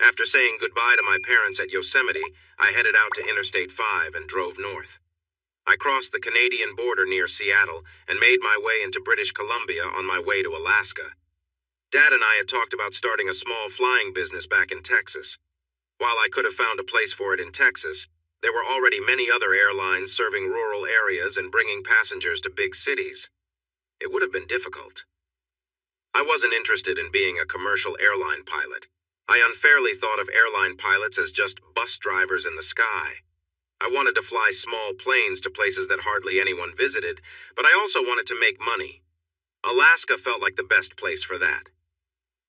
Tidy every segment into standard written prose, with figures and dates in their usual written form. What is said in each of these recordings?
After saying goodbye to my parents at Yosemite, I headed out to Interstate 5 and drove north. I crossed the Canadian border near Seattle and made my way into British Columbia on my way to Alaska. Dad and I had talked about starting a small flying business back in Texas. While I could have found a place for it in Texas, there were already many other airlines serving rural areas and bringing passengers to big cities. It would have been difficult. I wasn't interested in being a commercial airline pilot. I unfairly thought of airline pilots as just bus drivers in the sky. I wanted to fly small planes to places that hardly anyone visited, but I also wanted to make money. Alaska felt like the best place for that.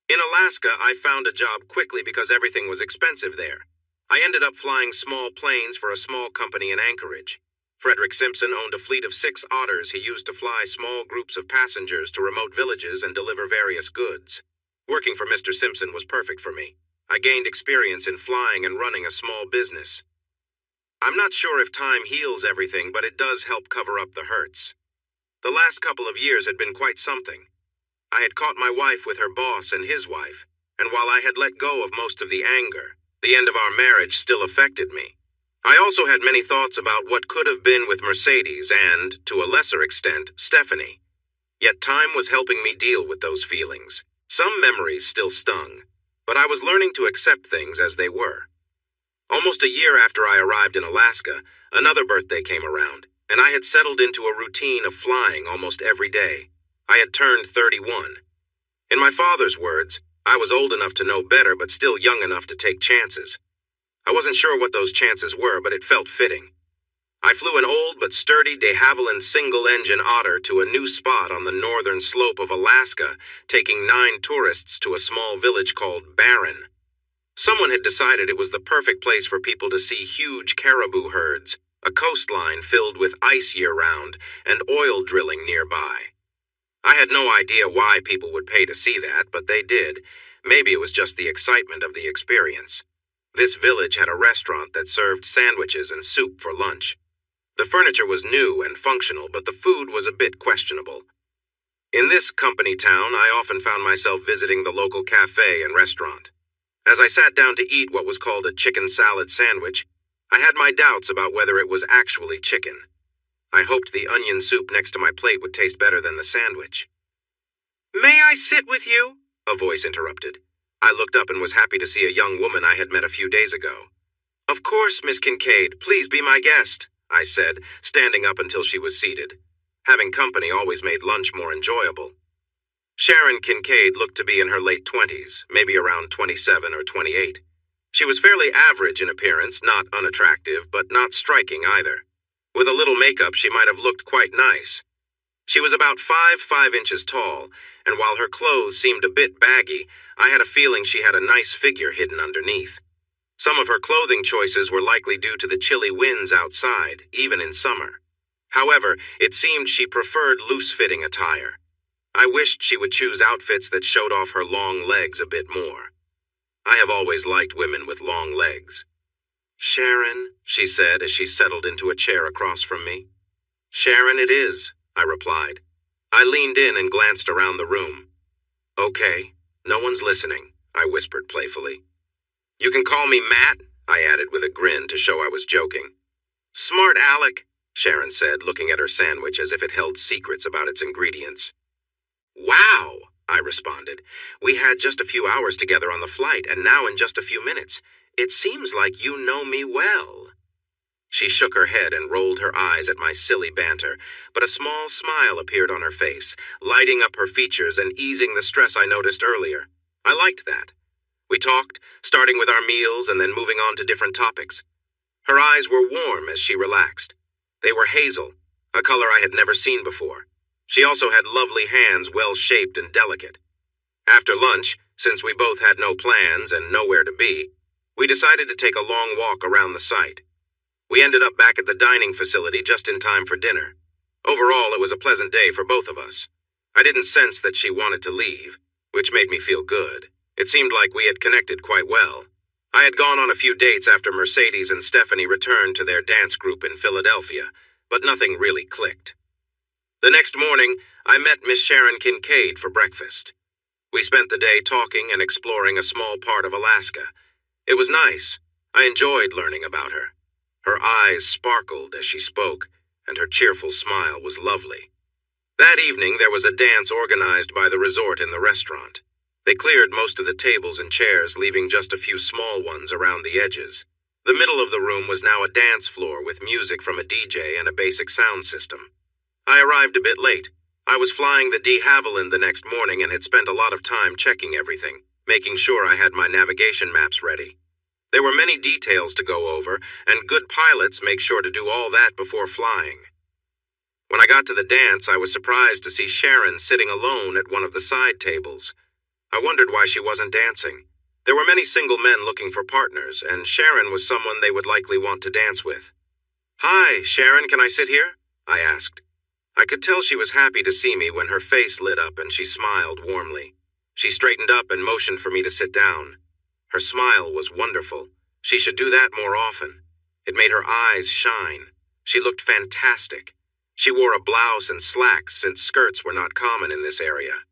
In Alaska, I found a job quickly because everything was expensive there. I ended up flying small planes for a small company in Anchorage. Frederick Simpson owned a fleet of 6 otters he used to fly small groups of passengers to remote villages and deliver various goods. Working for Mr. Simpson was perfect for me. I gained experience in flying and running a small business. I'm not sure if time heals everything, but it does help cover up the hurts. The last couple of years had been quite something. I had caught my wife with her boss and his wife, and while I had let go of most of the anger, the end of our marriage still affected me. I also had many thoughts about what could have been with Mercedes and, to a lesser extent, Stephanie. Yet time was helping me deal with those feelings. Some memories still stung, but I was learning to accept things as they were. Almost a year after I arrived in Alaska, another birthday came around, and I had settled into a routine of flying almost every day. I had turned 31. In my father's words, I was old enough to know better but still young enough to take chances. I wasn't sure what those chances were, but it felt fitting. I flew an old but sturdy de Havilland single-engine otter to a new spot on the northern slope of Alaska, taking 9 tourists to a small village called Barron. Someone had decided it was the perfect place for people to see huge caribou herds, a coastline filled with ice year-round, and oil drilling nearby. I had no idea why people would pay to see that, but they did. Maybe it was just the excitement of the experience. This village had a restaurant that served sandwiches and soup for lunch. The furniture was new and functional, but the food was a bit questionable. In this company town, I often found myself visiting the local cafe and restaurant. As I sat down to eat what was called a chicken salad sandwich, I had my doubts about whether it was actually chicken. I hoped the onion soup next to my plate would taste better than the sandwich. "May I sit with you?" a voice interrupted. I looked up and was happy to see a young woman I had met a few days ago. "Of course, Miss Kincaid, please be my guest," I said, standing up until she was seated. Having company always made lunch more enjoyable. Sharon Kincaid looked to be in her late 20s, maybe around 27 or 28. She was fairly average in appearance, not unattractive, but not striking either. With a little makeup, she might have looked quite nice. She was about 5 inches tall, and while her clothes seemed a bit baggy, I had a feeling she had a nice figure hidden underneath. Some of her clothing choices were likely due to the chilly winds outside, even in summer. However, it seemed she preferred loose-fitting attire. I wished she would choose outfits that showed off her long legs a bit more. I have always liked women with long legs. "Sharon," she said as she settled into a chair across from me. "Sharon it is," I replied. I leaned in and glanced around the room. "Okay, no one's listening," I whispered playfully. "You can call me Matt," I added with a grin to show I was joking. "Smart Alec," Sharon said, looking at her sandwich as if it held secrets about its ingredients. "Wow," I responded. "We had just a few hours together on the flight, and now in just a few minutes. It seems like you know me well." She shook her head and rolled her eyes at my silly banter, but a small smile appeared on her face, lighting up her features and easing the stress I noticed earlier. I liked that. We talked, starting with our meals and then moving on to different topics. Her eyes were warm as she relaxed. They were hazel, a color I had never seen before. She also had lovely hands, well-shaped and delicate. After lunch, since we both had no plans and nowhere to be, we decided to take a long walk around the site. We ended up back at the dining facility just in time for dinner. Overall, it was a pleasant day for both of us. I didn't sense that she wanted to leave, which made me feel good. It seemed like we had connected quite well. I had gone on a few dates after Mercedes and Stephanie returned to their dance group in Philadelphia, but nothing really clicked. The next morning, I met Miss Sharon Kincaid for breakfast. We spent the day talking and exploring a small part of Alaska. It was nice. I enjoyed learning about her. Her eyes sparkled as she spoke, and her cheerful smile was lovely. That evening there was a dance organized by the resort in the restaurant. They cleared most of the tables and chairs, leaving just a few small ones around the edges. The middle of the room was now a dance floor with music from a DJ and a basic sound system. I arrived a bit late. I was flying the de Havilland the next morning and had spent a lot of time checking everything, making sure I had my navigation maps ready. There were many details to go over, and good pilots make sure to do all that before flying. When I got to the dance, I was surprised to see Sharon sitting alone at one of the side tables. I wondered why she wasn't dancing. There were many single men looking for partners, and Sharon was someone they would likely want to dance with. "Hi, Sharon, can I sit here?" I asked. I could tell she was happy to see me when her face lit up and she smiled warmly. She straightened up and motioned for me to sit down. Her smile was wonderful. She should do that more often. It made her eyes shine. She looked fantastic. She wore a blouse and slacks since skirts were not common in this area.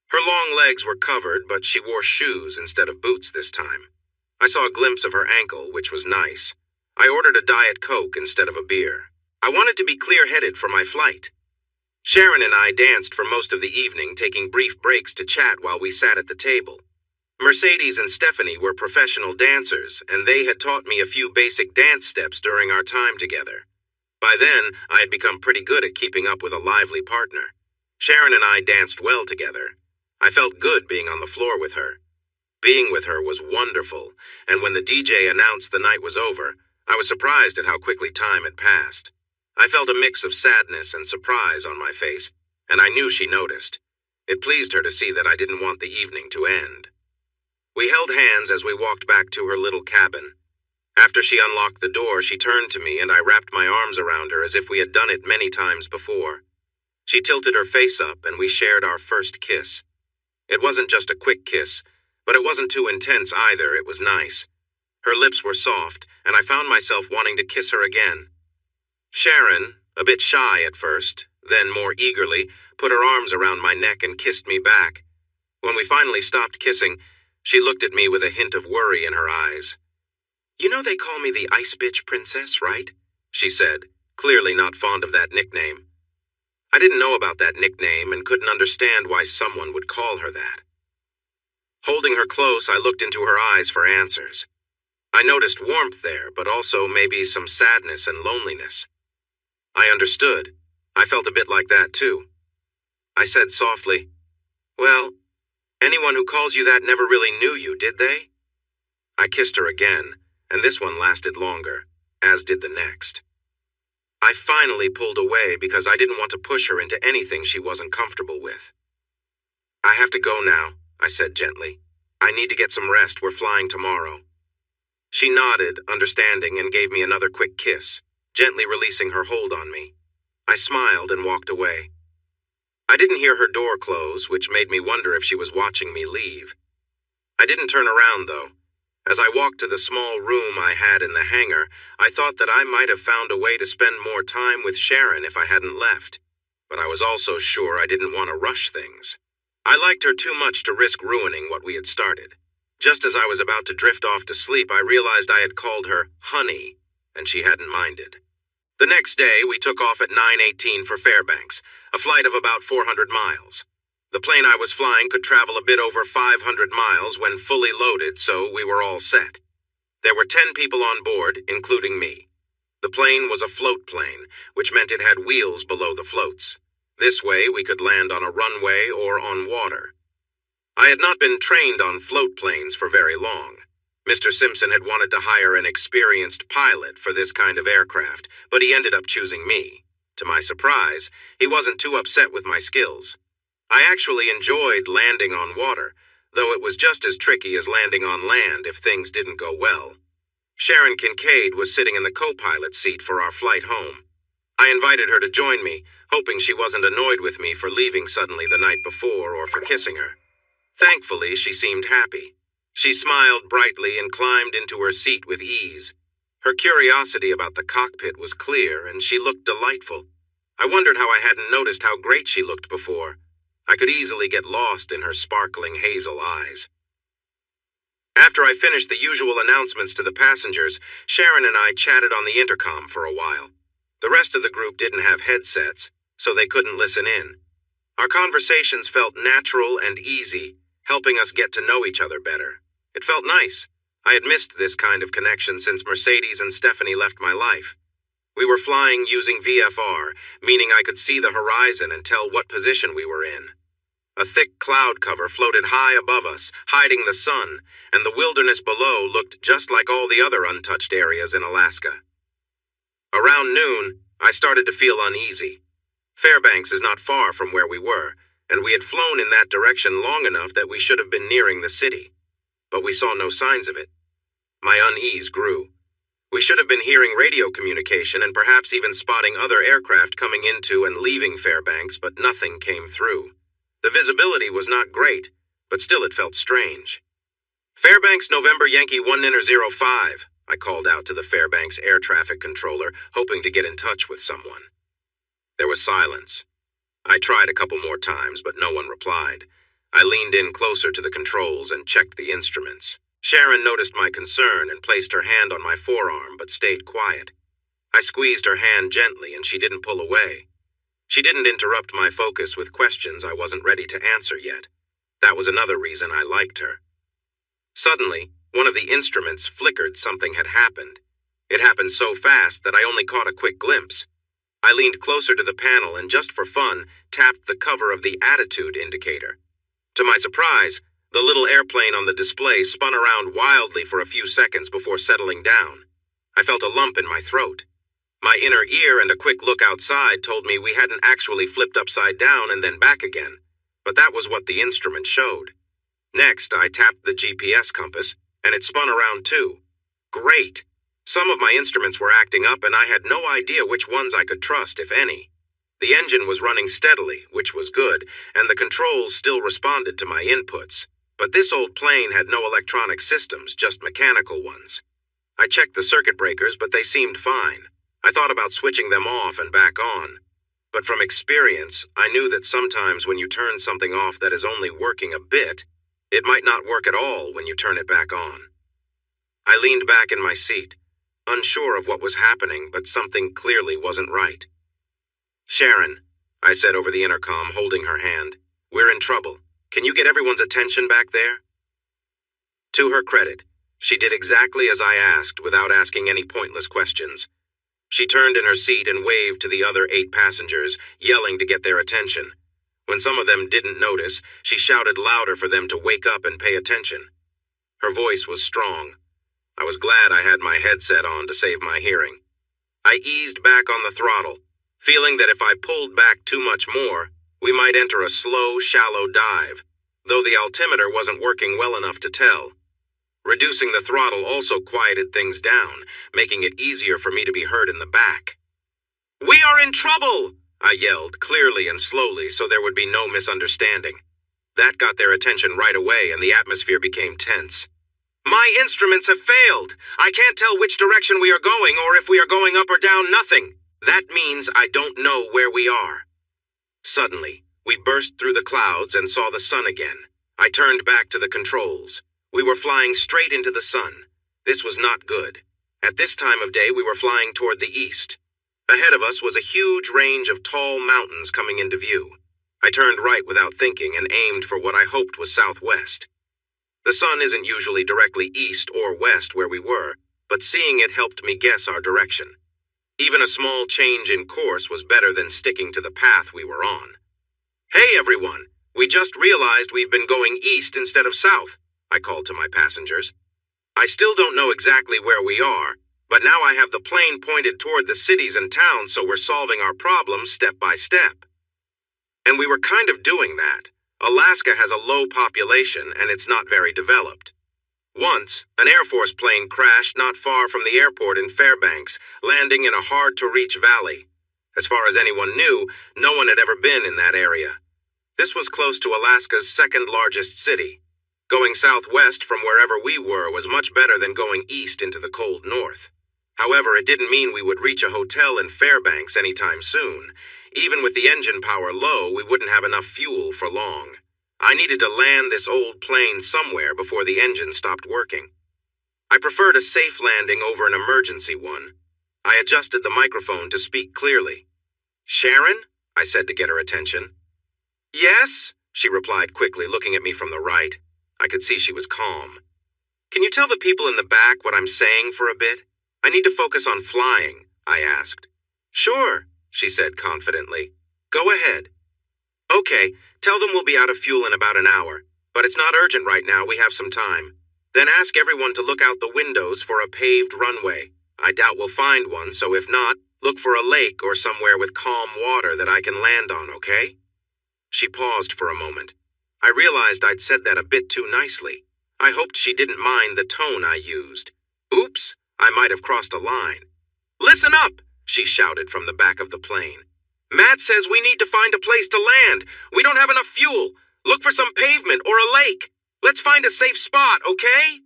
Her long legs were covered, but she wore shoes instead of boots this time. I saw a glimpse of her ankle, which was nice. I ordered a Diet Coke instead of a beer. I wanted to be clear-headed for my flight. Sharon and I danced for most of the evening, taking brief breaks to chat while we sat at the table. Mercedes and Stephanie were professional dancers, and they had taught me a few basic dance steps during our time together. By then, I had become pretty good at keeping up with a lively partner. Sharon and I danced well together. I felt good being on the floor with her. Being with her was wonderful, and when the DJ announced the night was over, I was surprised at how quickly time had passed. I felt a mix of sadness and surprise on my face, and I knew she noticed. It pleased her to see that I didn't want the evening to end. We held hands as we walked back to her little cabin. After she unlocked the door, she turned to me and I wrapped my arms around her as if we had done it many times before. She tilted her face up and we shared our first kiss. It wasn't just a quick kiss, but it wasn't too intense either. It was nice. Her lips were soft, and I found myself wanting to kiss her again. Sharon, a bit shy at first, then more eagerly, put her arms around my neck and kissed me back. When we finally stopped kissing, she looked at me with a hint of worry in her eyes. "You know they call me the Ice Bitch Princess, right?" she said, clearly not fond of that nickname. I didn't know about that nickname and couldn't understand why someone would call her that. Holding her close, I looked into her eyes for answers. I noticed warmth there, but also maybe some sadness and loneliness. I understood. I felt a bit like that too. I said softly, "Well, anyone who calls you that never really knew you, did they?" I kissed her again, and this one lasted longer, as did the next. I finally pulled away because I didn't want to push her into anything she wasn't comfortable with. "I have to go now," I said gently. "I need to get some rest. We're flying tomorrow." She nodded, understanding, and gave me another quick kiss, gently releasing her hold on me. I smiled and walked away. I didn't hear her door close, which made me wonder if she was watching me leave. I didn't turn around, though. As I walked to the small room I had in the hangar, I thought that I might have found a way to spend more time with Sharon if I hadn't left. But I was also sure I didn't want to rush things. I liked her too much to risk ruining what we had started. Just as I was about to drift off to sleep, I realized I had called her Honey, and she hadn't minded. The next day, we took off at 9:18 for Fairbanks, a flight of about 400 miles. The plane I was flying could travel a bit over 500 miles when fully loaded, so we were all set. There were 10 people on board, including me. The plane was a float plane, which meant it had wheels below the floats. This way, we could land on a runway or on water. I had not been trained on float planes for very long. Mr. Simpson had wanted to hire an experienced pilot for this kind of aircraft, but he ended up choosing me. To my surprise, he wasn't too upset with my skills. I actually enjoyed landing on water, though it was just as tricky as landing on land if things didn't go well. Sharon Kincaid was sitting in the co-pilot seat for our flight home. I invited her to join me, hoping she wasn't annoyed with me for leaving suddenly the night before or for kissing her. Thankfully, she seemed happy. She smiled brightly and climbed into her seat with ease. Her curiosity about the cockpit was clear, and she looked delightful. I wondered how I hadn't noticed how great she looked before. I could easily get lost in her sparkling hazel eyes. After I finished the usual announcements to the passengers, Sharon and I chatted on the intercom for a while. The rest of the group didn't have headsets, so they couldn't listen in. Our conversations felt natural and easy, helping us get to know each other better. It felt nice. I had missed this kind of connection since Mercedes and Stephanie left my life. We were flying using VFR, meaning I could see the horizon and tell what position we were in. A thick cloud cover floated high above us, hiding the sun, and the wilderness below looked just like all the other untouched areas in Alaska. Around noon, I started to feel uneasy. Fairbanks is not far from where we were, and we had flown in that direction long enough that we should have been nearing the city. But we saw no signs of it. My unease grew. We should have been hearing radio communication and perhaps even spotting other aircraft coming into and leaving Fairbanks, but nothing came through. The visibility was not great, but still it felt strange. "Fairbanks, November Yankee 1-05, I called out to the Fairbanks air traffic controller, hoping to get in touch with someone. There was silence. I tried a couple more times, but no one replied. I leaned in closer to the controls and checked the instruments. Sharon noticed my concern and placed her hand on my forearm, but stayed quiet. I squeezed her hand gently, and she didn't pull away. She didn't interrupt my focus with questions I wasn't ready to answer yet. That was another reason I liked her. Suddenly, one of the instruments flickered. Something had happened. It happened so fast that I only caught a quick glimpse. I leaned closer to the panel and, just for fun, tapped the cover of the attitude indicator. To my surprise, the little airplane on the display spun around wildly for a few seconds before settling down. I felt a lump in my throat. My inner ear and a quick look outside told me we hadn't actually flipped upside down and then back again, but that was what the instrument showed. Next, I tapped the GPS compass, and it spun around too. Great! Some of my instruments were acting up, and I had no idea which ones I could trust, if any. The engine was running steadily, which was good, and the controls still responded to my inputs. But this old plane had no electronic systems, just mechanical ones. I checked the circuit breakers, but they seemed fine. I thought about switching them off and back on. But from experience, I knew that sometimes when you turn something off that is only working a bit, it might not work at all when you turn it back on. I leaned back in my seat, unsure of what was happening, but something clearly wasn't right. "Sharon," I said over the intercom, holding her hand, "we're in trouble. Can you get everyone's attention back there?" To her credit, she did exactly as I asked without asking any pointless questions. She turned in her seat and waved to the other 8 passengers, yelling to get their attention. When some of them didn't notice, she shouted louder for them to wake up and pay attention. Her voice was strong. I was glad I had my headset on to save my hearing. I eased back on the throttle, feeling that if I pulled back too much more, we might enter a slow, shallow dive, though the altimeter wasn't working well enough to tell. Reducing the throttle also quieted things down, making it easier for me to be heard in the back. "We are in trouble!" I yelled, clearly and slowly so there would be no misunderstanding. That got their attention right away, and the atmosphere became tense. "My instruments have failed. I can't tell which direction we are going or if we are going up or down. Nothing. That means I don't know where we are." Suddenly, we burst through the clouds and saw the sun again. I turned back to the controls. We were flying straight into the sun. This was not good. At this time of day, we were flying toward the east. Ahead of us was a huge range of tall mountains coming into view. I turned right without thinking and aimed for what I hoped was southwest. The sun isn't usually directly east or west where we were, but seeing it helped me guess our direction. Even a small change in course was better than sticking to the path we were on. "Hey everyone, we just realized we've been going east instead of south," I called to my passengers. "I still don't know exactly where we are, but now I have the plane pointed toward the cities and towns, so we're solving our problems step by step." And we were kind of doing that. Alaska has a low population and it's not very developed. Once, an Air Force plane crashed not far from the airport in Fairbanks, landing in a hard-to-reach valley. As far as anyone knew, no one had ever been in that area. This was close to Alaska's second-largest city. Going southwest from wherever we were was much better than going east into the cold north. However, it didn't mean we would reach a hotel in Fairbanks anytime soon. Even with the engine power low, we wouldn't have enough fuel for long. I needed to land this old plane somewhere before the engine stopped working. I preferred a safe landing over an emergency one. I adjusted the microphone to speak clearly. "Sharon?" I said to get her attention. "Yes?" she replied quickly, looking at me from the right. I could see she was calm. "Can you tell the people in the back what I'm saying for a bit? I need to focus on flying," I asked. "Sure," she said confidently. "Go ahead." "Okay, tell them we'll be out of fuel in about an hour, but it's not urgent right now, we have some time. Then ask everyone to look out the windows for a paved runway. I doubt we'll find one, so if not, look for a lake or somewhere with calm water that I can land on, okay?" She paused for a moment. I realized I'd said that a bit too nicely. I hoped she didn't mind the tone I used. Oops, I might have crossed a line. "Listen up," she shouted from the back of the plane. "Matt says we need to find a place to land. We don't have enough fuel. Look for some pavement or a lake. Let's find a safe spot, okay?"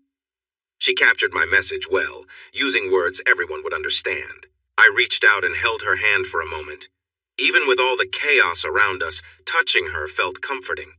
She captured my message well, using words everyone would understand. I reached out and held her hand for a moment. Even with all the chaos around us, touching her felt comforting.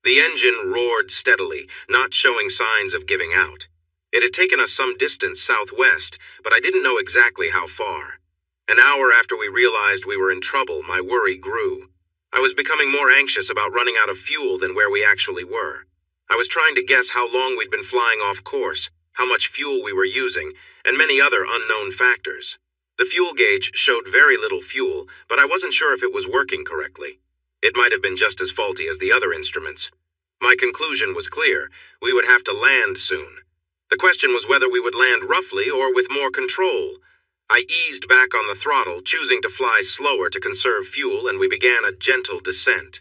The engine roared steadily, not showing signs of giving out. It had taken us some distance southwest, but I didn't know exactly how far. An hour after we realized we were in trouble, my worry grew. I was becoming more anxious about running out of fuel than where we actually were. I was trying to guess how long we'd been flying off course, how much fuel we were using, and many other unknown factors. The fuel gauge showed very little fuel, but I wasn't sure if it was working correctly. It might have been just as faulty as the other instruments. My conclusion was clear. We would have to land soon. The question was whether we would land roughly or with more control. I eased back on the throttle, choosing to fly slower to conserve fuel, and we began a gentle descent.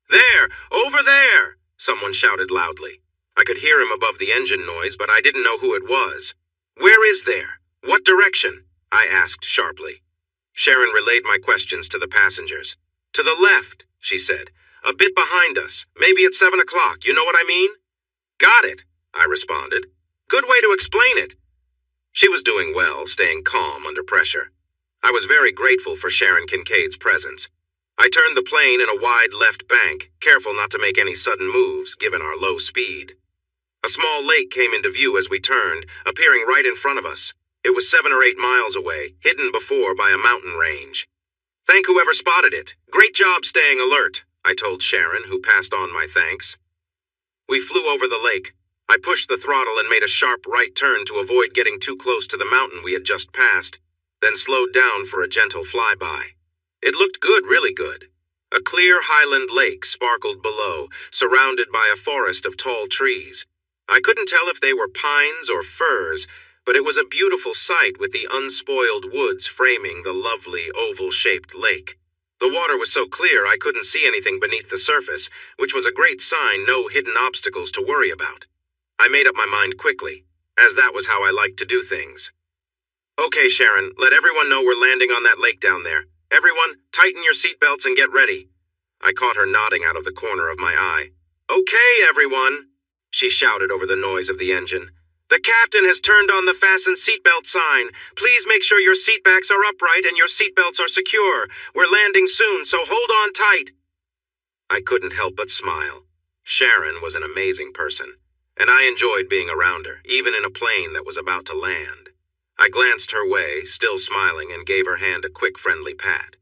"There! Over there!" someone shouted loudly. I could hear him above the engine noise, but I didn't know who it was. "Where is there? What direction?" I asked sharply. Sharon relayed my questions to the passengers. "To the left," she said. "A bit behind us. Maybe at 7 o'clock, you know what I mean?" "Got it," I responded. "Good way to explain it." She was doing well, staying calm under pressure. I was very grateful for Sharon Kincaid's presence. I turned the plane in a wide left bank, careful not to make any sudden moves, given our low speed. A small lake came into view as we turned, appearing right in front of us. It was 7 or 8 miles away, hidden before by a mountain range. "Thank whoever spotted it. Great job staying alert," I told Sharon, who passed on my thanks. We flew over the lake. I pushed the throttle and made a sharp right turn to avoid getting too close to the mountain we had just passed, then slowed down for a gentle flyby. It looked good, really good. A clear highland lake sparkled below, surrounded by a forest of tall trees. I couldn't tell if they were pines or firs, but it was a beautiful sight with the unspoiled woods framing the lovely oval-shaped lake. The water was so clear I couldn't see anything beneath the surface, which was a great sign, no hidden obstacles to worry about. I made up my mind quickly, as that was how I liked to do things. "Okay, Sharon, let everyone know we're landing on that lake down there. Everyone, tighten your seatbelts and get ready." I caught her nodding out of the corner of my eye. "Okay, everyone," she shouted over the noise of the engine. "The captain has turned on the fasten seatbelt sign. Please make sure your seatbacks are upright and your seatbelts are secure. We're landing soon, so hold on tight." I couldn't help but smile. Sharon was an amazing person, and I enjoyed being around her, even in a plane that was about to land. I glanced her way, still smiling, and gave her hand a quick friendly pat.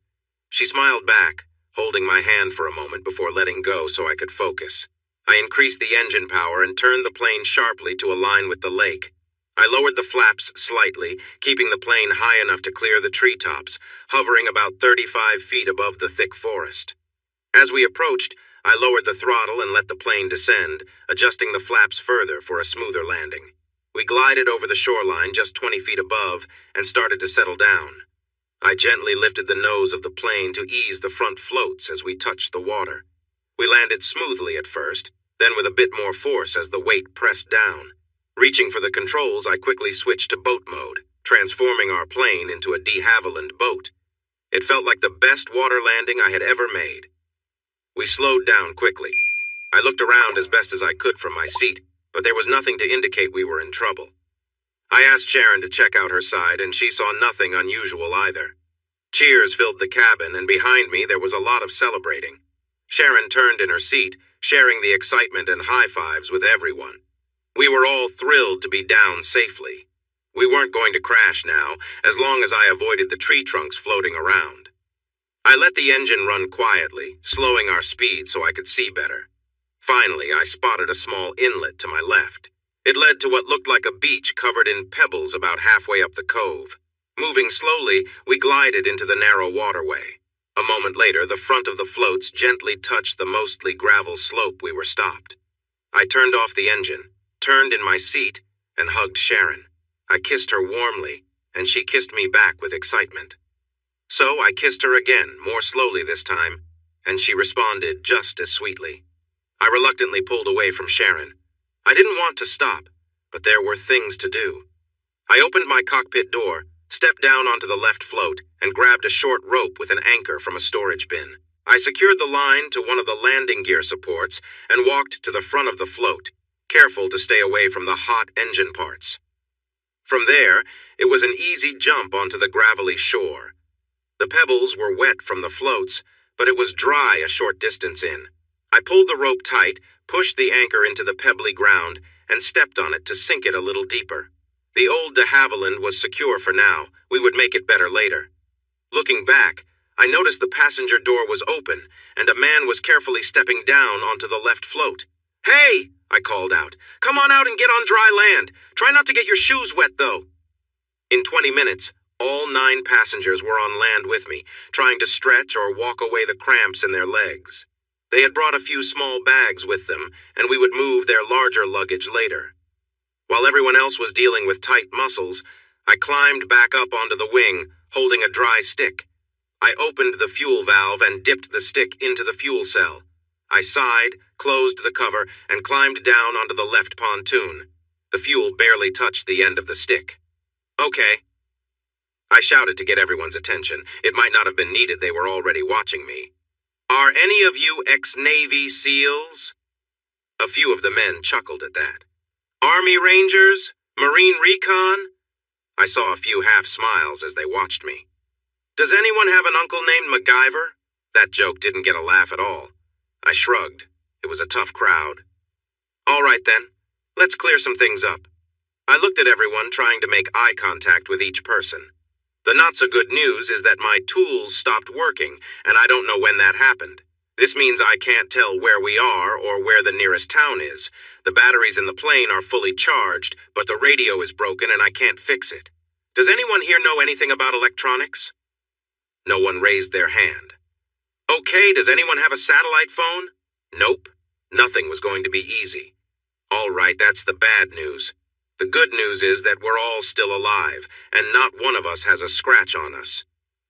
She smiled back, holding my hand for a moment before letting go so I could focus. I increased the engine power and turned the plane sharply to align with the lake. I lowered the flaps slightly, keeping the plane high enough to clear the treetops, hovering about 35 feet above the thick forest. As we approached, I lowered the throttle and let the plane descend, adjusting the flaps further for a smoother landing. We glided over the shoreline just 20 feet above and started to settle down. I gently lifted the nose of the plane to ease the front floats as we touched the water. We landed smoothly at first, then with a bit more force as the weight pressed down. Reaching for the controls, I quickly switched to boat mode, transforming our plane into a de Havilland boat. It felt like the best water landing I had ever made. We slowed down quickly. I looked around as best as I could from my seat, but there was nothing to indicate we were in trouble. I asked Sharon to check out her side, and she saw nothing unusual either. Cheers filled the cabin, and behind me there was a lot of celebrating. Sharon turned in her seat, sharing the excitement and high-fives with everyone. We were all thrilled to be down safely. We weren't going to crash now, as long as I avoided the tree trunks floating around. I let the engine run quietly, slowing our speed so I could see better. Finally, I spotted a small inlet to my left. It led to what looked like a beach covered in pebbles about halfway up the cove. Moving slowly, we glided into the narrow waterway. A moment later, the front of the floats gently touched the mostly gravel slope we were stopped. I turned off the engine, turned in my seat, and hugged Sharon. I kissed her warmly, and she kissed me back with excitement. So I kissed her again, more slowly this time, and she responded just as sweetly. I reluctantly pulled away from Sharon. I didn't want to stop, but there were things to do. I opened my cockpit door, stepped down onto the left float, and grabbed a short rope with an anchor from a storage bin. I secured the line to one of the landing gear supports and walked to the front of the float, careful to stay away from the hot engine parts. From there, it was an easy jump onto the gravelly shore. The pebbles were wet from the floats, but it was dry a short distance in. I pulled the rope tight, pushed the anchor into the pebbly ground, and stepped on it to sink it a little deeper. The old de Havilland was secure for now. We would make it better later. Looking back, I noticed the passenger door was open, and a man was carefully stepping down onto the left float. "Hey!" I called out. "Come on out and get on dry land. Try not to get your shoes wet, though." In 20 minutes, all 9 passengers were on land with me, trying to stretch or walk away the cramps in their legs. They had brought a few small bags with them, and we would move their larger luggage later. While everyone else was dealing with tight muscles, I climbed back up onto the wing, holding a dry stick. I opened the fuel valve and dipped the stick into the fuel cell. I sighed, closed the cover, and climbed down onto the left pontoon. The fuel barely touched the end of the stick. "Okay." I shouted to get everyone's attention. It might not have been needed, they were already watching me. "Are any of you ex-Navy SEALs?" A few of the men chuckled at that. "Army Rangers? Marine Recon?" I saw a few half-smiles as they watched me. "Does anyone have an uncle named MacGyver?" That joke didn't get a laugh at all. I shrugged. It was a tough crowd. "All right then, let's clear some things up." I looked at everyone, trying to make eye contact with each person. The not-so-good news is that my tools stopped working, and I don't know when that happened. This means I can't tell where we are or where the nearest town is. The batteries in the plane are fully charged, but the radio is broken and I can't fix it. Does anyone here know anything about electronics? No one raised their hand. Okay, does anyone have a satellite phone? Nope. Nothing was going to be easy. All right, that's the bad news. The good news is that we're all still alive, and not one of us has a scratch on us.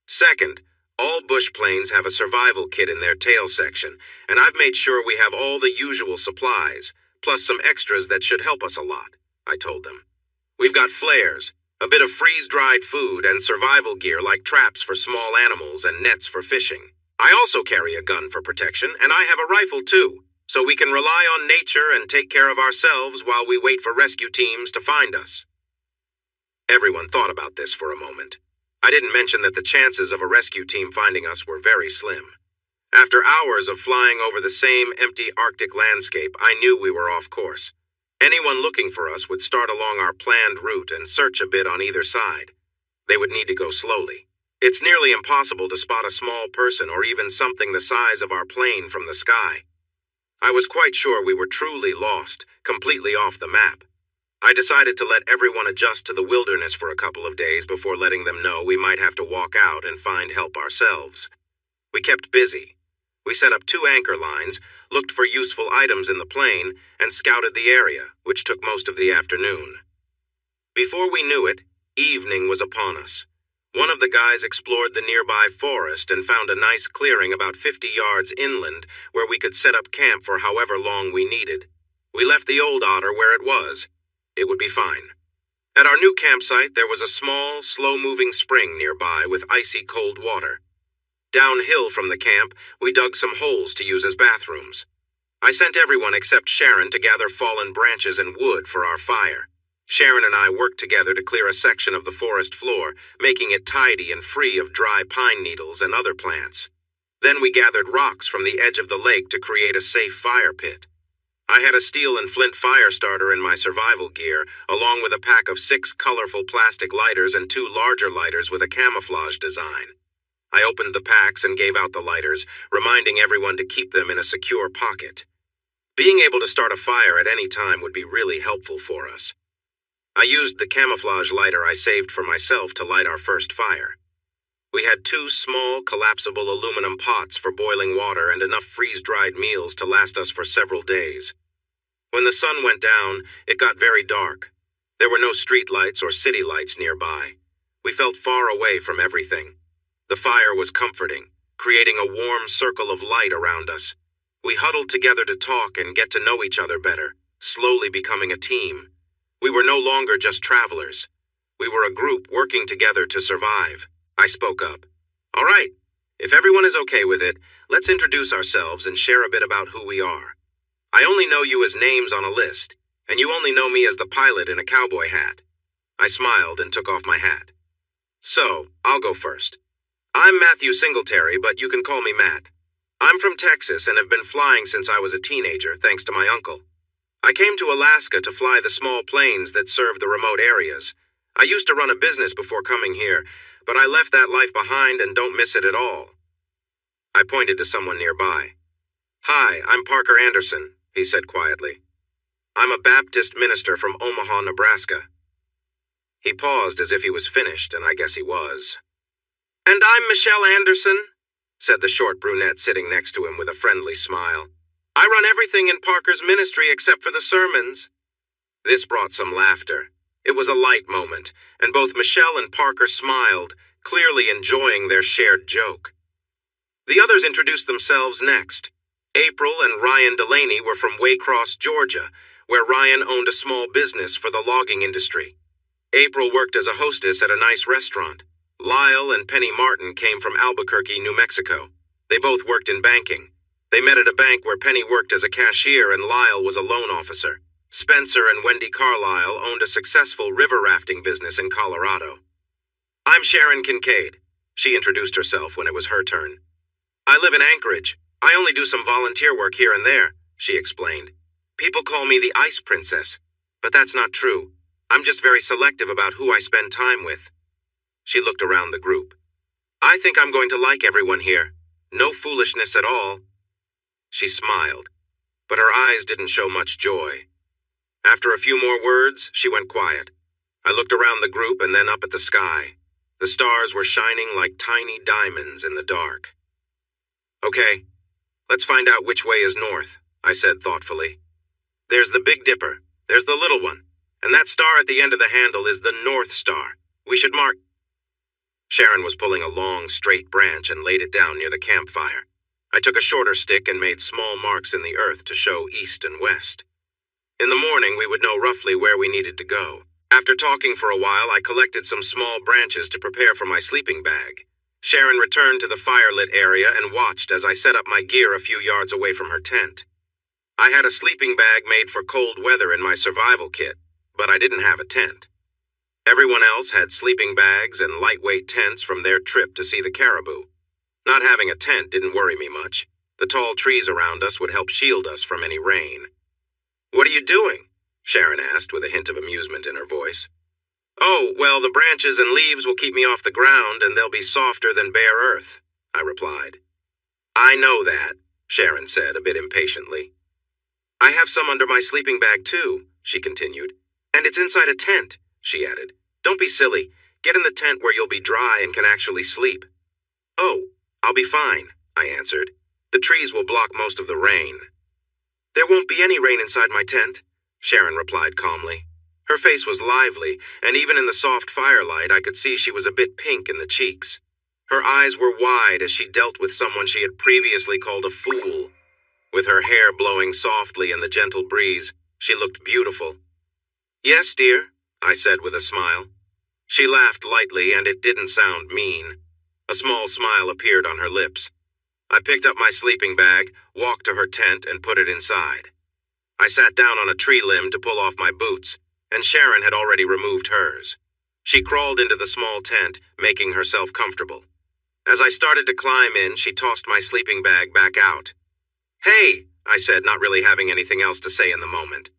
Second, all bush planes have a survival kit in their tail section, and I've made sure we have all the usual supplies, plus some extras that should help us a lot, I told them. We've got flares, a bit of freeze-dried food, and survival gear like traps for small animals and nets for fishing. I also carry a gun for protection, and I have a rifle too, so we can rely on nature and take care of ourselves while we wait for rescue teams to find us. Everyone thought about this for a moment. I didn't mention that the chances of a rescue team finding us were very slim. After hours of flying over the same empty Arctic landscape, I knew we were off course. Anyone looking for us would start along our planned route and search a bit on either side. They would need to go slowly. It's nearly impossible to spot a small person or even something the size of our plane from the sky. I was quite sure we were truly lost, completely off the map. I decided to let everyone adjust to the wilderness for a couple of days before letting them know we might have to walk out and find help ourselves. We kept busy. We set up 2 anchor lines, looked for useful items in the plane, and scouted the area, which took most of the afternoon. Before we knew it, evening was upon us. One of the guys explored the nearby forest and found a nice clearing about 50 yards inland where we could set up camp for however long we needed. We left the old otter where it was. It would be fine. At our new campsite, there was a small, slow-moving spring nearby with icy cold water. Downhill from the camp, we dug some holes to use as bathrooms. I sent everyone except Sharon to gather fallen branches and wood for our fire. Sharon and I worked together to clear a section of the forest floor, making it tidy and free of dry pine needles and other plants. Then we gathered rocks from the edge of the lake to create a safe fire pit. I had a steel and flint fire starter in my survival gear, along with a pack of 6 colorful plastic lighters and 2 larger lighters with a camouflage design. I opened the packs and gave out the lighters, reminding everyone to keep them in a secure pocket. Being able to start a fire at any time would be really helpful for us. I used the camouflage lighter I saved for myself to light our first fire. We had 2 small, collapsible aluminum pots for boiling water and enough freeze-dried meals to last us for several days. When the sun went down, it got very dark. There were no street lights or city lights nearby. We felt far away from everything. The fire was comforting, creating a warm circle of light around us. We huddled together to talk and get to know each other better, slowly becoming a team. We were no longer just travelers. We were a group working together to survive. I spoke up. All right, if everyone is okay with it, let's introduce ourselves and share a bit about who we are. I only know you as names on a list, and you only know me as the pilot in a cowboy hat. I smiled and took off my hat. So, I'll go first. I'm Matthew Singletary, but you can call me Matt. I'm from Texas and have been flying since I was a teenager, thanks to my uncle. I came to Alaska to fly the small planes that serve the remote areas. I used to run a business before coming here, but I left that life behind and don't miss it at all. I pointed to someone nearby. Hi, I'm Parker Anderson, he said quietly. I'm a Baptist minister from Omaha, Nebraska. He paused as if he was finished, and I guess he was. And I'm Michelle Anderson, said the short brunette sitting next to him with a friendly smile. I run everything in Parker's ministry except for the sermons. This brought some laughter. It was a light moment, and both Michelle and Parker smiled, clearly enjoying their shared joke. The others introduced themselves next. April and Ryan Delaney were from Waycross, Georgia, where Ryan owned a small business for the logging industry. April worked as a hostess at a nice restaurant. Lyle and Penny Martin came from Albuquerque, New Mexico. They both worked in banking. They met at a bank where Penny worked as a cashier and Lyle was a loan officer. Spencer and Wendy Carlisle owned a successful river rafting business in Colorado. I'm Sharon Kincaid. She introduced herself when it was her turn. I live in Anchorage. I only do some volunteer work here and there, she explained. People call me the Ice Princess, but that's not true. I'm just very selective about who I spend time with. She looked around the group. I think I'm going to like everyone here. No foolishness at all. She smiled, but her eyes didn't show much joy. After a few more words, she went quiet. I looked around the group and then up at the sky. The stars were shining like tiny diamonds in the dark. Okay, let's find out which way is north, I said thoughtfully. There's the Big Dipper, there's the little one, and that star at the end of the handle is the North Star. We should mark. Sharon was pulling a long, straight branch and laid it down near the campfire. I took a shorter stick and made small marks in the earth to show east and west. In the morning, we would know roughly where we needed to go. After talking for a while, I collected some small branches to prepare for my sleeping bag. Sharon returned to the fire-lit area and watched as I set up my gear a few yards away from her tent. I had a sleeping bag made for cold weather in my survival kit, but I didn't have a tent. Everyone else had sleeping bags and lightweight tents from their trip to see the caribou. Not having a tent didn't worry me much. The tall trees around us would help shield us from any rain. What are you doing? Sharon asked with a hint of amusement in her voice. Oh, well, the branches and leaves will keep me off the ground and they'll be softer than bare earth, I replied. I know that, Sharon said a bit impatiently. I have some under my sleeping bag too, she continued. And it's inside a tent, she added. Don't be silly. Get in the tent where you'll be dry and can actually sleep. Oh, I'll be fine, I answered. The trees will block most of the rain. There won't be any rain inside my tent, Sharon replied calmly. Her face was lively, and even in the soft firelight I could see she was a bit pink in the cheeks. Her eyes were wide as she dealt with someone she had previously called a fool. With her hair blowing softly in the gentle breeze, she looked beautiful. Yes, dear, I said with a smile. She laughed lightly, and it didn't sound mean. A small smile appeared on her lips. I picked up my sleeping bag, walked to her tent, and put it inside. I sat down on a tree limb to pull off my boots, and Sharon had already removed hers. She crawled into the small tent, making herself comfortable. As I started to climb in, she tossed my sleeping bag back out. "Hey," I said, not really having anything else to say in the moment.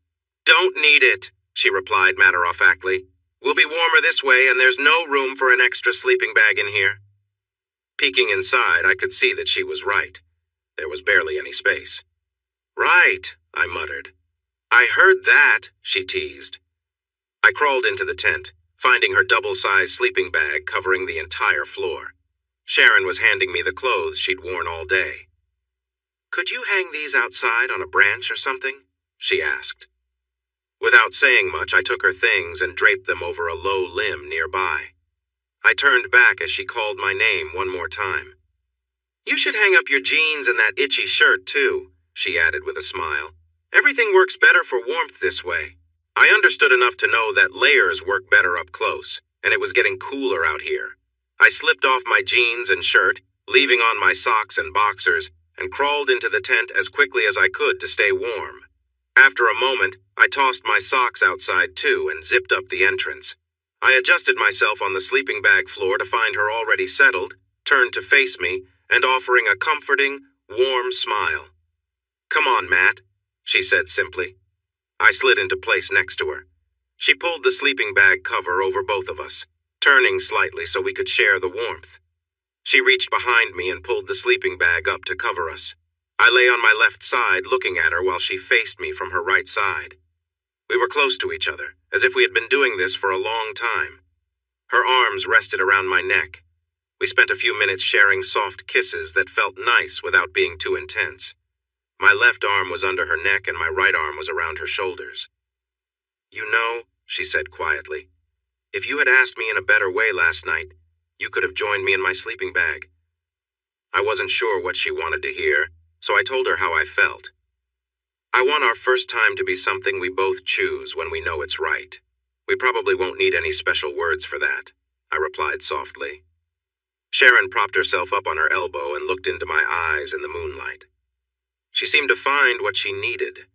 "Don't need it," she replied matter-of-factly. "We'll be warmer this way, and there's no room for an extra sleeping bag in here." Peeking inside, I could see that she was right. There was barely any space. "Right," I muttered. "I heard that," she teased. I crawled into the tent, finding her double-sized sleeping bag covering the entire floor. Sharon was handing me the clothes she'd worn all day. "Could you hang these outside on a branch or something?" she asked. Without saying much, I took her things and draped them over a low limb nearby. I turned back as she called my name one more time. "You should hang up your jeans and that itchy shirt, too," she added with a smile. "Everything works better for warmth this way." I understood enough to know that layers work better up close, and it was getting cooler out here. I slipped off my jeans and shirt, leaving on my socks and boxers, and crawled into the tent as quickly as I could to stay warm. After a moment, I tossed my socks outside too and zipped up the entrance. I adjusted myself on the sleeping bag floor to find her already settled, turned to face me, and offering a comforting, warm smile. "Come on, Matt," she said simply. I slid into place next to her. She pulled the sleeping bag cover over both of us, turning slightly so we could share the warmth. She reached behind me and pulled the sleeping bag up to cover us. I lay on my left side looking at her while she faced me from her right side. We were close to each other, as if we had been doing this for a long time. Her arms rested around my neck. We spent a few minutes sharing soft kisses that felt nice without being too intense. My left arm was under her neck and my right arm was around her shoulders. "You know," she said quietly, "if you had asked me in a better way last night, you could have joined me in my sleeping bag." I wasn't sure what she wanted to hear, so I told her how I felt. "I want our first time to be something we both choose when we know it's right. We probably won't need any special words for that," I replied softly. Sharon propped herself up on her elbow and looked into my eyes in the moonlight. She seemed to find what she needed.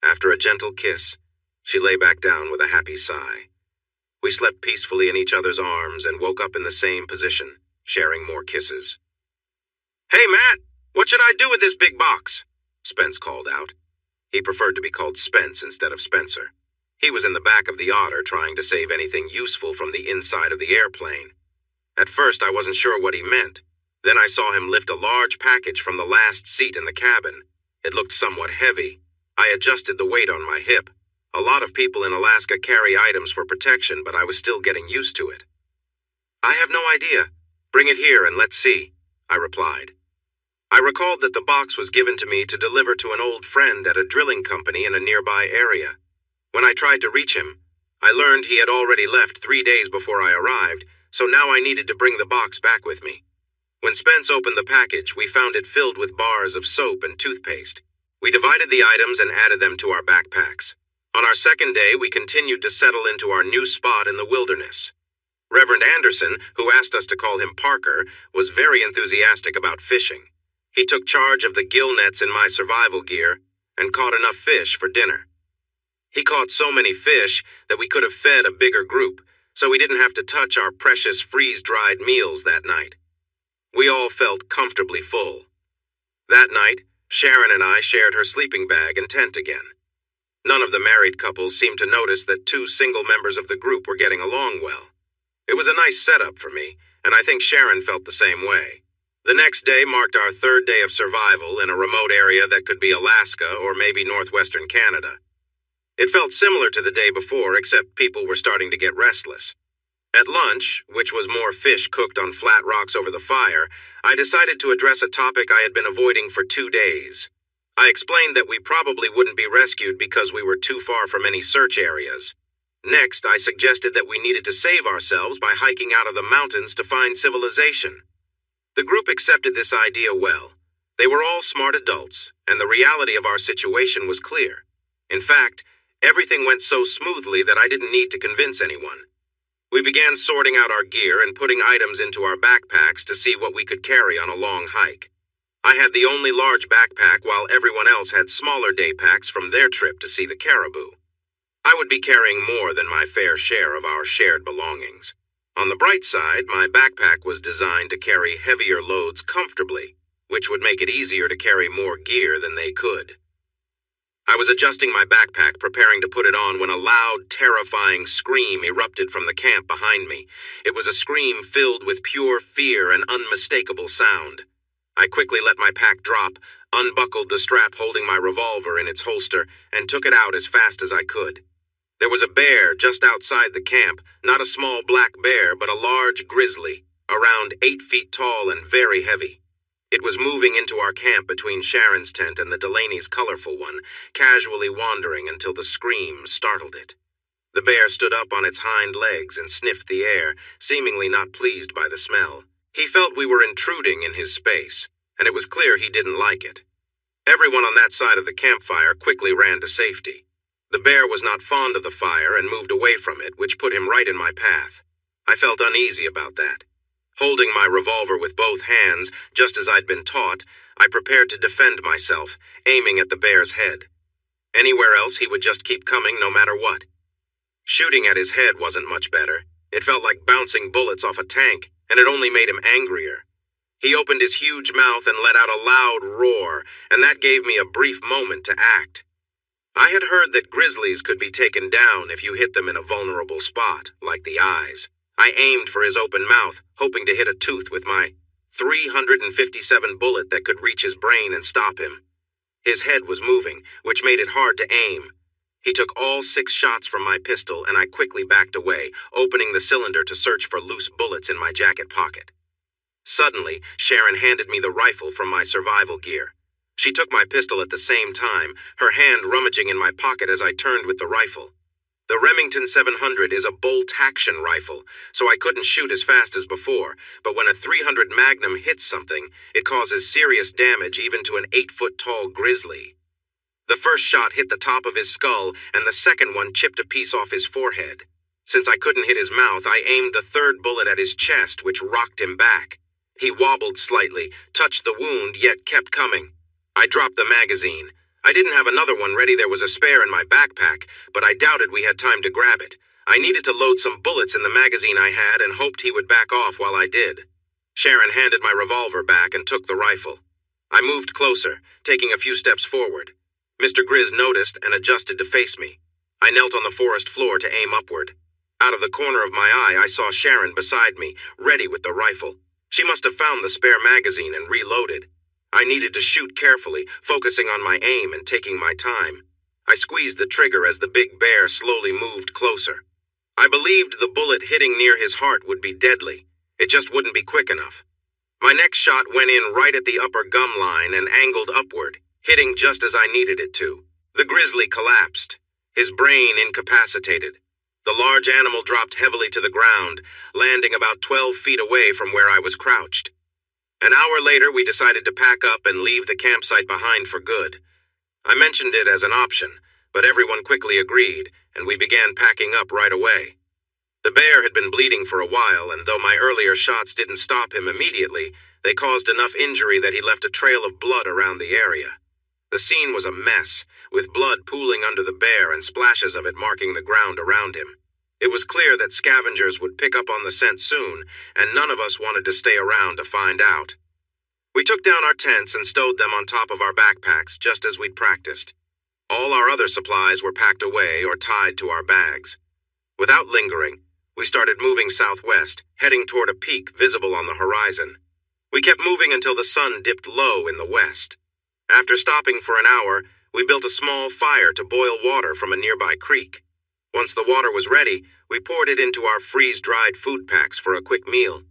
After a gentle kiss, she lay back down with a happy sigh. We slept peacefully in each other's arms and woke up in the same position, sharing more kisses. "Hey, Matt, what should I do with this big box?" Spence called out. He preferred to be called Spence instead of Spencer. He was in the back of the Otter trying to save anything useful from the inside of the airplane. At first, I wasn't sure what he meant. Then I saw him lift a large package from the last seat in the cabin. It looked somewhat heavy. I adjusted the weight on my hip. A lot of people in Alaska carry items for protection, but I was still getting used to it. "I have no idea. Bring it here and let's see," I replied. I recalled that the box was given to me to deliver to an old friend at a drilling company in a nearby area. When I tried to reach him, I learned he had already left 3 days before I arrived, so now I needed to bring the box back with me. When Spence opened the package, we found it filled with bars of soap and toothpaste. We divided the items and added them to our backpacks. On our second day, we continued to settle into our new spot in the wilderness. Reverend Anderson, who asked us to call him Parker, was very enthusiastic about fishing. He took charge of the gill nets in my survival gear and caught enough fish for dinner. He caught so many fish that we could have fed a bigger group, so we didn't have to touch our precious freeze-dried meals that night. We all felt comfortably full. That night, Sharon and I shared her sleeping bag and tent again. None of the married couples seemed to notice that 2 single members of the group were getting along well. It was a nice setup for me, and I think Sharon felt the same way. The next day marked our 3rd day of survival in a remote area that could be Alaska or maybe northwestern Canada. It felt similar to the day before, except people were starting to get restless. At lunch, which was more fish cooked on flat rocks over the fire, I decided to address a topic I had been avoiding for 2 days. I explained that we probably wouldn't be rescued because we were too far from any search areas. Next, I suggested that we needed to save ourselves by hiking out of the mountains to find civilization. The group accepted this idea well. They were all smart adults, and the reality of our situation was clear. In fact, everything went so smoothly that I didn't need to convince anyone. We began sorting out our gear and putting items into our backpacks to see what we could carry on a long hike. I had the only large backpack while everyone else had smaller day packs from their trip to see the caribou. I would be carrying more than my fair share of our shared belongings. On the bright side, my backpack was designed to carry heavier loads comfortably, which would make it easier to carry more gear than they could. I was adjusting my backpack, preparing to put it on, when a loud, terrifying scream erupted from the camp behind me. It was a scream filled with pure fear and unmistakable sound. I quickly let my pack drop, unbuckled the strap holding my revolver in its holster, and took it out as fast as I could. There was a bear just outside the camp, not a small black bear, but a large grizzly, around 8 feet tall and very heavy. It was moving into our camp between Sharon's tent and the Delaney's colorful one, casually wandering until the scream startled it. The bear stood up on its hind legs and sniffed the air, seemingly not pleased by the smell. He felt we were intruding in his space, and it was clear he didn't like it. Everyone on that side of the campfire quickly ran to safety. The bear was not fond of the fire and moved away from it, which put him right in my path. I felt uneasy about that. Holding my revolver with both hands, just as I'd been taught, I prepared to defend myself, aiming at the bear's head. Anywhere else, he would just keep coming no matter what. Shooting at his head wasn't much better. It felt like bouncing bullets off a tank, and it only made him angrier. He opened his huge mouth and let out a loud roar, and that gave me a brief moment to act. I had heard that grizzlies could be taken down if you hit them in a vulnerable spot, like the eyes. I aimed for his open mouth, hoping to hit a tooth with my .357 bullet that could reach his brain and stop him. His head was moving, which made it hard to aim. He took all 6 shots from my pistol, and I quickly backed away, opening the cylinder to search for loose bullets in my jacket pocket. Suddenly, Sharon handed me the rifle from my survival gear. She took my pistol at the same time, her hand rummaging in my pocket as I turned with the rifle. The Remington 700 is a bolt-action rifle, so I couldn't shoot as fast as before, but when a .300 Magnum hits something, it causes serious damage even to an 8-foot-tall grizzly. The first shot hit the top of his skull, and the second one chipped a piece off his forehead. Since I couldn't hit his mouth, I aimed the third bullet at his chest, which rocked him back. He wobbled slightly, touched the wound, yet kept coming. I dropped the magazine. I didn't have another one ready. There was a spare in my backpack, but I doubted we had time to grab it. I needed to load some bullets in the magazine I had and hoped he would back off while I did. Sharon handed my revolver back and took the rifle. I moved closer, taking a few steps forward. Mr. Grizz noticed and adjusted to face me. I knelt on the forest floor to aim upward. Out of the corner of my eye, I saw Sharon beside me, ready with the rifle. She must have found the spare magazine and reloaded. I needed to shoot carefully, focusing on my aim and taking my time. I squeezed the trigger as the big bear slowly moved closer. I believed the bullet hitting near his heart would be deadly. It just wouldn't be quick enough. My next shot went in right at the upper gum line and angled upward, hitting just as I needed it to. The grizzly collapsed, his brain incapacitated. The large animal dropped heavily to the ground, landing about 12 feet away from where I was crouched. An hour later, we decided to pack up and leave the campsite behind for good. I mentioned it as an option, but everyone quickly agreed, and we began packing up right away. The bear had been bleeding for a while, and though my earlier shots didn't stop him immediately, they caused enough injury that he left a trail of blood around the area. The scene was a mess, with blood pooling under the bear and splashes of it marking the ground around him. It was clear that scavengers would pick up on the scent soon, and none of us wanted to stay around to find out. We took down our tents and stowed them on top of our backpacks, just as we'd practiced. All our other supplies were packed away or tied to our bags. Without lingering, we started moving southwest, heading toward a peak visible on the horizon. We kept moving until the sun dipped low in the west. After stopping for an hour, we built a small fire to boil water from a nearby creek. Once the water was ready, we poured it into our freeze-dried food packs for a quick meal.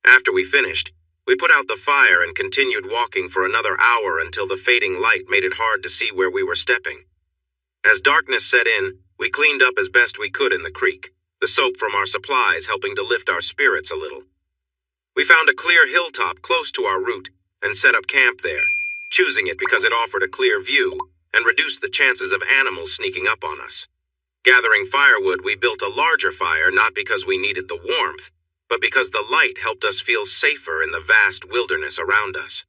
After we finished, we put out the fire and continued walking for another hour until the fading light made it hard to see where we were stepping. As darkness set in, we cleaned up as best we could in the creek, the soap from our supplies helping to lift our spirits a little. We found a clear hilltop close to our route and set up camp there, choosing it because it offered a clear view and reduced the chances of animals sneaking up on us. Gathering firewood, we built a larger fire not because we needed the warmth, but because the light helped us feel safer in the vast wilderness around us.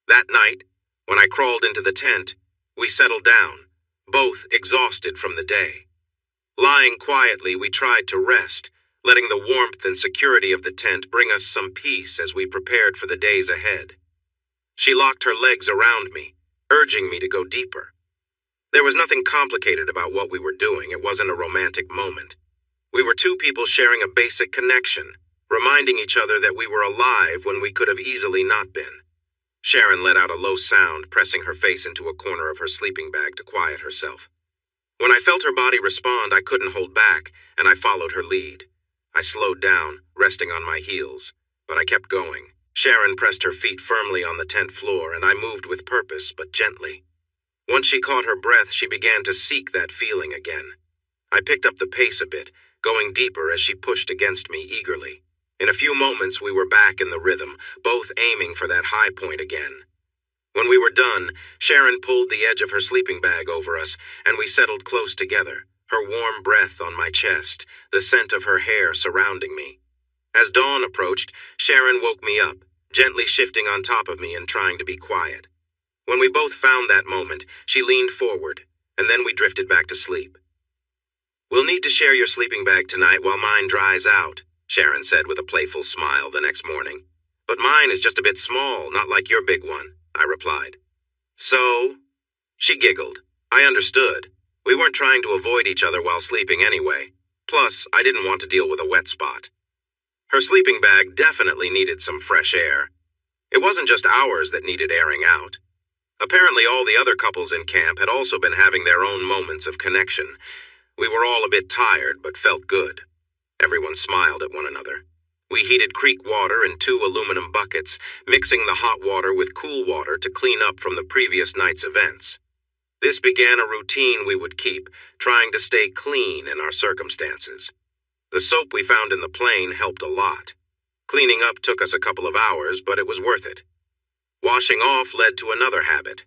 That night, when I crawled into the tent, we settled down, both exhausted from the day. Lying quietly, we tried to rest, letting the warmth and security of the tent bring us some peace as we prepared for the days ahead. She locked her legs around me, urging me to go deeper. There was nothing complicated about what we were doing. It wasn't a romantic moment. We were two people sharing a basic connection, reminding each other that we were alive when we could have easily not been. Sharon let out a low sound, pressing her face into a corner of her sleeping bag to quiet herself. When I felt her body respond, I couldn't hold back, and I followed her lead. I slowed down, resting on my heels, but I kept going. Sharon pressed her feet firmly on the tent floor, and I moved with purpose, but gently. Once she caught her breath, she began to seek that feeling again. I picked up the pace a bit, going deeper as she pushed against me eagerly. In a few moments, we were back in the rhythm, both aiming for that high point again. When we were done, Sharon pulled the edge of her sleeping bag over us, and we settled close together, her warm breath on my chest, the scent of her hair surrounding me. As dawn approached, Sharon woke me up, gently shifting on top of me and trying to be quiet. When we both found that moment, she leaned forward, and then we drifted back to sleep. "We'll need to share your sleeping bag tonight while mine dries out," Sharon said with a playful smile the next morning. "But mine is just a bit small, not like your big one," I replied. "So?" She giggled. I understood. We weren't trying to avoid each other while sleeping anyway. Plus, I didn't want to deal with a wet spot. Her sleeping bag definitely needed some fresh air. It wasn't just ours that needed airing out. Apparently, all the other couples in camp had also been having their own moments of connection. We were all a bit tired, but felt good. Everyone smiled at one another. We heated creek water in 2 aluminum buckets, mixing the hot water with cool water to clean up from the previous night's events. This began a routine we would keep, trying to stay clean in our circumstances. The soap we found in the plane helped a lot. Cleaning up took us a couple of hours, but it was worth it. Washing off led to another habit.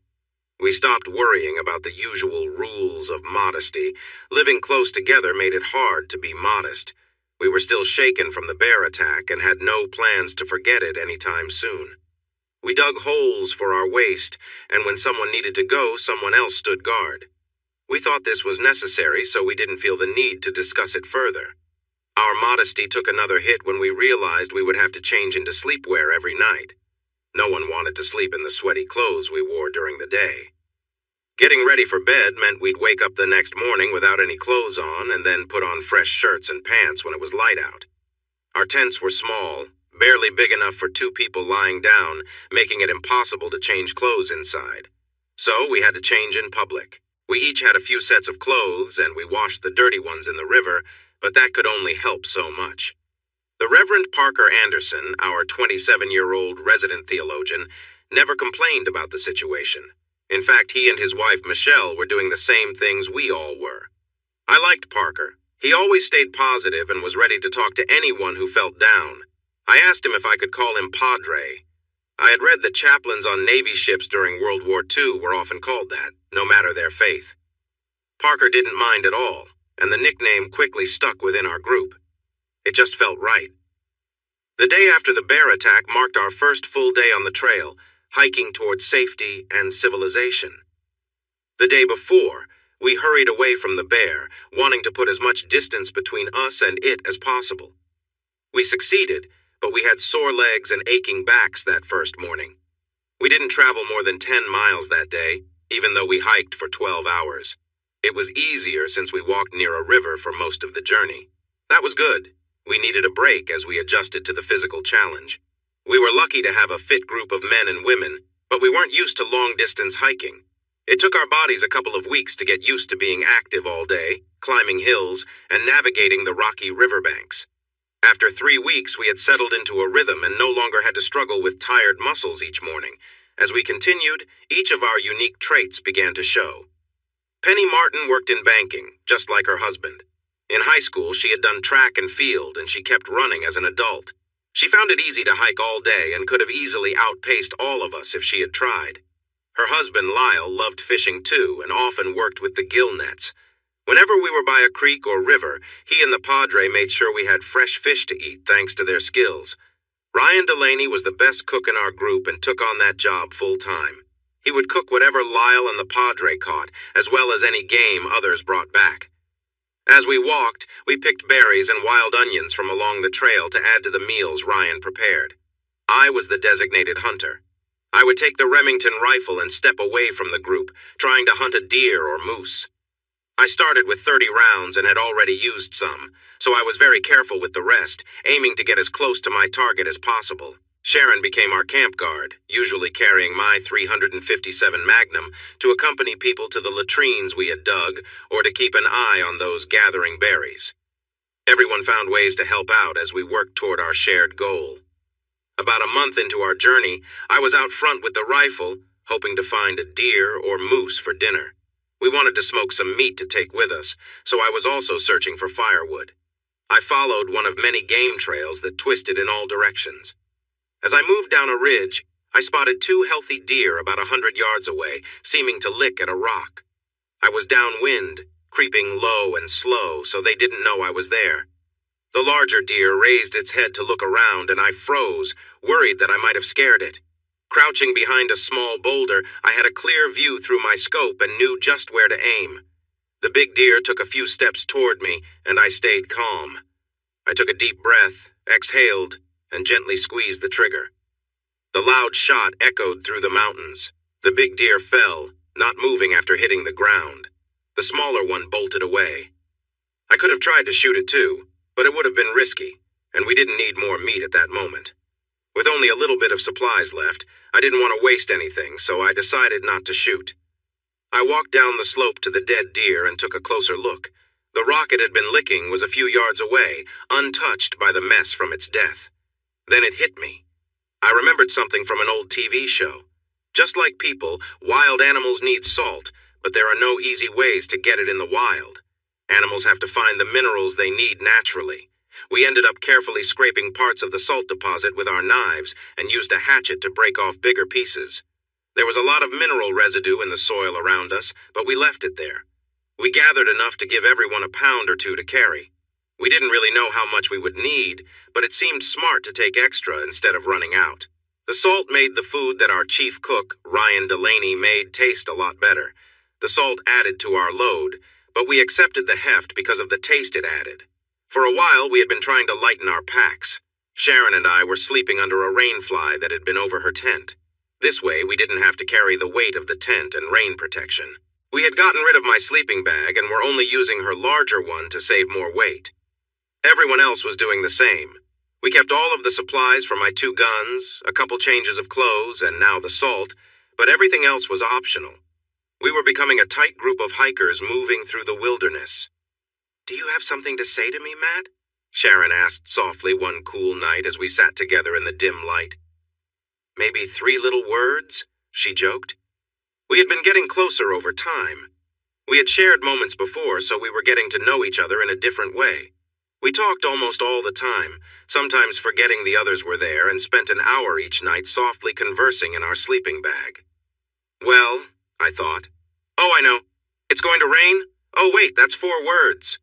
We stopped worrying about the usual rules of modesty. Living close together made it hard to be modest. We were still shaken from the bear attack and had no plans to forget it anytime soon. We dug holes for our waste, and when someone needed to go, someone else stood guard. We thought this was necessary, so we didn't feel the need to discuss it further. Our modesty took another hit when we realized we would have to change into sleepwear every night. No one wanted to sleep in the sweaty clothes we wore during the day. Getting ready for bed meant we'd wake up the next morning without any clothes on and then put on fresh shirts and pants when it was light out. Our tents were small, barely big enough for 2 people lying down, making it impossible to change clothes inside. So we had to change in public. We each had a few sets of clothes, and we washed the dirty ones in the river, but that could only help so much. The Reverend Parker Anderson, our 27-year-old resident theologian, never complained about the situation. In fact, he and his wife Michelle were doing the same things we all were. I liked Parker. He always stayed positive and was ready to talk to anyone who felt down. I asked him if I could call him Padre. I had read that chaplains on Navy ships during World War II were often called that, no matter their faith. Parker didn't mind at all, and the nickname quickly stuck within our group. It just felt right. The day after the bear attack marked our first full day on the trail, hiking towards safety and civilization. The day before, we hurried away from the bear, wanting to put as much distance between us and it as possible. We succeeded, but we had sore legs and aching backs that first morning. We didn't travel more than 10 miles that day, even though we hiked for 12 hours. It was easier since we walked near a river for most of the journey. That was good. We needed a break as we adjusted to the physical challenge. We were lucky to have a fit group of men and women, but we weren't used to long-distance hiking. It took our bodies a couple of weeks to get used to being active all day, climbing hills, and navigating the rocky riverbanks. After 3 weeks, we had settled into a rhythm and no longer had to struggle with tired muscles each morning. As we continued, each of our unique traits began to show. Penny Martin worked in banking, just like her husband. In high school, she had done track and field, and she kept running as an adult. She found it easy to hike all day and could have easily outpaced all of us if she had tried. Her husband, Lyle, loved fishing too and often worked with the gill nets. Whenever we were by a creek or river, he and the Padre made sure we had fresh fish to eat thanks to their skills. Ryan Delaney was the best cook in our group and took on that job full-time. He would cook whatever Lyle and the Padre caught, as well as any game others brought back. As we walked, we picked berries and wild onions from along the trail to add to the meals Ryan prepared. I was the designated hunter. I would take the Remington rifle and step away from the group, trying to hunt a deer or moose. I started with 30 rounds and had already used some, so I was very careful with the rest, aiming to get as close to my target as possible. Sharon became our camp guard, usually carrying my .357 Magnum to accompany people to the latrines we had dug or to keep an eye on those gathering berries. Everyone found ways to help out as we worked toward our shared goal. About a month into our journey, I was out front with the rifle, hoping to find a deer or moose for dinner. We wanted to smoke some meat to take with us, so I was also searching for firewood. I followed one of many game trails that twisted in all directions. As I moved down a ridge, I spotted 2 healthy deer about 100 yards away, seeming to lick at a rock. I was downwind, creeping low and slow so they didn't know I was there. The larger deer raised its head to look around, and I froze, worried that I might have scared it. Crouching behind a small boulder, I had a clear view through my scope and knew just where to aim. The big deer took a few steps toward me, and I stayed calm. I took a deep breath, exhaled, and gently squeezed the trigger. The loud shot echoed through the mountains. The big deer fell, not moving after hitting the ground. The smaller one bolted away. I could have tried to shoot it too, but it would have been risky, and we didn't need more meat at that moment. With only a little bit of supplies left, I didn't want to waste anything, so I decided not to shoot. I walked down the slope to the dead deer and took a closer look. The rock it had been licking was a few yards away, untouched by the mess from its death. Then it hit me. I remembered something from an old TV show. Just like people, wild animals need salt, but there are no easy ways to get it in the wild. Animals have to find the minerals they need naturally. We ended up carefully scraping parts of the salt deposit with our knives and used a hatchet to break off bigger pieces. There was a lot of mineral residue in the soil around us, but we left it there. We gathered enough to give everyone a pound or 2 to carry. We didn't really know how much we would need, but it seemed smart to take extra instead of running out. The salt made the food that our chief cook, Ryan Delaney, made taste a lot better. The salt added to our load, but we accepted the heft because of the taste it added. For a while, we had been trying to lighten our packs. Sharon and I were sleeping under a rain fly that had been over her tent. This way, we didn't have to carry the weight of the tent and rain protection. We had gotten rid of my sleeping bag and were only using her larger one to save more weight. Everyone else was doing the same. We kept all of the supplies for my 2 guns, a couple changes of clothes, and now the salt, but everything else was optional. We were becoming a tight group of hikers moving through the wilderness. "Do you have something to say to me, Matt?" Sharon asked softly one cool night as we sat together in the dim light. "Maybe 3 little words?" she joked. We had been getting closer over time. We had shared moments before, so we were getting to know each other in a different way. We talked almost all the time, sometimes forgetting the others were there, and spent an hour each night softly conversing in our sleeping bag. Well, I thought. Oh, I know. It's going to rain? Oh, wait, that's 4 words.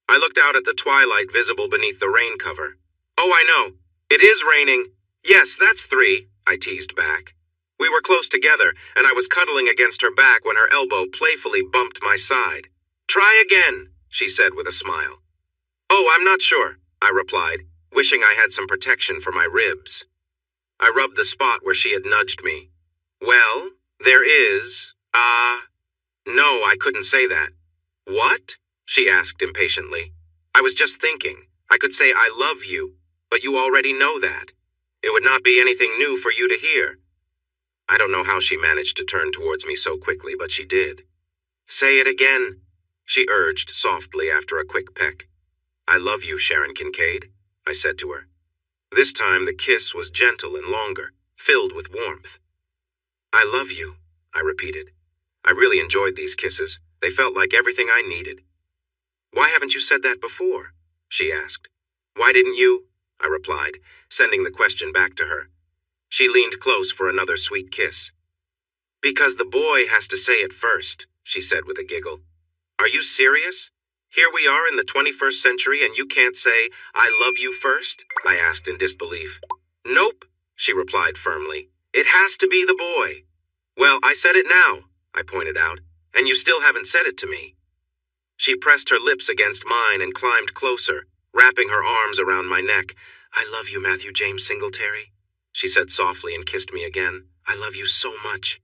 I looked out at the twilight visible beneath the rain cover. Oh, I know. It is raining. Yes, that's 3, I teased back. We were close together, and I was cuddling against her back when her elbow playfully bumped my side. Try again, she said with a smile. Oh, I'm not sure, I replied, wishing I had some protection for my ribs. I rubbed the spot where she had nudged me. Well, there is, no, I couldn't say that. What? She asked impatiently. I was just thinking. I could say I love you, but you already know that. It would not be anything new for you to hear. I don't know how she managed to turn towards me so quickly, but she did. Say it again, she urged softly after a quick peck. I love you, Sharon Kincaid, I said to her. This time the kiss was gentle and longer, filled with warmth. I love you, I repeated. I really enjoyed these kisses. They felt like everything I needed. Why haven't you said that before? She asked. Why didn't you? I replied, sending the question back to her. She leaned close for another sweet kiss. Because the boy has to say it first, she said with a giggle. Are you serious? Here we are in the 21st century and you can't say, I love you first? I asked in disbelief. Nope, she replied firmly. It has to be the boy. Well, I said it now, I pointed out, and you still haven't said it to me. She pressed her lips against mine and climbed closer, wrapping her arms around my neck. "I love you, Matthew James Singletary," she said softly and kissed me again. "I love you so much."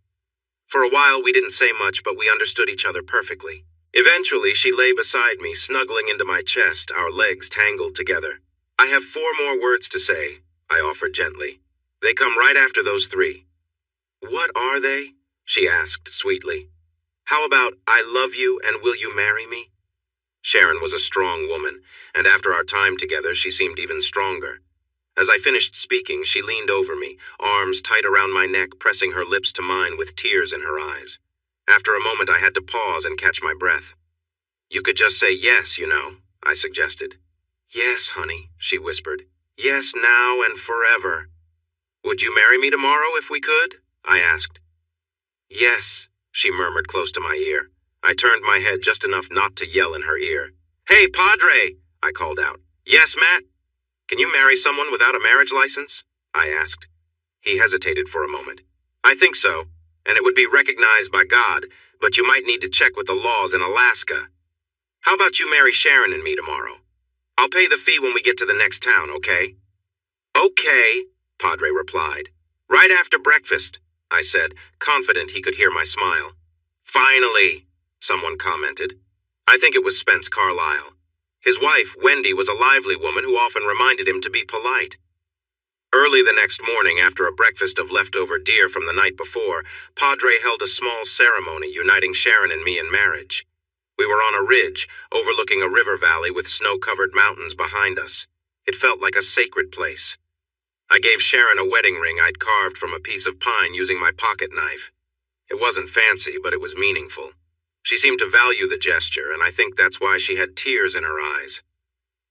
For a while we didn't say much, but we understood each other perfectly. Eventually she lay beside me, snuggling into my chest, our legs tangled together. "I have 4 more words to say," I offered gently. "They come right after those 3. "What are they?" she asked sweetly. "How about, I love you and will you marry me?" Sharon was a strong woman, and after our time together she seemed even stronger. As I finished speaking, she leaned over me, arms tight around my neck, pressing her lips to mine with tears in her eyes. After a moment I had to pause and catch my breath. "You could just say yes, you know," I suggested. "Yes, honey," she whispered. "Yes, now and forever." "Would you marry me tomorrow if we could?" I asked. "Yes," she murmured close to my ear. I turned my head just enough not to yell in her ear. "Hey, Padre!" I called out. "Yes, Matt?" "Can you marry someone without a marriage license?" I asked. He hesitated for a moment. "I think so, and it would be recognized by God, but you might need to check with the laws in Alaska. How about you marry Sharon and me tomorrow? I'll pay the fee when we get to the next town, okay?" "Okay," Padre replied. "Right after breakfast," I said, confident he could hear my smile. "Finally," someone commented. I think it was Spence Carlyle. His wife, Wendy, was a lively woman who often reminded him to be polite. Early the next morning, after a breakfast of leftover deer from the night before, Padre held a small ceremony uniting Sharon and me in marriage. We were on a ridge, overlooking a river valley with snow-covered mountains behind us. It felt like a sacred place. I gave Sharon a wedding ring I'd carved from a piece of pine using my pocket knife. It wasn't fancy, but it was meaningful. She seemed to value the gesture, and I think that's why she had tears in her eyes.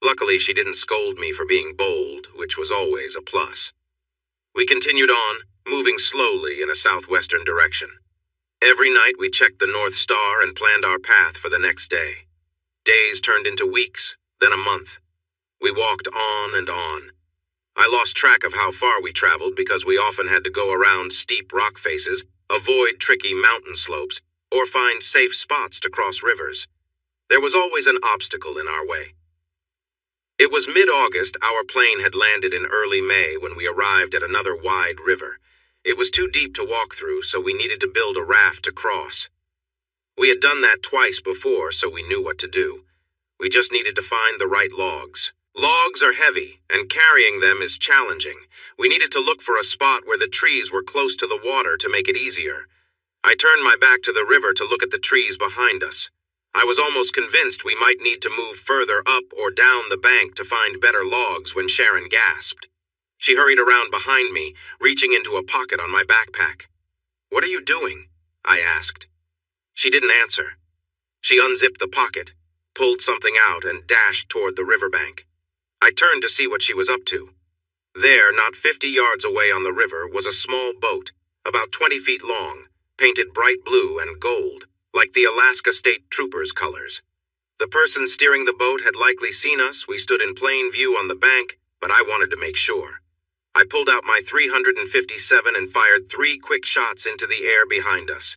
Luckily, she didn't scold me for being bold, which was always a plus. We continued on, moving slowly in a southwestern direction. Every night we checked the North Star and planned our path for the next day. Days turned into weeks, then a month. We walked on and on. I lost track of how far we traveled because we often had to go around steep rock faces, avoid tricky mountain slopes, or find safe spots to cross rivers. There was always an obstacle in our way. It was mid-August. Our plane had landed in early May when we arrived at another wide river. It was too deep to walk through, so we needed to build a raft to cross. We had done that twice before, so we knew what to do. We just needed to find the right logs. Logs are heavy, and carrying them is challenging. We needed to look for a spot where the trees were close to the water to make it easier. I turned my back to the river to look at the trees behind us. I was almost convinced we might need to move further up or down the bank to find better logs when Sharon gasped. She hurried around behind me, reaching into a pocket on my backpack. "What are you doing?" I asked. She didn't answer. She unzipped the pocket, pulled something out, and dashed toward the riverbank. I turned to see what she was up to. There, not 50 yards away on the river, was a small boat, about 20 feet long, painted bright blue and gold, like the Alaska State Troopers' colors. The person steering the boat had likely seen us. We stood in plain view on the bank, but I wanted to make sure. I pulled out my .357 and fired 3 quick shots into the air behind us.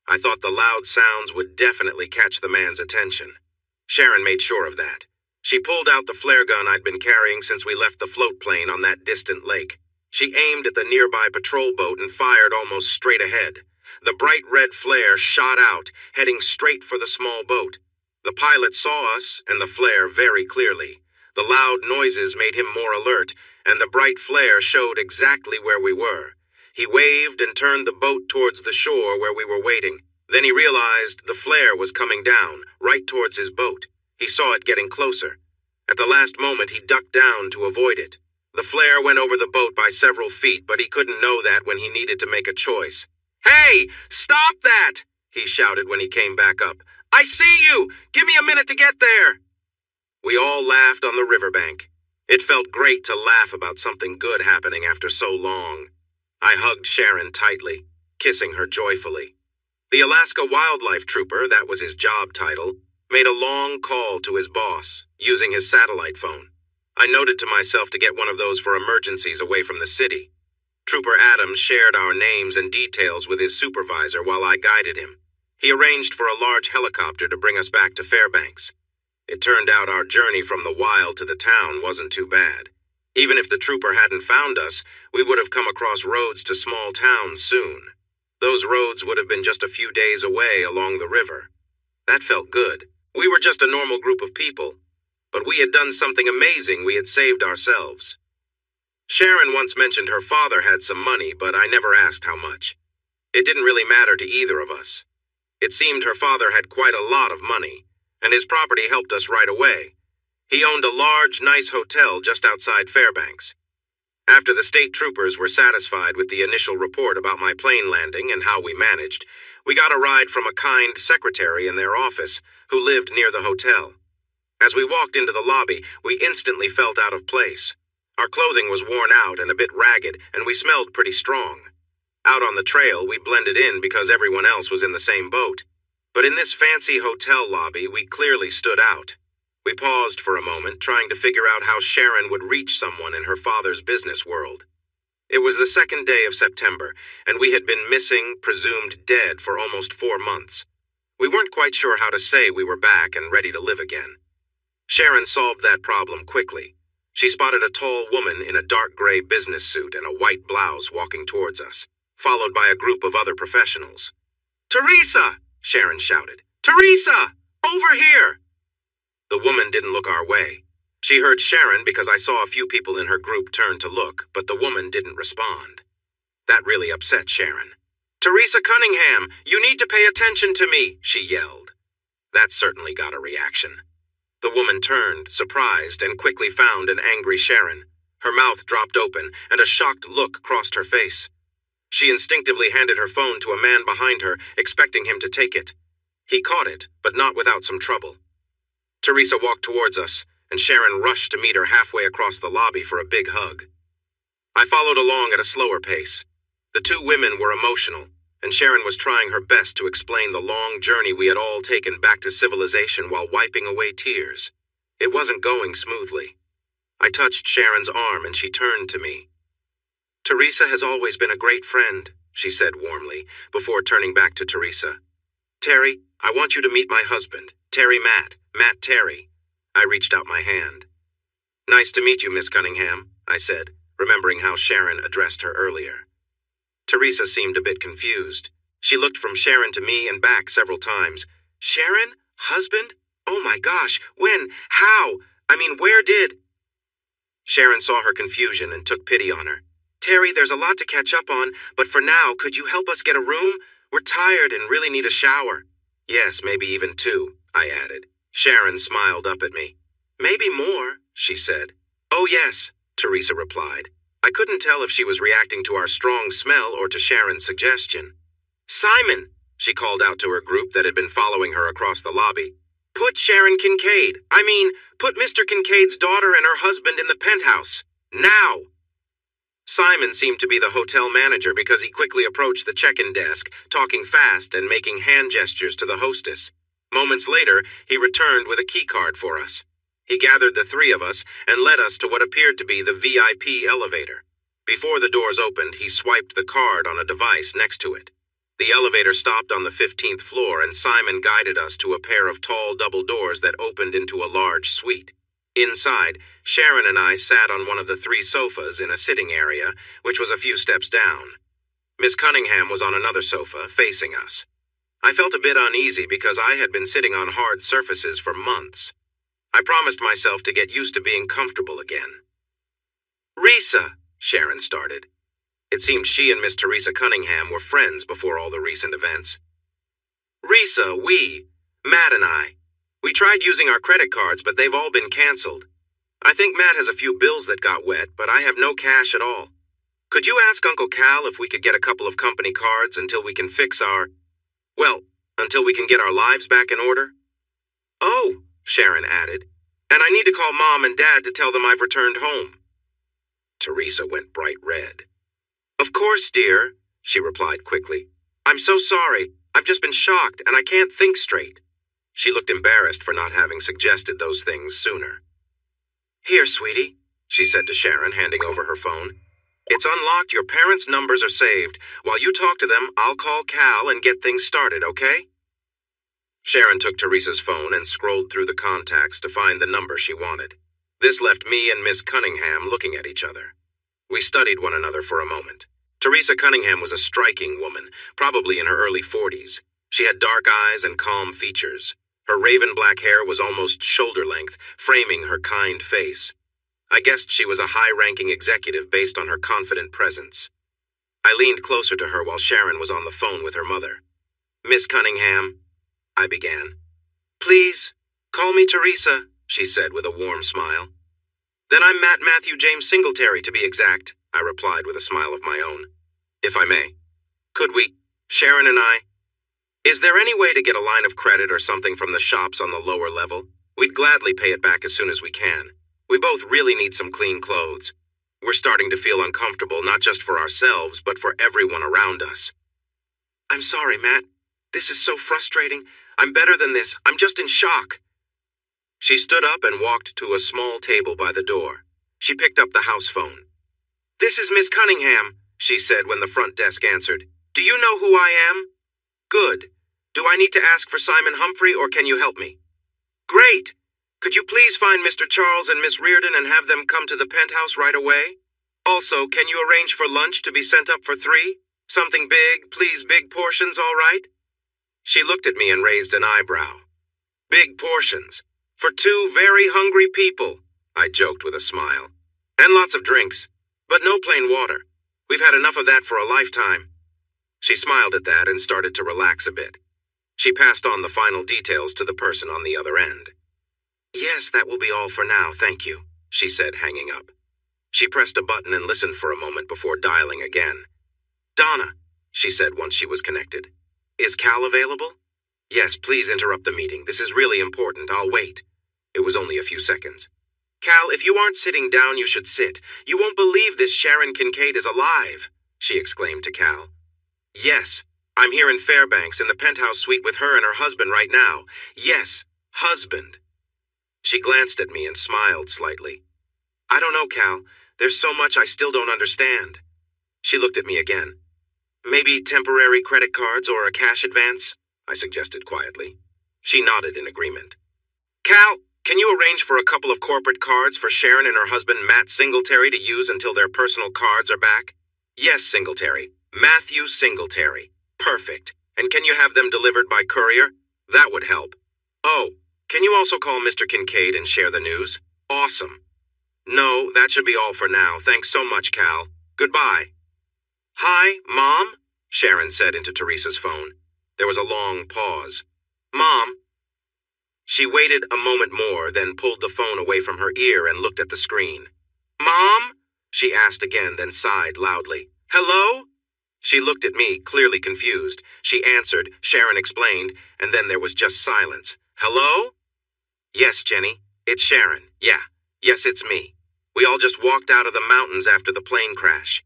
I thought the loud sounds would definitely catch the man's attention. Sharon made sure of that. She pulled out the flare gun I'd been carrying since we left the float plane on that distant lake. She aimed at the nearby patrol boat and fired almost straight ahead. The bright red flare shot out, heading straight for the small boat. The pilot saw us and the flare very clearly. The loud noises made him more alert, and the bright flare showed exactly where we were. He waved and turned the boat towards the shore where we were waiting. Then he realized the flare was coming down, right towards his boat. He saw it getting closer. At the last moment, he ducked down to avoid it. The flare went over the boat by several feet, but he couldn't know that when he needed to make a choice. "Hey, stop that!" he shouted when he came back up. "I see you! Give me a minute to get there!" We all laughed on the riverbank. It felt great to laugh about something good happening after so long. I hugged Sharon tightly, kissing her joyfully. The Alaska Wildlife Trooper, that was his job title, made a long call to his boss, using his satellite phone. I noted to myself to get one of those for emergencies away from the city. Trooper Adams shared our names and details with his supervisor while I guided him. He arranged for a large helicopter to bring us back to Fairbanks. It turned out our journey from the wild to the town wasn't too bad. Even if the trooper hadn't found us, we would have come across roads to small towns soon. Those roads would have been just a few days away along the river. That felt good. We were just a normal group of people. But we had done something amazing. We had saved ourselves. Sharon once mentioned her father had some money, but I never asked how much. It didn't really matter to either of us. It seemed her father had quite a lot of money, and his property helped us right away. He owned a large, nice hotel just outside Fairbanks. After the state troopers were satisfied with the initial report about my plane landing and how we managed, we got a ride from a kind secretary in their office who lived near the hotel. As we walked into the lobby, we instantly felt out of place. Our clothing was worn out and a bit ragged, and we smelled pretty strong. Out on the trail, we blended in because everyone else was in the same boat. But in this fancy hotel lobby, we clearly stood out. We paused for a moment, trying to figure out how Sharon would reach someone in her father's business world. It was the second day of September, and we had been missing, presumed dead, for almost 4 months. We weren't quite sure how to say we were back and ready to live again. Sharon solved that problem quickly. She spotted a tall woman in a dark gray business suit and a white blouse walking towards us, followed by a group of other professionals. "Teresa!" Sharon shouted. "Teresa! Over here!" The woman didn't look our way. She heard Sharon because I saw a few people in her group turn to look, but the woman didn't respond. That really upset Sharon. "Teresa Cunningham, you need to pay attention to me," she yelled. That certainly got a reaction. The woman turned, surprised, and quickly found an angry Sharon. Her mouth dropped open, and a shocked look crossed her face. She instinctively handed her phone to a man behind her, expecting him to take it. He caught it, but not without some trouble. Teresa walked towards us, and Sharon rushed to meet her halfway across the lobby for a big hug. I followed along at a slower pace. The two women were emotional, and Sharon was trying her best to explain the long journey we had all taken back to civilization while wiping away tears. It wasn't going smoothly. I touched Sharon's arm, and she turned to me. "Teresa has always been a great friend," she said warmly, before turning back to Teresa. "Terry, I want you to meet my husband, Terry Matt Terry." I reached out my hand. "Nice to meet you, Miss Cunningham," I said, remembering how Sharon addressed her earlier. Teresa seemed a bit confused. She looked from Sharon to me and back several times. "Sharon? Husband? Oh my gosh, when? How? I mean, where did—" Sharon saw her confusion and took pity on her. "Terry, there's a lot to catch up on, but for now, could you help us get a room? We're tired and really need a shower." "Yes, maybe even 2, I added. Sharon smiled up at me. "Maybe more," she said. "Oh yes," Teresa replied. I couldn't tell if she was reacting to our strong smell or to Sharon's suggestion. "Simon," she called out to her group that had been following her across the lobby. "Put Sharon Kincaid, put Mr. Kincaid's daughter and her husband in the penthouse. Now!" Simon seemed to be the hotel manager because he quickly approached the check-in desk, talking fast and making hand gestures to the hostess. Moments later, he returned with a key card for us. He gathered the 3 of us and led us to what appeared to be the VIP elevator. Before the doors opened, he swiped the card on a device next to it. The elevator stopped on the 15th floor, and Simon guided us to a pair of tall double doors that opened into a large suite. Inside, Sharon and I sat on one of the 3 sofas in a sitting area, which was a few steps down. Miss Cunningham was on another sofa, facing us. I felt a bit uneasy because I had been sitting on hard surfaces for months. I promised myself to get used to being comfortable again. "Risa," Sharon started. It seemed she and Miss Teresa Cunningham were friends before all the recent events. "Risa, Matt and I, we tried using our credit cards, but they've all been canceled. I think Matt has a few bills that got wet, but I have no cash at all. Could you ask Uncle Cal if we could get a couple of company cards until we can until we can get our lives back in order?" "Oh," Sharon added, "and I need to call Mom and Dad to tell them I've returned home." Teresa went bright red. "Of course, dear," she replied quickly. "I'm so sorry. I've just been shocked, and I can't think straight." She looked embarrassed for not having suggested those things sooner. "Here, sweetie," she said to Sharon, handing over her phone. "It's unlocked. Your parents' numbers are saved. While you talk to them, I'll call Cal and get things started, okay?" Sharon took Teresa's phone and scrolled through the contacts to find the number she wanted. This left me and Miss Cunningham looking at each other. We studied one another for a moment. Teresa Cunningham was a striking woman, probably in her early 40s. She had dark eyes and calm features. Her raven black hair was almost shoulder-length, framing her kind face. I guessed she was a high-ranking executive based on her confident presence. I leaned closer to her while Sharon was on the phone with her mother. "Miss Cunningham," I began. "Please, call me Teresa," she said with a warm smile. "Then I'm Matt Matthew James Singletary, to be exact," I replied with a smile of my own. "If I may. Could we, Sharon and I? Is there any way to get a line of credit or something from the shops on the lower level? We'd gladly pay it back as soon as we can. We both really need some clean clothes. We're starting to feel uncomfortable, not just for ourselves, but for everyone around us." "I'm sorry, Matt. This is so frustrating. I'm better than this. I'm just in shock." She stood up and walked to a small table by the door. She picked up the house phone. "This is Miss Cunningham," she said when the front desk answered. "Do you know who I am?" "Good. Do I need to ask for Simon Humphrey, or can you help me?" "Great. Could you please find Mr. Charles and Miss Reardon and have them come to the penthouse right away? Also, can you arrange for lunch to be sent up for 3? Something big, please, big portions, all right?" She looked at me and raised an eyebrow. "Big portions? For 2 very hungry people," I joked with a smile. "And lots of drinks. But no plain water. We've had enough of that for a lifetime." She smiled at that and started to relax a bit. She passed on the final details to the person on the other end. "Yes, that will be all for now, thank you," she said, hanging up. She pressed a button and listened for a moment before dialing again. "Donna," she said once she was connected. "Is Cal available?" "Yes, please interrupt the meeting. This is really important. I'll wait." It was only a few seconds. "Cal, if you aren't sitting down, you should sit. You won't believe this Sharon Kincaid is alive," she exclaimed to Cal. "Yes, I'm here in Fairbanks in the penthouse suite with her and her husband right now. Yes, husband." She glanced at me and smiled slightly. "I don't know, Cal. There's so much I still don't understand." She looked at me again. "Maybe temporary credit cards or a cash advance?" I suggested quietly. She nodded in agreement. "Cal, can you arrange for a couple of corporate cards for Sharon and her husband Matt Singletary to use until their personal cards are back?" "Yes, Singletary. Matthew Singletary. Perfect. And can you have them delivered by courier? That would help. Oh, can you also call Mr. Kincaid and share the news? Awesome. No, that should be all for now. Thanks so much, Cal. Goodbye." "Hi, Mom?" Sharon said into Teresa's phone. There was a long pause. "Mom?" She waited a moment more, then pulled the phone away from her ear and looked at the screen. "Mom?" she asked again, then sighed loudly. "Hello?" She looked at me, clearly confused. She answered, Sharon explained, and then there was just silence. "Hello?" "Yes, Jenny. It's Sharon. Yeah. Yes, it's me. We all just walked out of the mountains after the plane crash."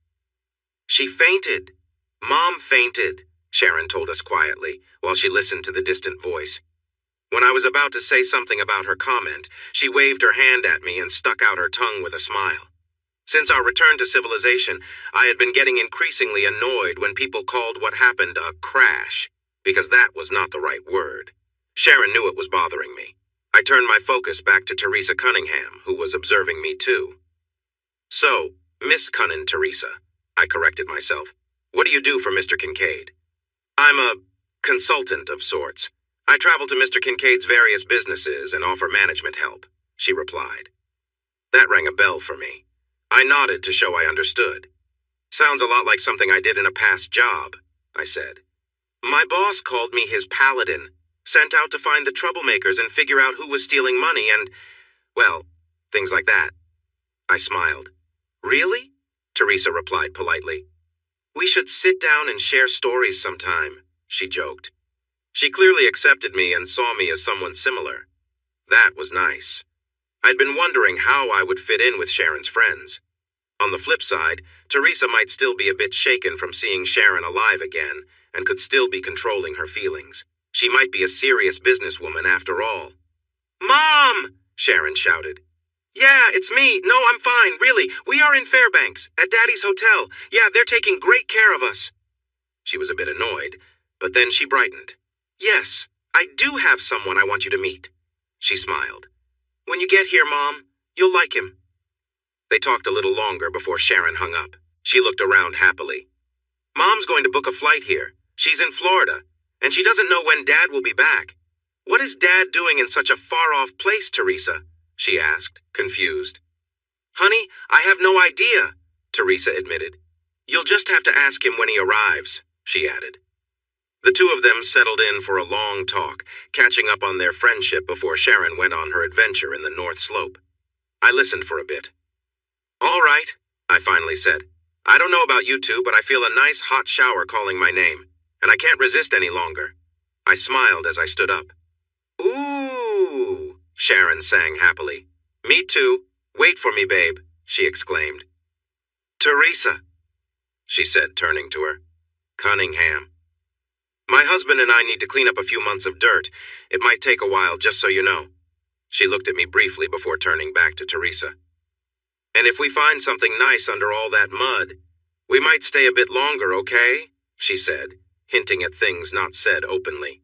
"She fainted. Mom fainted," Sharon told us quietly, while she listened to the distant voice. When I was about to say something about her comment, she waved her hand at me and stuck out her tongue with a smile. Since our return to civilization, I had been getting increasingly annoyed when people called what happened a crash, because that was not the right word. Sharon knew it was bothering me. I turned my focus back to Teresa Cunningham, who was observing me too. "So, Miss Cunnin Teresa," I corrected myself. "What do you do for Mr. Kincaid?" "I'm a consultant of sorts. I travel to Mr. Kincaid's various businesses and offer management help," she replied. That rang a bell for me. I nodded to show I understood. "Sounds a lot like something I did in a past job," I said. "My boss called me his paladin, sent out to find the troublemakers and figure out who was stealing money and, well, things like that." I smiled. "Really?" Teresa replied politely. "We should sit down and share stories sometime," she joked. She clearly accepted me and saw me as someone similar. That was nice. I'd been wondering how I would fit in with Sharon's friends. On the flip side, Teresa might still be a bit shaken from seeing Sharon alive again and could still be controlling her feelings. She might be a serious businesswoman after all. "Mom!" Sharon shouted. "Yeah, it's me. No, I'm fine, really. We are in Fairbanks, at Daddy's hotel. Yeah, they're taking great care of us." She was a bit annoyed, but then she brightened. "Yes, I do have someone I want you to meet. She smiled. When you get here, Mom, you'll like him. They talked a little longer before Sharon hung up. She looked around happily. Mom's going to book a flight here. She's in Florida, and she doesn't know when Dad will be back. What is Dad doing in such a far-off place, Teresa? She asked, confused. Honey, I have no idea, Teresa admitted. You'll just have to ask him when he arrives, she added. The two of them settled in for a long talk, catching up on their friendship before Sharon went on her adventure in the North Slope. I listened for a bit. All right, I finally said. I don't know about you two, but I feel a nice hot shower calling my name, and I can't resist any longer. I smiled as I stood up. Ooh, Sharon sang happily. Me too. Wait for me, babe, she exclaimed. Teresa, she said, turning to her. Cunningham. My husband and I need to clean up a few months of dirt. It might take a while, just so you know. She looked at me briefly before turning back to Teresa. And if we find something nice under all that mud, we might stay a bit longer, okay? She said, hinting at things not said openly.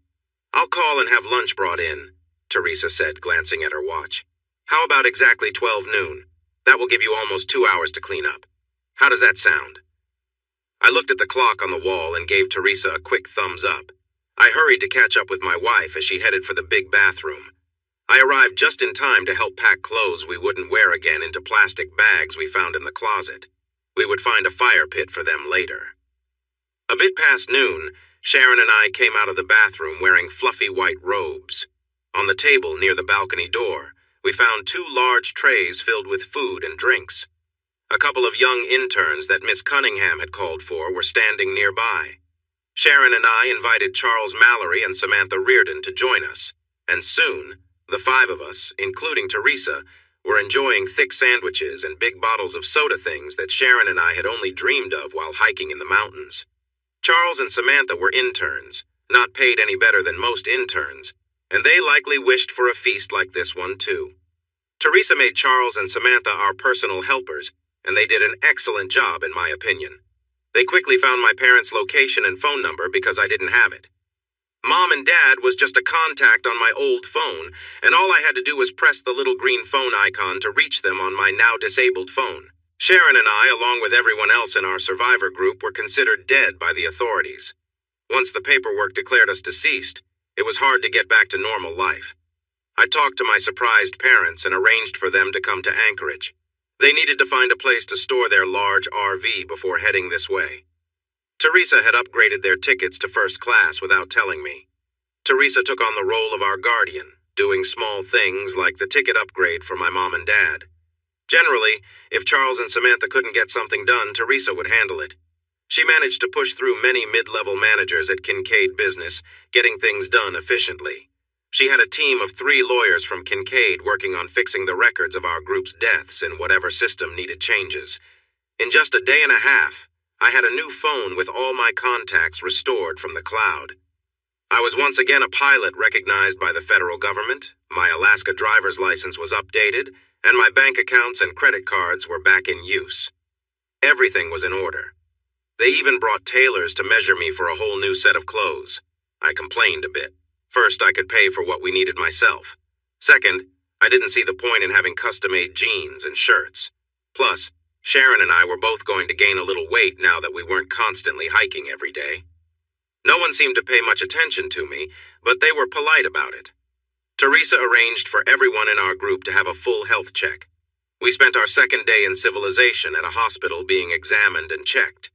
I'll call and have lunch brought in, Teresa said, glancing at her watch. How about exactly 12 noon? That will give you almost 2 hours to clean up. How does that sound? I looked at the clock on the wall and gave Teresa a quick thumbs up. I hurried to catch up with my wife as she headed for the big bathroom. I arrived just in time to help pack clothes we wouldn't wear again into plastic bags we found in the closet. We would find a fire pit for them later. A bit past noon, Sharon and I came out of the bathroom wearing fluffy white robes. On the table near the balcony door, we found 2 large trays filled with food and drinks. A couple of young interns that Miss Cunningham had called for were standing nearby. Sharon and I invited Charles Mallory and Samantha Reardon to join us, and soon, the 5 of us, including Teresa, were enjoying thick sandwiches and big bottles of soda things that Sharon and I had only dreamed of while hiking in the mountains. Charles and Samantha were interns, not paid any better than most interns, and they likely wished for a feast like this one too. Teresa made Charles and Samantha our personal helpers, and they did an excellent job in my opinion. They quickly found my parents' location and phone number because I didn't have it. Mom and Dad was just a contact on my old phone, and all I had to do was press the little green phone icon to reach them on my now disabled phone. Sharon and I, along with everyone else in our survivor group, were considered dead by the authorities. Once the paperwork declared us deceased, it was hard to get back to normal life. I talked to my surprised parents and arranged for them to come to Anchorage. They needed to find a place to store their large RV before heading this way. Teresa had upgraded their tickets to first class without telling me. Teresa took on the role of our guardian, doing small things like the ticket upgrade for my mom and dad. Generally, if Charles and Samantha couldn't get something done, Teresa would handle it. She managed to push through many mid-level managers at Kincaid Business, getting things done efficiently. She had a team of 3 lawyers from Kincaid working on fixing the records of our group's deaths in whatever system needed changes. In just a day and a half, I had a new phone with all my contacts restored from the cloud. I was once again a pilot recognized by the federal government, my Alaska driver's license was updated, and my bank accounts and credit cards were back in use. Everything was in order. They even brought tailors to measure me for a whole new set of clothes. I complained a bit. First, I could pay for what we needed myself. Second, I didn't see the point in having custom-made jeans and shirts. Plus, Sharon and I were both going to gain a little weight now that we weren't constantly hiking every day. No one seemed to pay much attention to me, but they were polite about it. Teresa arranged for everyone in our group to have a full health check. We spent our second day in civilization at a hospital being examined and checked.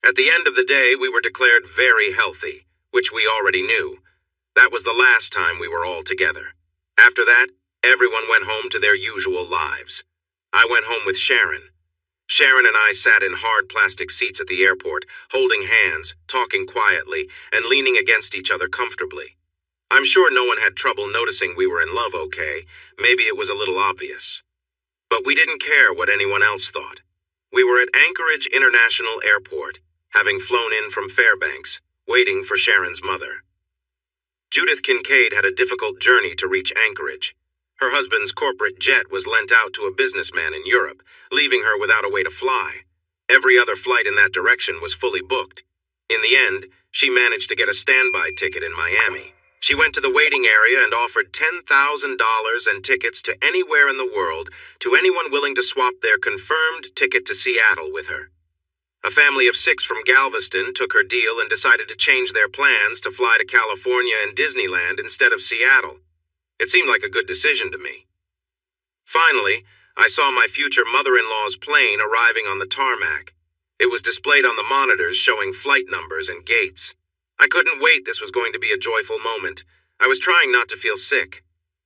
At the end of the day, we were declared very healthy, which we already knew. That was the last time we were all together. After that, everyone went home to their usual lives. I went home with Sharon. Sharon and I sat in hard plastic seats at the airport, holding hands, talking quietly, and leaning against each other comfortably. I'm sure no one had trouble noticing we were in love, okay? Maybe it was a little obvious. But we didn't care what anyone else thought. We were at Anchorage International Airport, having flown in from Fairbanks, waiting for Sharon's mother. Judith Kincaid had a difficult journey to reach Anchorage. Her husband's corporate jet was lent out to a businessman in Europe, leaving her without a way to fly. Every other flight in that direction was fully booked. In the end, she managed to get a standby ticket in Miami. She went to the waiting area and offered $10,000 and tickets to anywhere in the world to anyone willing to swap their confirmed ticket to Seattle with her. A family of 6 from Galveston took her deal and decided to change their plans to fly to California and Disneyland instead of Seattle. It seemed like a good decision to me. Finally, I saw my future mother-in-law's plane arriving on the tarmac. It was displayed on the monitors showing flight numbers and gates. I couldn't wait. This was going to be a joyful moment. I was trying not to feel sick.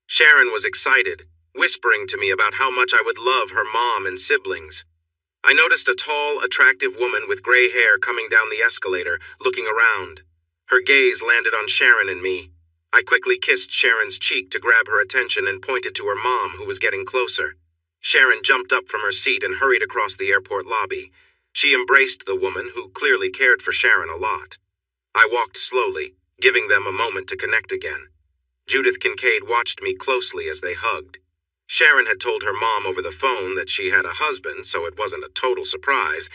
Sharon was excited, whispering to me about how much I would love her mom and siblings. I noticed a tall, attractive woman with gray hair coming down the escalator, looking around. Her gaze landed on Sharon and me. I quickly kissed Sharon's cheek to grab her attention and pointed to her mom, who was getting closer. Sharon jumped up from her seat and hurried across the airport lobby. She embraced the woman, who clearly cared for Sharon a lot. I walked slowly, giving them a moment to connect again. Judith Kincaid watched me closely as they hugged. Sharon had told her mom over the phone that she had a husband, so it wasn't a total surprise,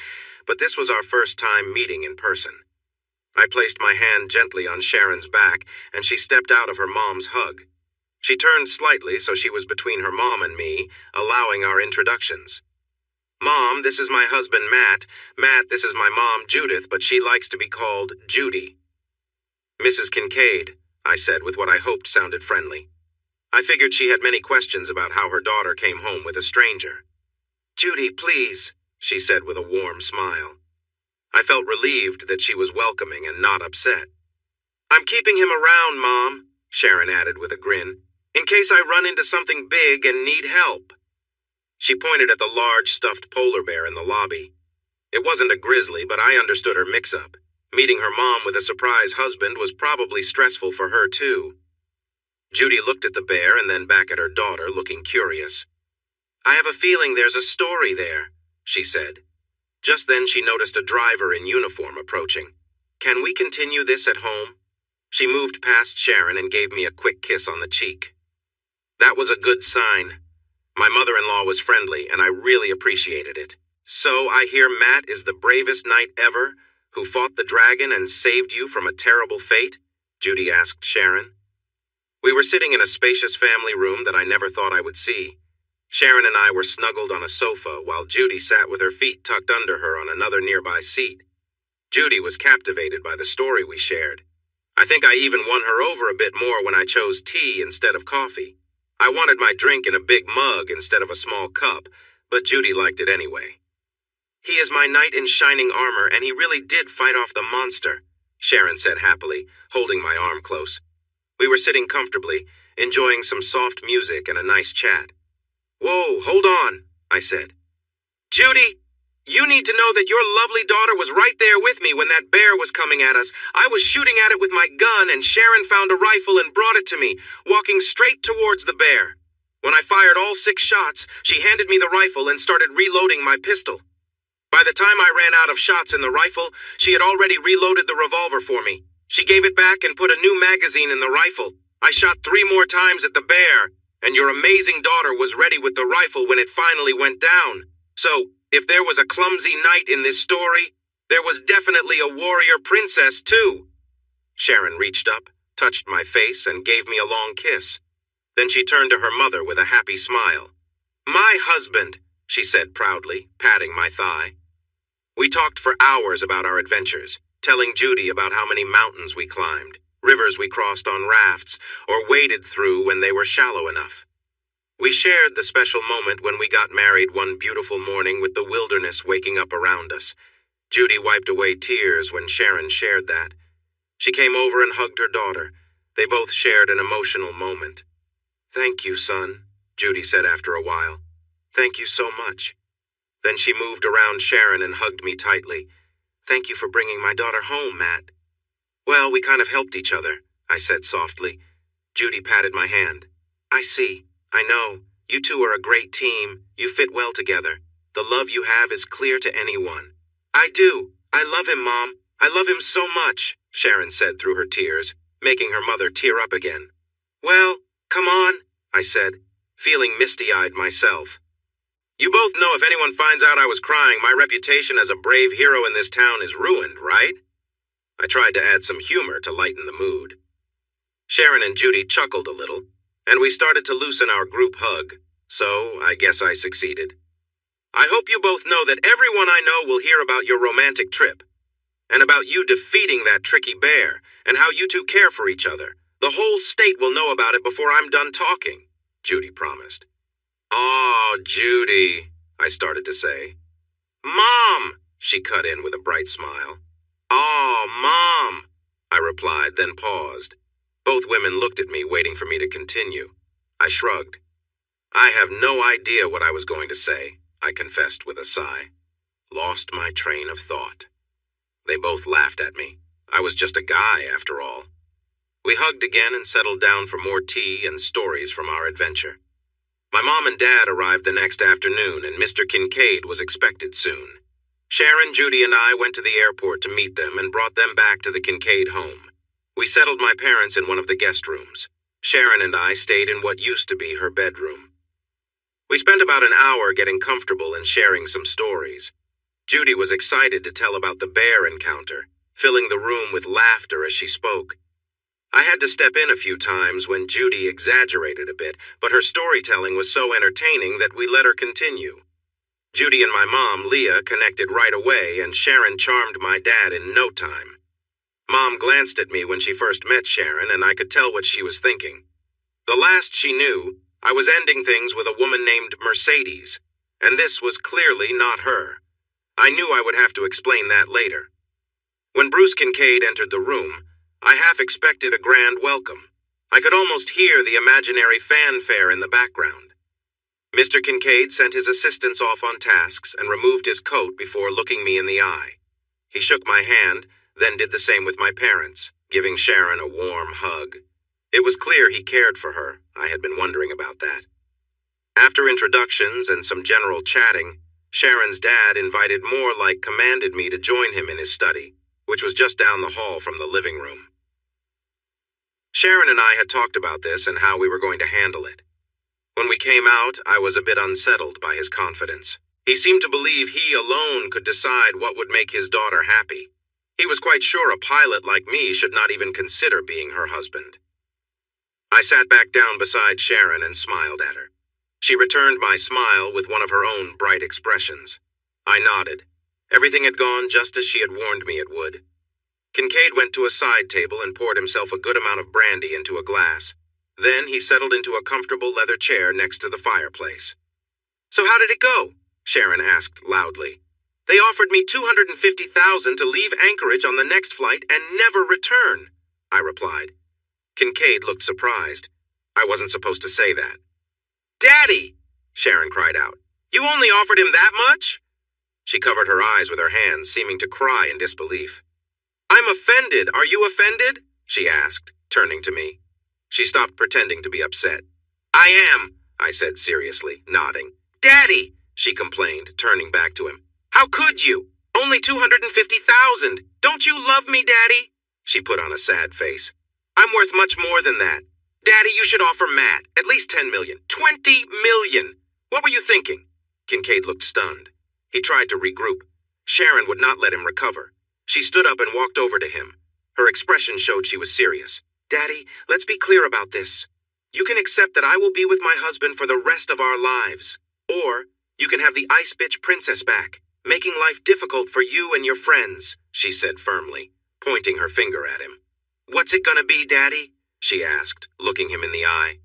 but this was our first time meeting in person. I placed my hand gently on Sharon's back, and she stepped out of her mom's hug. She turned slightly so she was between her mom and me, allowing our introductions. Mom, this is my husband, Matt. Matt, this is my mom, Judith, but she likes to be called Judy. Mrs. Kincaid, I said with what I hoped sounded friendly. I figured she had many questions about how her daughter came home with a stranger. Judy, please, she said with a warm smile. I felt relieved that she was welcoming and not upset. I'm keeping him around, Mom, Sharon added with a grin, in case I run into something big and need help. She pointed at the large stuffed polar bear in the lobby. It wasn't a grizzly, but I understood her mix-up. Meeting her mom with a surprise husband was probably stressful for her, too. Judy looked at the bear and then back at her daughter, looking curious. I have a feeling there's a story there, she said. Just then she noticed a driver in uniform approaching. Can we continue this at home? She moved past Sharon and gave me a quick kiss on the cheek. That was a good sign. My mother-in-law was friendly, and I really appreciated it. So I hear Matt is the bravest knight ever, who fought the dragon and saved you from a terrible fate? Judy asked Sharon. We were sitting in a spacious family room that I never thought I would see. Sharon and I were snuggled on a sofa while Judy sat with her feet tucked under her on another nearby seat. Judy was captivated by the story we shared. I think I even won her over a bit more when I chose tea instead of coffee. I wanted my drink in a big mug instead of a small cup, but Judy liked it anyway. He is my knight in shining armor, and he really did fight off the monster, Sharon said happily, holding my arm close. We were sitting comfortably, enjoying some soft music and a nice chat. Whoa, hold on, I said. Judy, you need to know that your lovely daughter was right there with me when that bear was coming at us. I was shooting at it with my gun, and Sharon found a rifle and brought it to me, walking straight towards the bear. When I fired all 6 shots, she handed me the rifle and started reloading my pistol. By the time I ran out of shots in the rifle, she had already reloaded the revolver for me. She gave it back and put a new magazine in the rifle. I shot 3 more times at the bear, and your amazing daughter was ready with the rifle when it finally went down. So, if there was a clumsy knight in this story, there was definitely a warrior princess, too. Sharon reached up, touched my face, and gave me a long kiss. Then she turned to her mother with a happy smile. My husband, she said proudly, patting my thigh. We talked for hours about our adventures, telling Judy about how many mountains we climbed, rivers we crossed on rafts, or waded through when they were shallow enough. We shared the special moment when we got married one beautiful morning with the wilderness waking up around us. Judy wiped away tears when Sharon shared that. She came over and hugged her daughter. They both shared an emotional moment. Thank you, son, Judy said after a while. Thank you so much. Then she moved around Sharon and hugged me tightly. Thank you for bringing my daughter home, Matt. Well, we kind of helped each other, I said softly. Judy patted my hand. I see. I know. You two are a great team. You fit well together. The love you have is clear to anyone. I do. I love him, Mom. I love him so much, Sharon said through her tears, making her mother tear up again. Well, come on, I said, feeling misty-eyed myself. You both know if anyone finds out I was crying, my reputation as a brave hero in this town is ruined, right? I tried to add some humor to lighten the mood. Sharon and Judy chuckled a little, and we started to loosen our group hug, so I guess I succeeded. I hope you both know that everyone I know will hear about your romantic trip, and about you defeating that tricky bear, and how you two care for each other. The whole state will know about it before I'm done talking, Judy promised. "Aw, Judy," I started to say. "Mom," she cut in with a bright smile. "Aw, Mom," I replied, then paused. Both women looked at me, waiting for me to continue. I shrugged. I have no idea what I was going to say, I confessed with a sigh. Lost my train of thought. They both laughed at me. I was just a guy, after all. We hugged again and settled down for more tea and stories from our adventure. My mom and dad arrived the next afternoon, and Mr. Kincaid was expected soon. Sharon, Judy, and I went to the airport to meet them and brought them back to the Kincaid home. We settled my parents in one of the guest rooms. Sharon and I stayed in what used to be her bedroom. We spent about an hour getting comfortable and sharing some stories. Judy was excited to tell about the bear encounter, filling the room with laughter as she spoke. I had to step in a few times when Judy exaggerated a bit, but her storytelling was so entertaining that we let her continue. Judy and my mom, Leah, connected right away, and Sharon charmed my dad in no time. Mom glanced at me when she first met Sharon, and I could tell what she was thinking. The last she knew, I was ending things with a woman named Mercedes, and this was clearly not her. I knew I would have to explain that later. When Bruce Kincaid entered the room, I half expected a grand welcome. I could almost hear the imaginary fanfare in the background. Mr. Kincaid sent his assistants off on tasks and removed his coat before looking me in the eye. He shook my hand, then did the same with my parents, giving Sharon a warm hug. It was clear he cared for her. I had been wondering about that. After introductions and some general chatting, Sharon's dad invited more like commanded me to join him in his study, which was just down the hall from the living room. Sharon and I had talked about this and how we were going to handle it. When we came out, I was a bit unsettled by his confidence. He seemed to believe he alone could decide what would make his daughter happy. He was quite sure a pilot like me should not even consider being her husband. I sat back down beside Sharon and smiled at her. She returned my smile with one of her own bright expressions. I nodded. Everything had gone just as she had warned me it would. Kincaid went to a side table and poured himself a good amount of brandy into a glass. Then he settled into a comfortable leather chair next to the fireplace. "So how did it go?" Sharon asked loudly. "They offered me $250,000 to leave Anchorage on the next flight and never return," I replied. Kincaid looked surprised. I wasn't supposed to say that. "Daddy!" Sharon cried out. "You only offered him that much?" She covered her eyes with her hands, seeming to cry in disbelief. "I'm offended. Are you offended?" she asked, turning to me. She stopped pretending to be upset. "I am," I said seriously, nodding. "Daddy!" she complained, turning back to him. "How could you? Only $250,000. Don't you love me, Daddy?" She put on a sad face. "I'm worth much more than that. Daddy, you should offer Matt at least $10 million. $20 million. What were you thinking?" Kincaid looked stunned. He tried to regroup. Sharon would not let him recover. She stood up and walked over to him. Her expression showed she was serious. "Daddy, let's be clear about this. You can accept that I will be with my husband for the rest of our lives. Or you can have the Ice Bitch Princess back, making life difficult for you and your friends," she said firmly, pointing her finger at him. "What's it gonna be, Daddy?" she asked, looking him in the eye.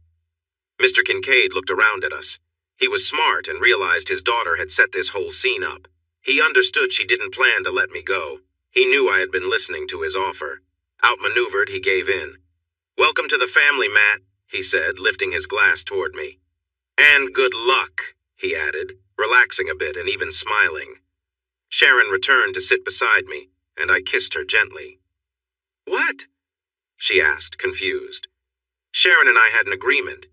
Mr. Kincaid looked around at us. He was smart and realized his daughter had set this whole scene up. He understood she didn't plan to let me go. He knew I had been listening to his offer. Outmaneuvered, he gave in. "Welcome to the family, Matt," he said, lifting his glass toward me. "And good luck," he added, relaxing a bit and even smiling. Sharon returned to sit beside me, and I kissed her gently. "What?" she asked, confused. Sharon and I had an agreement.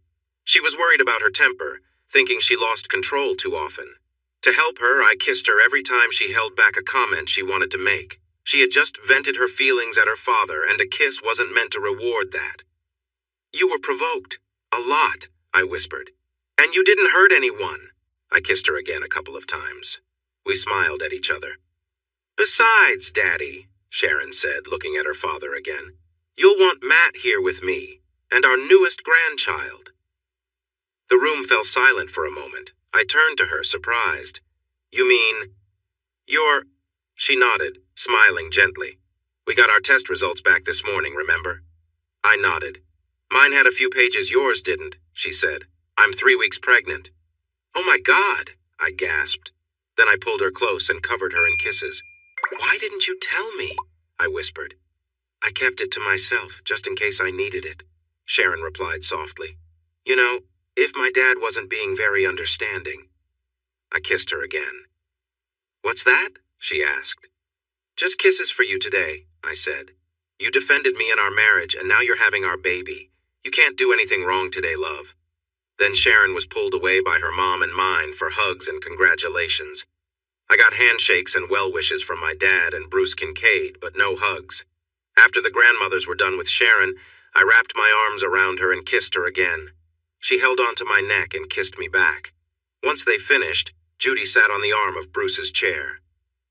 She was worried about her temper, thinking she lost control too often. To help her, I kissed her every time she held back a comment she wanted to make. She had just vented her feelings at her father, and a kiss wasn't meant to reward that. "You were provoked. A lot," I whispered. "And you didn't hurt anyone." I kissed her again a couple of times. We smiled at each other. "Besides, Daddy," Sharon said, looking at her father again, "you'll want Matt here with me. And our newest grandchild. The room fell silent for a moment. I turned to her, surprised. You mean, you're... She nodded, smiling gently. We got our test results back this morning, remember? I nodded. Mine had a few pages yours didn't, she said. I'm 3 weeks pregnant. Oh my God, I gasped. Then I pulled her close and covered her in kisses. Why didn't you tell me? I whispered. I kept it to myself, just in case I needed it, Sharon replied softly. You know, if my dad wasn't being very understanding. I kissed her again. What's that? She asked. Just kisses for you today, I said. You defended me in our marriage, and now you're having our baby. You can't do anything wrong today, love. Then Sharon was pulled away by her mom and mine for hugs and congratulations. I got handshakes and well wishes from my dad and Bruce Kincaid, but no hugs. After the grandmothers were done with Sharon, I wrapped my arms around her and kissed her again. She held onto my neck and kissed me back. Once they finished, Judy sat on the arm of Bruce's chair.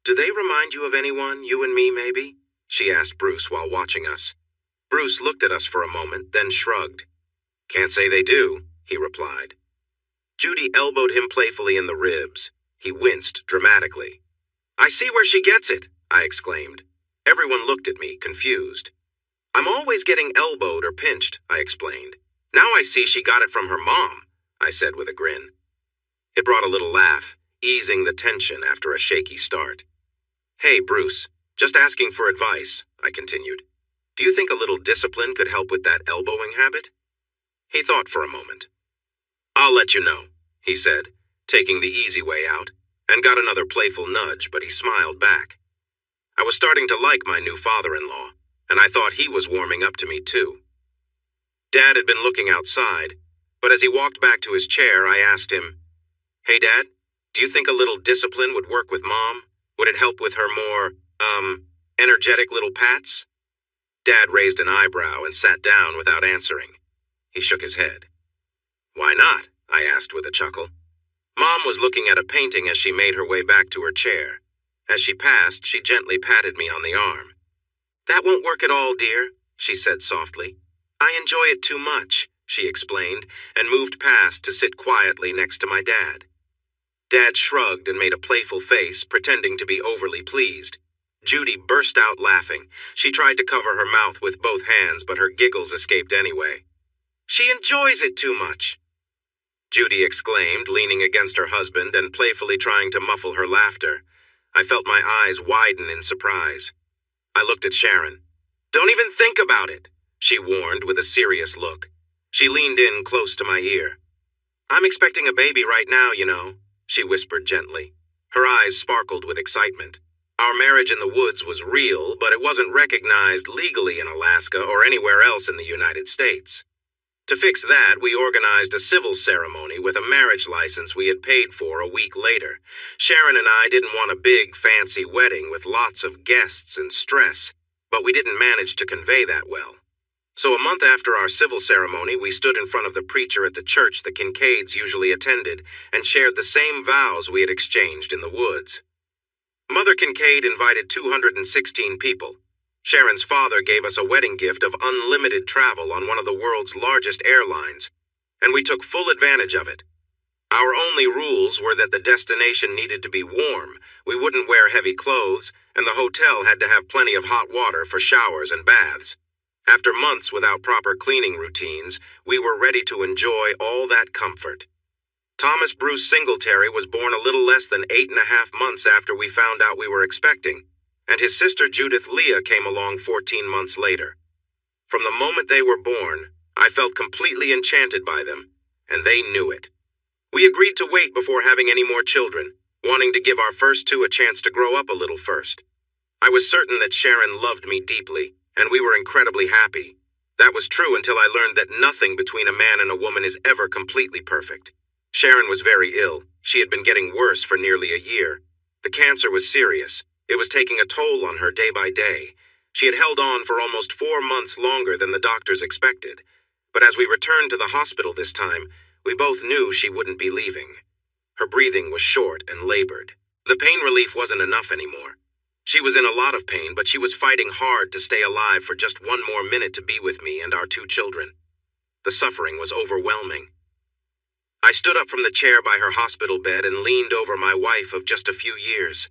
Do they remind you of anyone, you and me maybe? She asked Bruce while watching us. Bruce looked at us for a moment, then shrugged. Can't say they do, he replied. Judy elbowed him playfully in the ribs. He winced dramatically. I see where she gets it, I exclaimed. Everyone looked at me, confused. I'm always getting elbowed or pinched, I explained. Now I see she got it from her mom, I said with a grin. It brought a little laugh, easing the tension after a shaky start. Hey, Bruce, just asking for advice, I continued. Do you think a little discipline could help with that elbowing habit? He thought for a moment. I'll let you know, he said, taking the easy way out, and got another playful nudge, but he smiled back. I was starting to like my new father-in-law, and I thought he was warming up to me too. Dad had been looking outside, but as he walked back to his chair, I asked him, Hey, Dad, do you think a little discipline would work with Mom? Would it help with her more, energetic little pats? Dad raised an eyebrow and sat down without answering. He shook his head. Why not? I asked with a chuckle. Mom was looking at a painting as she made her way back to her chair. As she passed, she gently patted me on the arm. That won't work at all, dear, she said softly. I enjoy it too much, she explained, and moved past to sit quietly next to my dad. Dad shrugged and made a playful face, pretending to be overly pleased. Judy burst out laughing. She tried to cover her mouth with both hands, but her giggles escaped anyway. She enjoys it too much, Judy exclaimed, leaning against her husband and playfully trying to muffle her laughter. I felt my eyes widen in surprise. I looked at Sharon. Don't even think about it, she warned with a serious look. She leaned in close to my ear. I'm expecting a baby right now, you know, she whispered gently. Her eyes sparkled with excitement. Our marriage in the woods was real, but it wasn't recognized legally in Alaska or anywhere else in the United States. To fix that, we organized a civil ceremony with a marriage license we had paid for a week later. Sharon and I didn't want a big, fancy wedding with lots of guests and stress, but we didn't manage to convey that well. So a month after our civil ceremony, we stood in front of the preacher at the church the Kincaids usually attended and shared the same vows we had exchanged in the woods. Mother Kincaid invited 216 people. Sharon's father gave us a wedding gift of unlimited travel on one of the world's largest airlines, and we took full advantage of it. Our only rules were that the destination needed to be warm, we wouldn't wear heavy clothes, and the hotel had to have plenty of hot water for showers and baths. After months without proper cleaning routines, we were ready to enjoy all that comfort. Thomas Bruce Singletary was born a little less than 8.5 months after we found out we were expecting, and his sister Judith Leah came along 14 months later. From the moment they were born, I felt completely enchanted by them, and they knew it. We agreed to wait before having any more children, wanting to give our first two a chance to grow up a little first. I was certain that Sharon loved me deeply, and we were incredibly happy. That was true until I learned that nothing between a man and a woman is ever completely perfect. Sharon was very ill. She had been getting worse for nearly a year. The cancer was serious. It was taking a toll on her day by day. She had held on for almost 4 months longer than the doctors expected. But as we returned to the hospital this time, we both knew she wouldn't be leaving. Her breathing was short and labored. The pain relief wasn't enough anymore. She was in a lot of pain, but she was fighting hard to stay alive for just 1 more minute to be with me and our 2 children. The suffering was overwhelming. I stood up from the chair by her hospital bed and leaned over my wife of just a few years.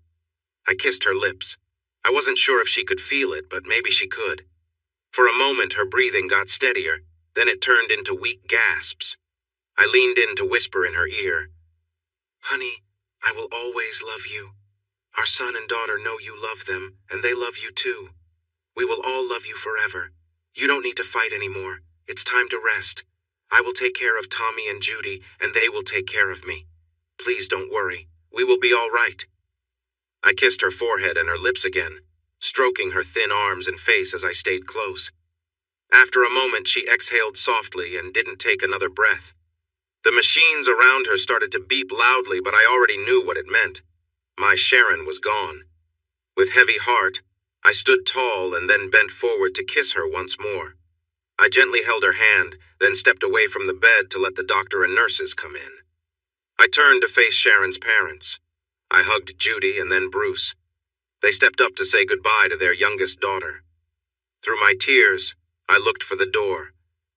I kissed her lips. I wasn't sure if she could feel it, but maybe she could. For a moment, her breathing got steadier, then it turned into weak gasps. I leaned in to whisper in her ear, "Honey, I will always love you. Our son and daughter know you love them, and they love you too. We will all love you forever. You don't need to fight anymore. It's time to rest. I will take care of Tommy and Judy, and they will take care of me. Please don't worry. We will be all right." I kissed her forehead and her lips again, stroking her thin arms and face as I stayed close. After a moment, she exhaled softly and didn't take another breath. The machines around her started to beep loudly, but I already knew what it meant. My Sharon was gone. With heavy heart, I stood tall and then bent forward to kiss her once more. I gently held her hand, then stepped away from the bed to let the doctor and nurses come in. I turned to face Sharon's parents. I hugged Judy and then Bruce. They stepped up to say goodbye to their youngest daughter. Through my tears, I looked for the door.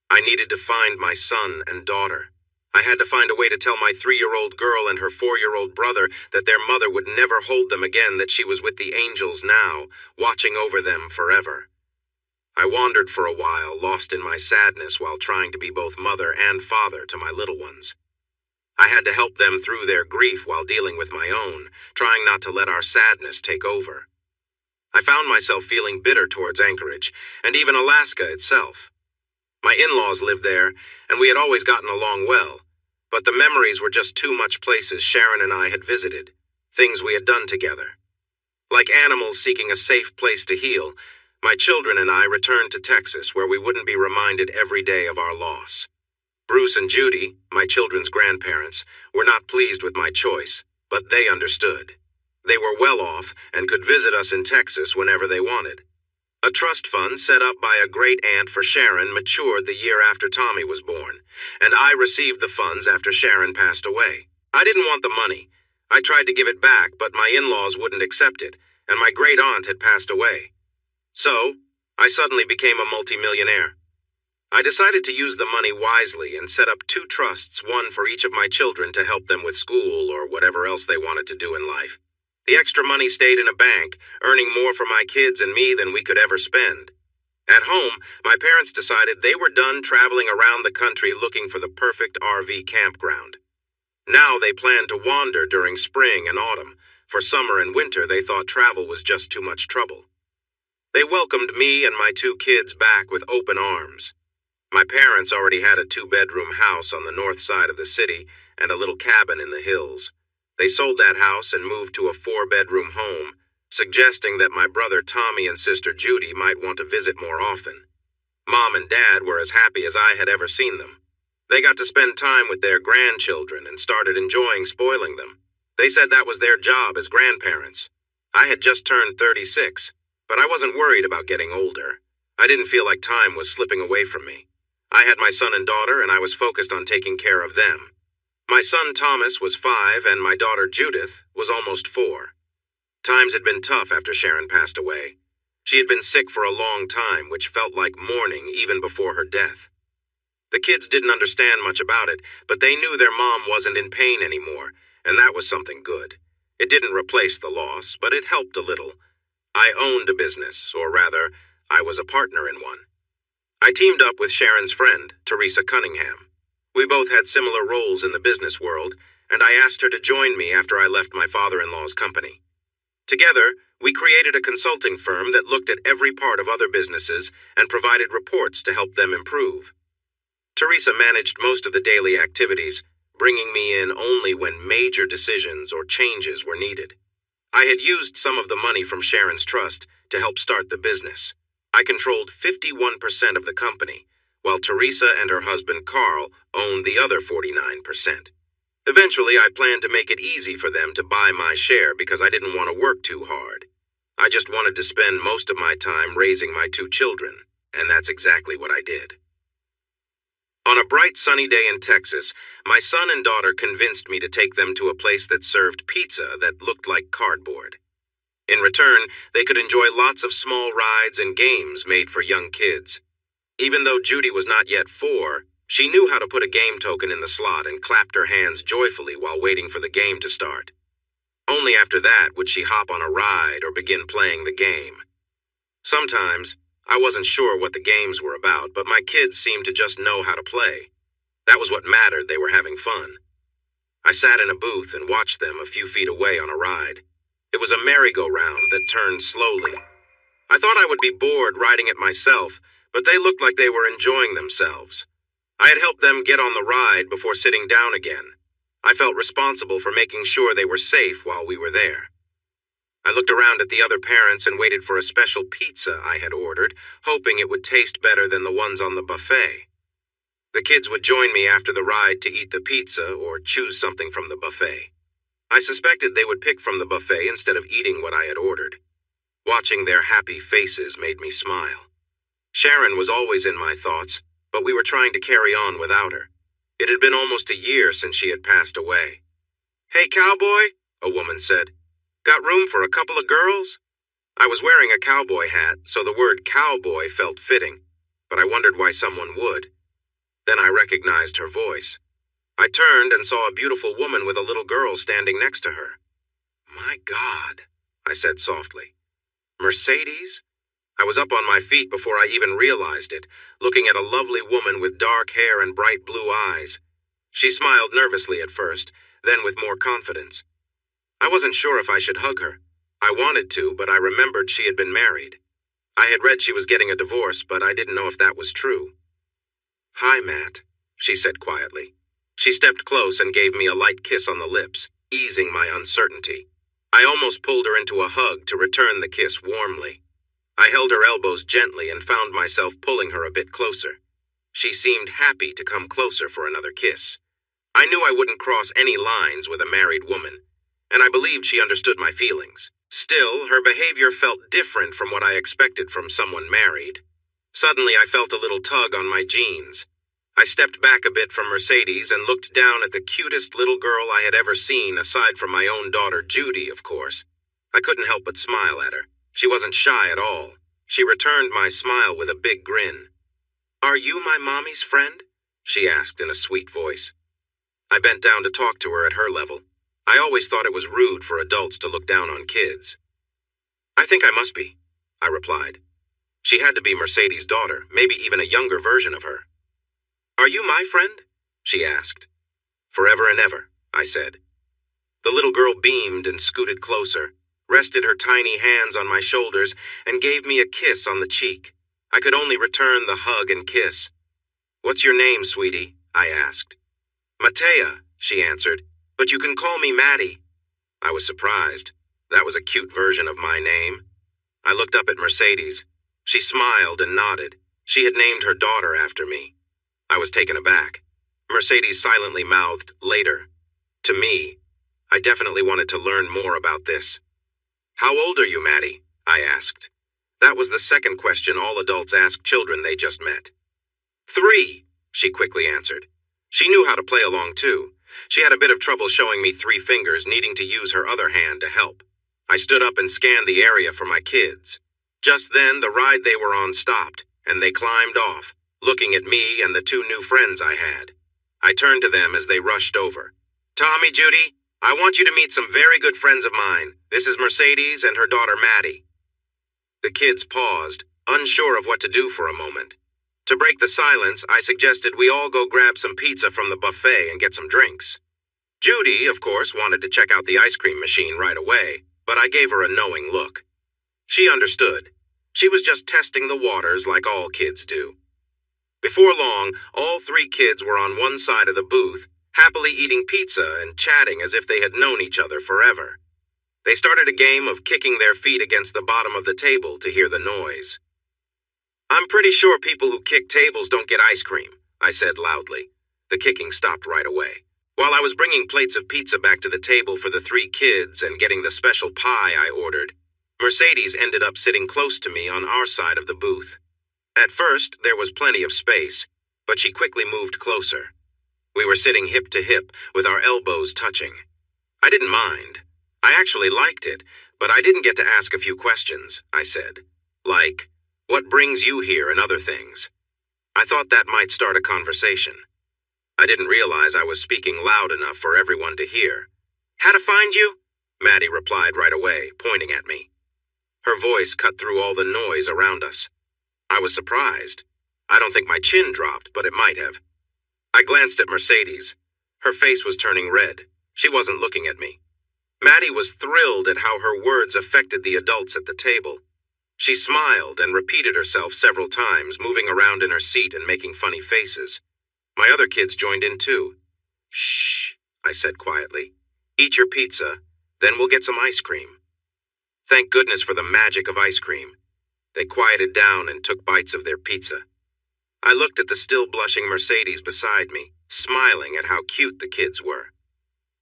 I needed to find my son and daughter. I had to find a way to tell my 3-year-old girl and her 4-year-old brother that their mother would never hold them again, that she was with the angels now, watching over them forever. I wandered for a while, lost in my sadness while trying to be both mother and father to my little ones. I had to help them through their grief while dealing with my own, trying not to let our sadness take over. I found myself feeling bitter towards Anchorage, and even Alaska itself. My in-laws lived there, and we had always gotten along well, but the memories were just too much places Sharon and I had visited, things we had done together. Like animals seeking a safe place to heal, my children and I returned to Texas, where we wouldn't be reminded every day of our loss. Bruce and Judy, my children's grandparents, were not pleased with my choice, but they understood. They were well off and could visit us in Texas whenever they wanted. A trust fund set up by a great-aunt for Sharon matured the year after Tommy was born, and I received the funds after Sharon passed away. I didn't want the money. I tried to give it back, but my in-laws wouldn't accept it, and my great-aunt had passed away. So, I suddenly became a multimillionaire. I decided to use the money wisely and set up 2 trusts, one for each of my children to help them with school or whatever else they wanted to do in life. The extra money stayed in a bank, earning more for my kids and me than we could ever spend. At home, my parents decided they were done traveling around the country looking for the perfect RV campground. Now they planned to wander during spring and autumn. For summer and winter, they thought travel was just too much trouble. They welcomed me and my 2 kids back with open arms. My parents already had a 2-bedroom house on the north side of the city and a little cabin in the hills. They sold that house and moved to a 4-bedroom home, suggesting that my brother Tommy and sister Judy might want to visit more often. Mom and Dad were as happy as I had ever seen them. They got to spend time with their grandchildren and started enjoying spoiling them. They said that was their job as grandparents. I had just turned 36, but I wasn't worried about getting older. I didn't feel like time was slipping away from me. I had my son and daughter, and I was focused on taking care of them. My son Thomas was 5, and my daughter Judith was almost 4. Times had been tough after Sharon passed away. She had been sick for a long time, which felt like mourning even before her death. The kids didn't understand much about it, but they knew their mom wasn't in pain anymore, and that was something good. It didn't replace the loss, but it helped a little. I owned a business, or rather, I was a partner in one. I teamed up with Sharon's friend, Teresa Cunningham. We both had similar roles in the business world, and I asked her to join me after I left my father-in-law's company. Together, we created a consulting firm that looked at every part of other businesses and provided reports to help them improve. Teresa managed most of the daily activities, bringing me in only when major decisions or changes were needed. I had used some of the money from Sharon's trust to help start the business. I controlled 51% of the company, while Teresa and her husband Carl owned the other 49%. Eventually, I planned to make it easy for them to buy my share because I didn't want to work too hard. I just wanted to spend most of my time raising my 2 children, and that's exactly what I did. On a bright sunny day in Texas, my son and daughter convinced me to take them to a place that served pizza that looked like cardboard. In return, they could enjoy lots of small rides and games made for young kids. Even though Judy was not yet 4, She knew how to put a game token in the slot and clapped her hands joyfully while waiting for the game to start. Only after that would she hop on a ride or begin playing the game. Sometimes, I wasn't sure what the games were about, but my kids seemed to just know how to play. That was what mattered. They were having fun. I sat in a booth and watched them a few feet away on a ride. It was a merry-go-round that turned slowly. I thought I would be bored riding it myself, but they looked like they were enjoying themselves. I had helped them get on the ride before sitting down again. I felt responsible for making sure they were safe while we were there. I looked around at the other parents and waited for a special pizza I had ordered, hoping it would taste better than the ones on the buffet. The kids would join me after the ride to eat the pizza or choose something from the buffet. I suspected they would pick from the buffet instead of eating what I had ordered. Watching their happy faces made me smile. Sharon was always in my thoughts, but we were trying to carry on without her. It had been almost a year since she had passed away. "Hey, cowboy," a woman said. "Got room for a couple of girls?" I was wearing a cowboy hat, so the word cowboy felt fitting, but I wondered why someone would. Then I recognized her voice. I turned and saw a beautiful woman with a little girl standing next to her. "My God," I said softly. "Mercedes?" I was up on my feet before I even realized it, looking at a lovely woman with dark hair and bright blue eyes. She smiled nervously at first, then with more confidence. I wasn't sure if I should hug her. I wanted to, but I remembered she had been married. I had read she was getting a divorce, but I didn't know if that was true. "Hi, Matt," she said quietly. She stepped close and gave me a light kiss on the lips, easing my uncertainty. I almost pulled her into a hug to return the kiss warmly. I held her elbows gently and found myself pulling her a bit closer. She seemed happy to come closer for another kiss. I knew I wouldn't cross any lines with a married woman, and I believed she understood my feelings. Still, her behavior felt different from what I expected from someone married. Suddenly, I felt a little tug on my jeans. I stepped back a bit from Mercedes and looked down at the cutest little girl I had ever seen, aside from my own daughter, Judy, of course. I couldn't help but smile at her. She wasn't shy at all. She returned my smile with a big grin. "Are you my mommy's friend?" she asked in a sweet voice. I bent down to talk to her at her level. I always thought it was rude for adults to look down on kids. "I think I must be," I replied. She had to be Mercedes' daughter, maybe even a younger version of her. "Are you my friend?" she asked. "Forever and ever," I said. The little girl beamed and scooted closer, rested her tiny hands on my shoulders, and gave me a kiss on the cheek. I could only return the hug and kiss. "What's your name, sweetie?" I asked. "Matea," she answered, "but you can call me Maddie." I was surprised. That was a cute version of my name. I looked up at Mercedes. She smiled and nodded. She had named her daughter after me. I was taken aback. Mercedes silently mouthed, "Later." To me, I definitely wanted to learn more about this. "How old are you, Maddie?" I asked. That was the second question all adults ask children they just met. "3," she quickly answered. She knew how to play along too. She had a bit of trouble showing me 3 fingers, needing to use her other hand to help. I stood up and scanned the area for my kids. Just then, the ride they were on stopped, and they climbed off, looking at me and the 2 new friends I had. I turned to them as they rushed over. "Tommy, Judy, I want you to meet some very good friends of mine. This is Mercedes and her daughter Maddie." The kids paused, unsure of what to do for a moment. To break the silence, I suggested we all go grab some pizza from the buffet and get some drinks. Judy, of course, wanted to check out the ice cream machine right away, but I gave her a knowing look. She understood. She was just testing the waters like all kids do. Before long, all 3 kids were on one side of the booth, happily eating pizza and chatting as if they had known each other forever. They started a game of kicking their feet against the bottom of the table to hear the noise. "I'm pretty sure people who kick tables don't get ice cream," I said loudly. The kicking stopped right away. While I was bringing plates of pizza back to the table for the 3 kids and getting the special pie I ordered, Mercedes ended up sitting close to me on our side of the booth. At first, there was plenty of space, but she quickly moved closer. We were sitting hip to hip, with our elbows touching. I didn't mind. I actually liked it, but I didn't get to ask a few questions, I said. Like, what brings you here and other things? I thought that might start a conversation. I didn't realize I was speaking loud enough for everyone to hear. How to find you? Maddie replied right away, pointing at me. Her voice cut through all the noise around us. I was surprised. I don't think my chin dropped, but it might have. I glanced at Mercedes. Her face was turning red. She wasn't looking at me. Maddie was thrilled at how her words affected the adults at the table. She smiled and repeated herself several times, moving around in her seat and making funny faces. My other kids joined in too. Shh, I said quietly. Eat your pizza, then we'll get some ice cream. Thank goodness for the magic of ice cream. They quieted down and took bites of their pizza. I looked at the still blushing Mercedes beside me, smiling at how cute the kids were.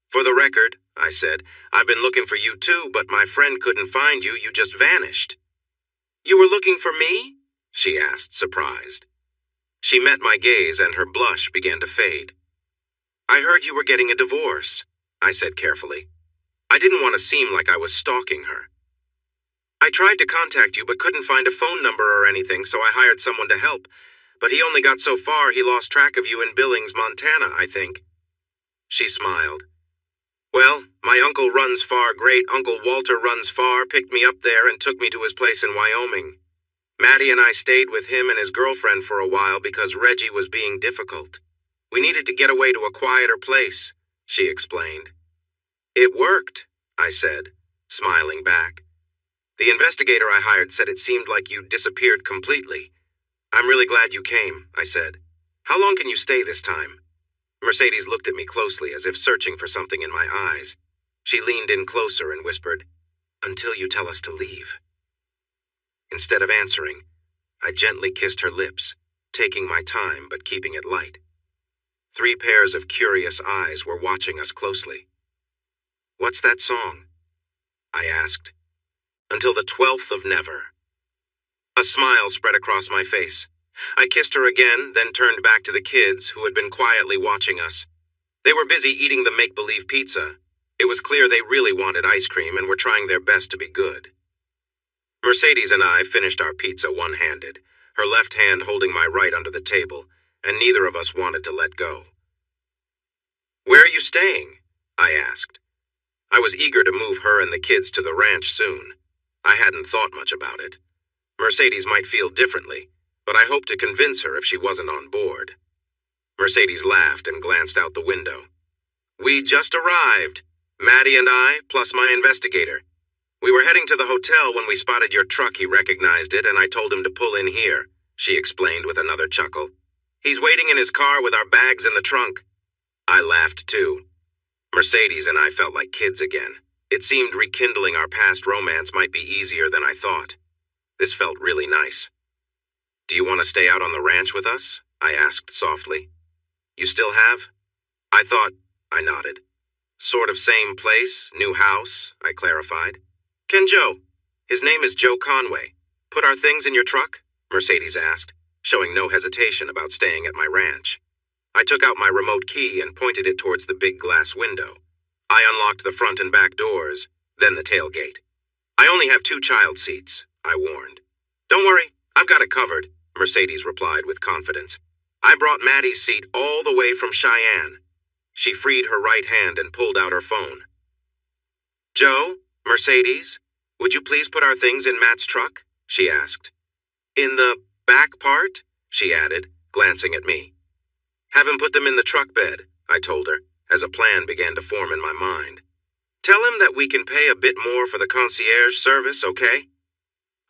For the record, I said, I've been looking for you too, but my friend couldn't find you. You just vanished. You were looking for me? She asked, surprised. She met my gaze and her blush began to fade. I heard you were getting a divorce, I said carefully. I didn't want to seem like I was stalking her. I tried to contact you but couldn't find a phone number or anything, so I hired someone to help. But he only got so far he lost track of you in Billings, Montana, I think. She smiled. Well, my uncle runs far, great Uncle Walter runs far, picked me up there and took me to his place in Wyoming. Maddie and I stayed with him and his girlfriend for a while because Reggie was being difficult. We needed to get away to a quieter place, she explained. It worked, I said, smiling back. The investigator I hired said it seemed like you disappeared completely. I'm really glad you came, I said. How long can you stay this time? Mercedes looked at me closely as if searching for something in my eyes. She leaned in closer and whispered, Until you tell us to leave. Instead of answering, I gently kissed her lips, taking my time but keeping it light. 3 pairs of curious eyes were watching us closely. What's that song? I asked. Until the 12th of never. A smile spread across my face. I kissed her again, then turned back to the kids who had been quietly watching us. They were busy eating the make-believe pizza. It was clear they really wanted ice cream and were trying their best to be good. Mercedes and I finished our pizza one-handed, her left hand holding my right under the table, and neither of us wanted to let go. Where are you staying? I asked. I was eager to move her and the kids to the ranch soon. I hadn't thought much about it. Mercedes might feel differently, but I hoped to convince her if she wasn't on board. Mercedes laughed and glanced out the window. We just arrived, Maddie and I, plus my investigator. We were heading to the hotel when we spotted your truck. He recognized it, and I told him to pull in here, she explained with another chuckle. He's waiting in his car with our bags in the trunk. I laughed too. Mercedes and I felt like kids again. It seemed rekindling our past romance might be easier than I thought. This felt really nice. Do you want to stay out on the ranch with us? I asked softly. You still have? I nodded. Sort of same place, new house, I clarified. Can Joe? His name is Joe Conway. Put our things in your truck? Mercedes asked, showing no hesitation about staying at my ranch. I took out my remote key and pointed it towards the big glass window. I unlocked the front and back doors, then the tailgate. I only have 2 child seats, I warned. Don't worry, I've got it covered, Mercedes replied with confidence. I brought Maddie's seat all the way from Cheyenne. She freed her right hand and pulled out her phone. Joe, Mercedes, would you please put our things in Matt's truck? She asked. In the back part? She added, glancing at me. Have him put them in the truck bed, I told her, as a plan began to form in my mind. Tell him that we can pay a bit more for the concierge service, okay?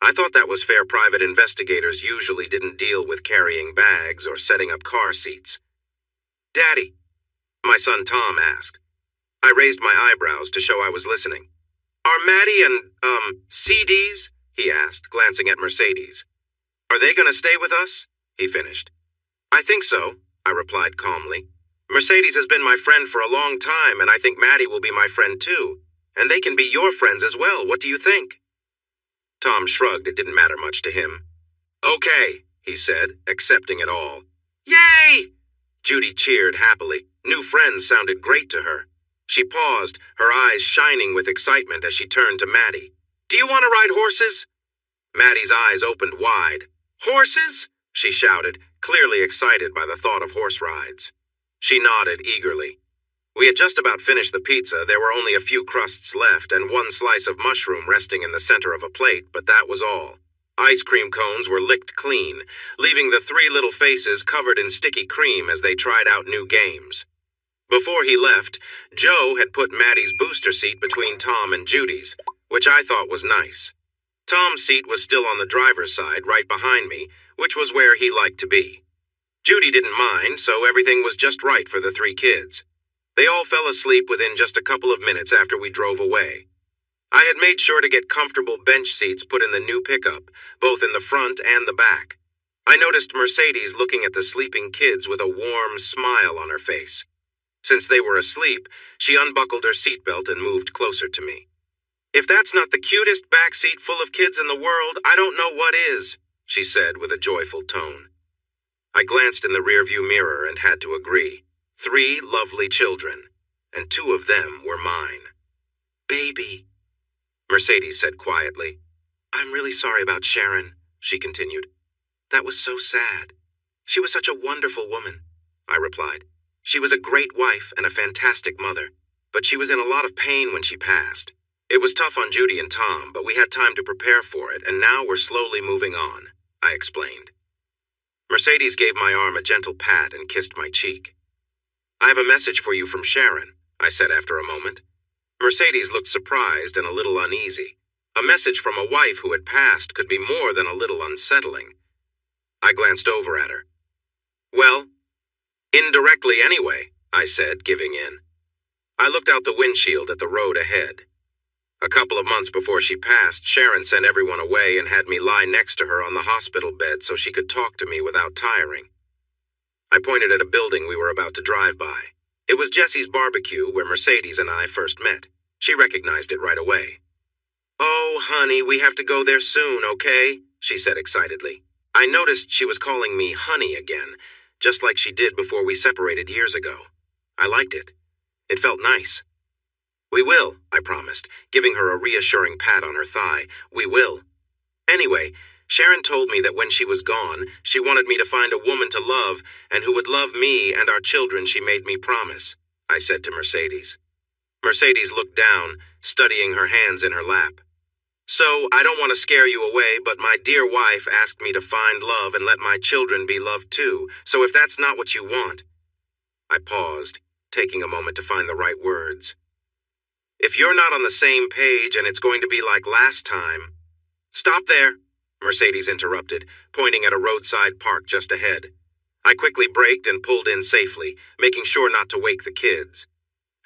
I thought that was fair. Private investigators usually didn't deal with carrying bags or setting up car seats. Daddy, my son Tom asked. I raised my eyebrows to show I was listening. Are Maddie and, CDs? He asked, glancing at Mercedes. Are they going to stay with us? He finished. I think so, I replied calmly. Mercedes has been my friend for a long time, and I think Maddie will be my friend too. And they can be your friends as well. What do you think? Tom shrugged. It didn't matter much to him. Okay, he said, accepting it all. Yay! Judy cheered happily. New friends sounded great to her. She paused, her eyes shining with excitement as she turned to Maddie. Do you want to ride horses? Maddie's eyes opened wide. Horses? She shouted, clearly excited by the thought of horse rides. She nodded eagerly. We had just about finished the pizza. There were only a few crusts left and one slice of mushroom resting in the center of a plate, but that was all. Ice cream cones were licked clean, leaving the three little faces covered in sticky cream as they tried out new games. Before he left, Joe had put Maddie's booster seat between Tom and Judy's, which I thought was nice. Tom's seat was still on the driver's side, right behind me, which was where he liked to be. Judy didn't mind, so everything was just right for the three kids. They all fell asleep within just a couple of minutes after we drove away. I had made sure to get comfortable bench seats put in the new pickup, both in the front and the back. I noticed Mercedes looking at the sleeping kids with a warm smile on her face. Since they were asleep, she unbuckled her seatbelt and moved closer to me. "If that's not the cutest back seat full of kids in the world, I don't know what is," she said with a joyful tone. I glanced in the rearview mirror and had to agree. 3 lovely children, and 2 of them were mine. "Baby," Mercedes said quietly. "I'm really sorry about Sharon," she continued. "That was so sad. She was such a wonderful woman," I replied. "She was a great wife and a fantastic mother, but she was in a lot of pain when she passed. It was tough on Judy and Tom, but we had time to prepare for it, and now we're slowly moving on," I explained. Mercedes gave my arm a gentle pat and kissed my cheek. "I have a message for you from Sharon," I said after a moment. Mercedes looked surprised and a little uneasy. A message from a wife who had passed could be more than a little unsettling. I glanced over at her. "Well, indirectly anyway," I said, giving in. I looked out the windshield at the road ahead. A couple of months before she passed, Sharon sent everyone away and had me lie next to her on the hospital bed so she could talk to me without tiring. I pointed at a building we were about to drive by. It was Jesse's barbecue where Mercedes and I first met. She recognized it right away. "Oh, honey, we have to go there soon, okay?" she said excitedly. I noticed she was calling me honey again, just like she did before we separated years ago. I liked it. It felt nice. "We will," I promised, giving her a reassuring pat on her thigh. "We will." Anyway, Sharon told me that when she was gone, she wanted me to find a woman to love and who would love me and our children. She made me promise, I said to Mercedes. Mercedes looked down, studying her hands in her lap. "So, I don't want to scare you away, but my dear wife asked me to find love and let my children be loved too, so if that's not what you want..." I paused, taking a moment to find the right words. "If you're not on the same page and it's going to be like last time..." "Stop there," Mercedes interrupted, pointing at a roadside park just ahead. I quickly braked and pulled in safely, making sure not to wake the kids.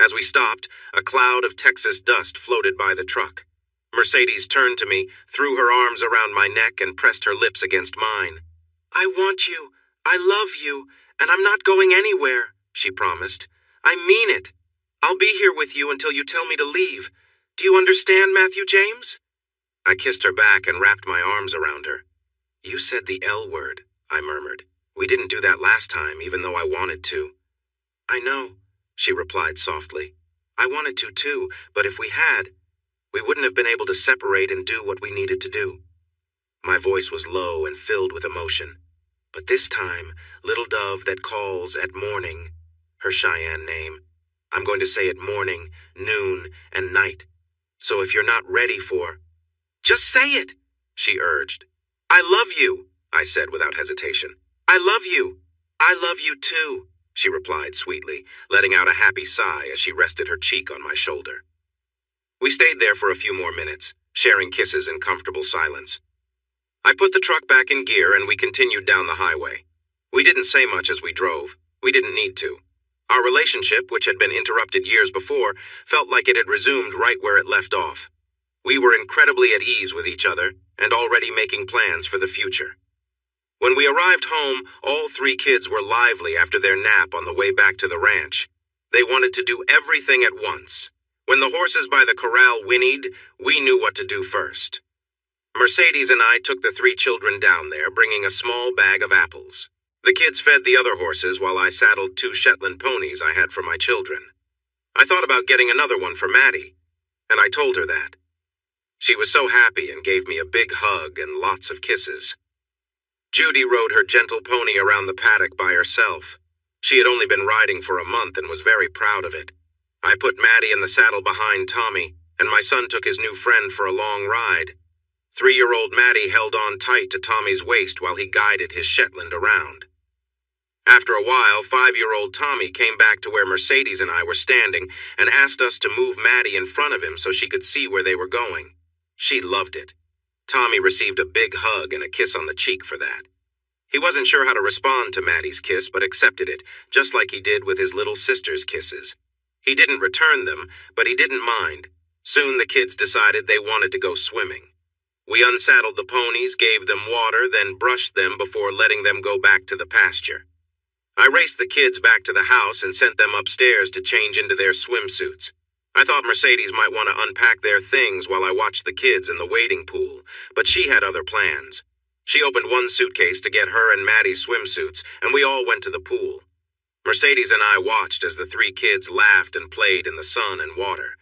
As we stopped, a cloud of Texas dust floated by the truck. Mercedes turned to me, threw her arms around my neck, and pressed her lips against mine. "I want you, I love you, and I'm not going anywhere," she promised. "I mean it. I'll be here with you until you tell me to leave. Do you understand, Matthew James?" I kissed her back and wrapped my arms around her. "You said the L word," I murmured. "We didn't do that last time, even though I wanted to." "I know," she replied softly. "I wanted to too, but if we had, we wouldn't have been able to separate and do what we needed to do." My voice was low and filled with emotion. "But this time, little dove that calls at morning," her Cheyenne name, "I'm going to say at morning, noon, and night. So if you're not ready for..." "Just say it," she urged. "I love you," I said without hesitation. "I love you. I love you too," she replied sweetly, letting out a happy sigh as she rested her cheek on my shoulder. We stayed there for a few more minutes, sharing kisses in comfortable silence. I put the truck back in gear and we continued down the highway. We didn't say much as we drove. We didn't need to. Our relationship, which had been interrupted years before, felt like it had resumed right where it left off. We were incredibly at ease with each other and already making plans for the future. When we arrived home, all 3 kids were lively after their nap on the way back to the ranch. They wanted to do everything at once. When the horses by the corral whinnied, we knew what to do first. Mercedes and I took the 3 children down there, bringing a small bag of apples. The kids fed the other horses while I saddled 2 Shetland ponies I had for my children. I thought about getting another one for Maddie, and I told her that. She was so happy and gave me a big hug and lots of kisses. Judy rode her gentle pony around the paddock by herself. She had only been riding for a month and was very proud of it. I put Maddie in the saddle behind Tommy, and my son took his new friend for a long ride. 3-year-old Maddie held on tight to Tommy's waist while he guided his Shetland around. After a while, 5-year-old Tommy came back to where Mercedes and I were standing and asked us to move Maddie in front of him so she could see where they were going. She loved it. Tommy received a big hug and a kiss on the cheek for that. He wasn't sure how to respond to Maddie's kiss, but accepted it, just like he did with his little sister's kisses. He didn't return them, but he didn't mind. Soon the kids decided they wanted to go swimming. We unsaddled the ponies, gave them water, then brushed them before letting them go back to the pasture. I raced the kids back to the house and sent them upstairs to change into their swimsuits. I thought Mercedes might want to unpack their things while I watched the kids in the wading pool, but she had other plans. She opened one suitcase to get her and Maddie's swimsuits, and we all went to the pool. Mercedes and I watched as the 3 kids laughed and played in the sun and water.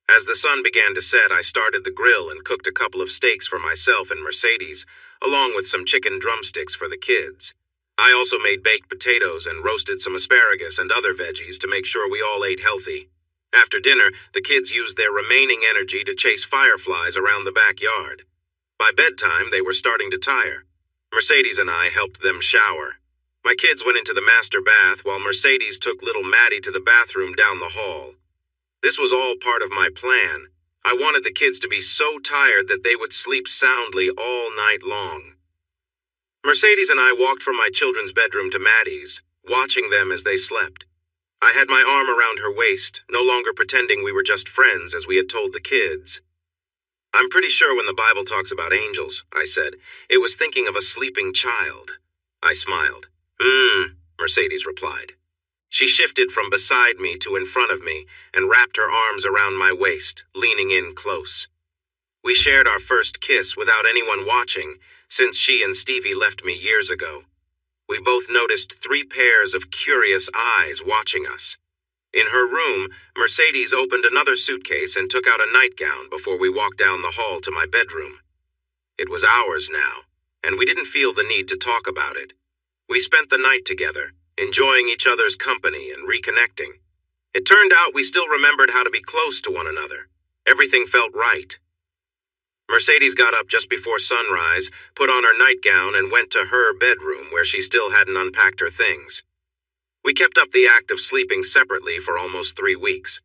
As the sun began to set, I started the grill and cooked a couple of steaks for myself and Mercedes, along with some chicken drumsticks for the kids. I also made baked potatoes and roasted some asparagus and other veggies to make sure we all ate healthy. After dinner, the kids used their remaining energy to chase fireflies around the backyard. By bedtime, they were starting to tire. Mercedes and I helped them shower. My kids went into the master bath while Mercedes took little Maddie to the bathroom down the hall. This was all part of my plan. I wanted the kids to be so tired that they would sleep soundly all night long. Mercedes and I walked from my children's bedroom to Maddie's, watching them as they slept. I had my arm around her waist, no longer pretending we were just friends as we had told the kids. I'm pretty sure when the Bible talks about angels, I said, it was thinking of a sleeping child. I smiled. Mercedes replied. She shifted from beside me to in front of me and wrapped her arms around my waist, leaning in close. We shared our first kiss without anyone watching, since she and Stevie left me years ago. We both noticed 3 pairs of curious eyes watching us. In her room, Mercedes opened another suitcase and took out a nightgown before we walked down the hall to my bedroom. It was ours now, and we didn't feel the need to talk about it. We spent the night together, enjoying each other's company and reconnecting. It turned out we still remembered how to be close to one another. Everything felt right. Mercedes got up just before sunrise, put on her nightgown, and went to her bedroom where she still hadn't unpacked her things. We kept up the act of sleeping separately for almost 3 weeks.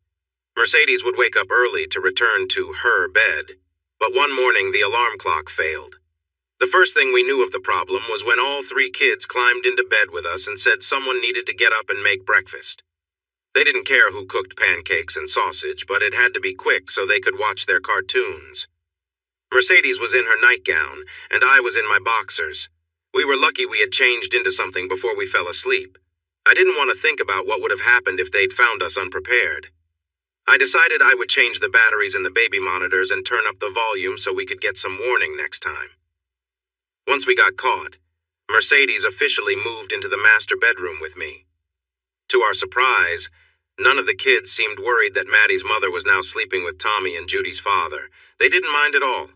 Mercedes would wake up early to return to her bed, but one morning the alarm clock failed. The first thing we knew of the problem was when all 3 kids climbed into bed with us and said someone needed to get up and make breakfast. They didn't care who cooked pancakes and sausage, but it had to be quick so they could watch their cartoons. Mercedes was in her nightgown, and I was in my boxers. We were lucky we had changed into something before we fell asleep. I didn't want to think about what would have happened if they'd found us unprepared. I decided I would change the batteries in the baby monitors and turn up the volume so we could get some warning next time. Once we got caught, Mercedes officially moved into the master bedroom with me. To our surprise, none of the kids seemed worried that Maddie's mother was now sleeping with Tommy and Judy's father. They didn't mind at all.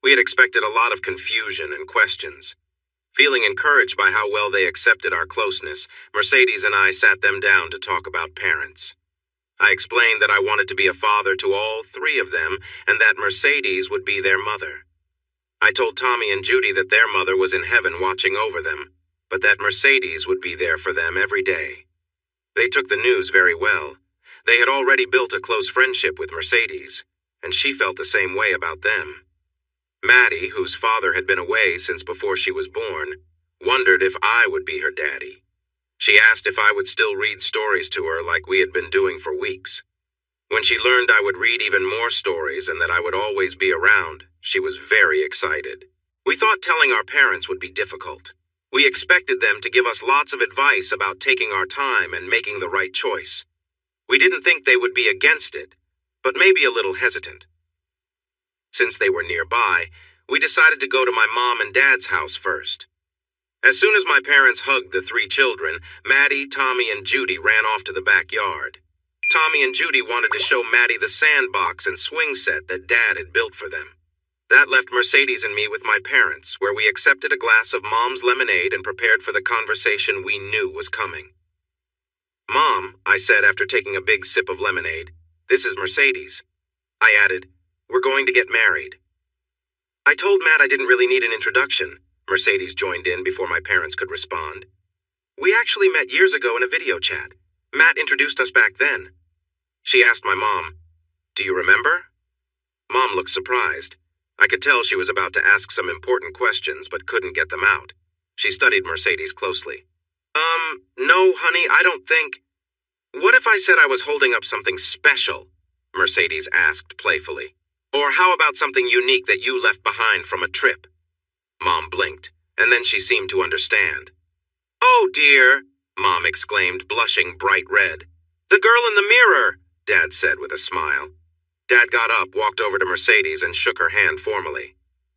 We had expected a lot of confusion and questions. Feeling encouraged by how well they accepted our closeness, Mercedes and I sat them down to talk about parents. I explained that I wanted to be a father to all 3 of them and that Mercedes would be their mother. I told Tommy and Judy that their mother was in heaven watching over them, but that Mercedes would be there for them every day. They took the news very well. They had already built a close friendship with Mercedes, and she felt the same way about them. Maddie, whose father had been away since before she was born, wondered if I would be her daddy. She asked if I would still read stories to her like we had been doing for weeks. When she learned I would read even more stories and that I would always be around, she was very excited. We thought telling our parents would be difficult. We expected them to give us lots of advice about taking our time and making the right choice. We didn't think they would be against it, but maybe a little hesitant. Since they were nearby, we decided to go to my mom and dad's house first. As soon as my parents hugged the 3 children, Maddie, Tommy, and Judy ran off to the backyard. Tommy and Judy wanted to show Maddie the sandbox and swing set that Dad had built for them. That left Mercedes and me with my parents, where we accepted a glass of Mom's lemonade and prepared for the conversation we knew was coming. "Mom," I said after taking a big sip of lemonade, "this is Mercedes." I added, "We're going to get married." I told Matt I didn't really need an introduction. Mercedes joined in before my parents could respond. "We actually met years ago in a video chat. Matt introduced us back then." She asked my mom, "Do you remember?" Mom looked surprised. I could tell she was about to ask some important questions but couldn't get them out. She studied Mercedes closely. No, honey, I don't think." "What if I said I was holding up something special?" Mercedes asked playfully. "Or how about something unique that you left behind from a trip?" Mom blinked, and then she seemed to understand. "Oh, dear," Mom exclaimed, blushing bright red. "The girl in the mirror," Dad said with a smile. Dad got up, walked over to Mercedes, and shook her hand formally.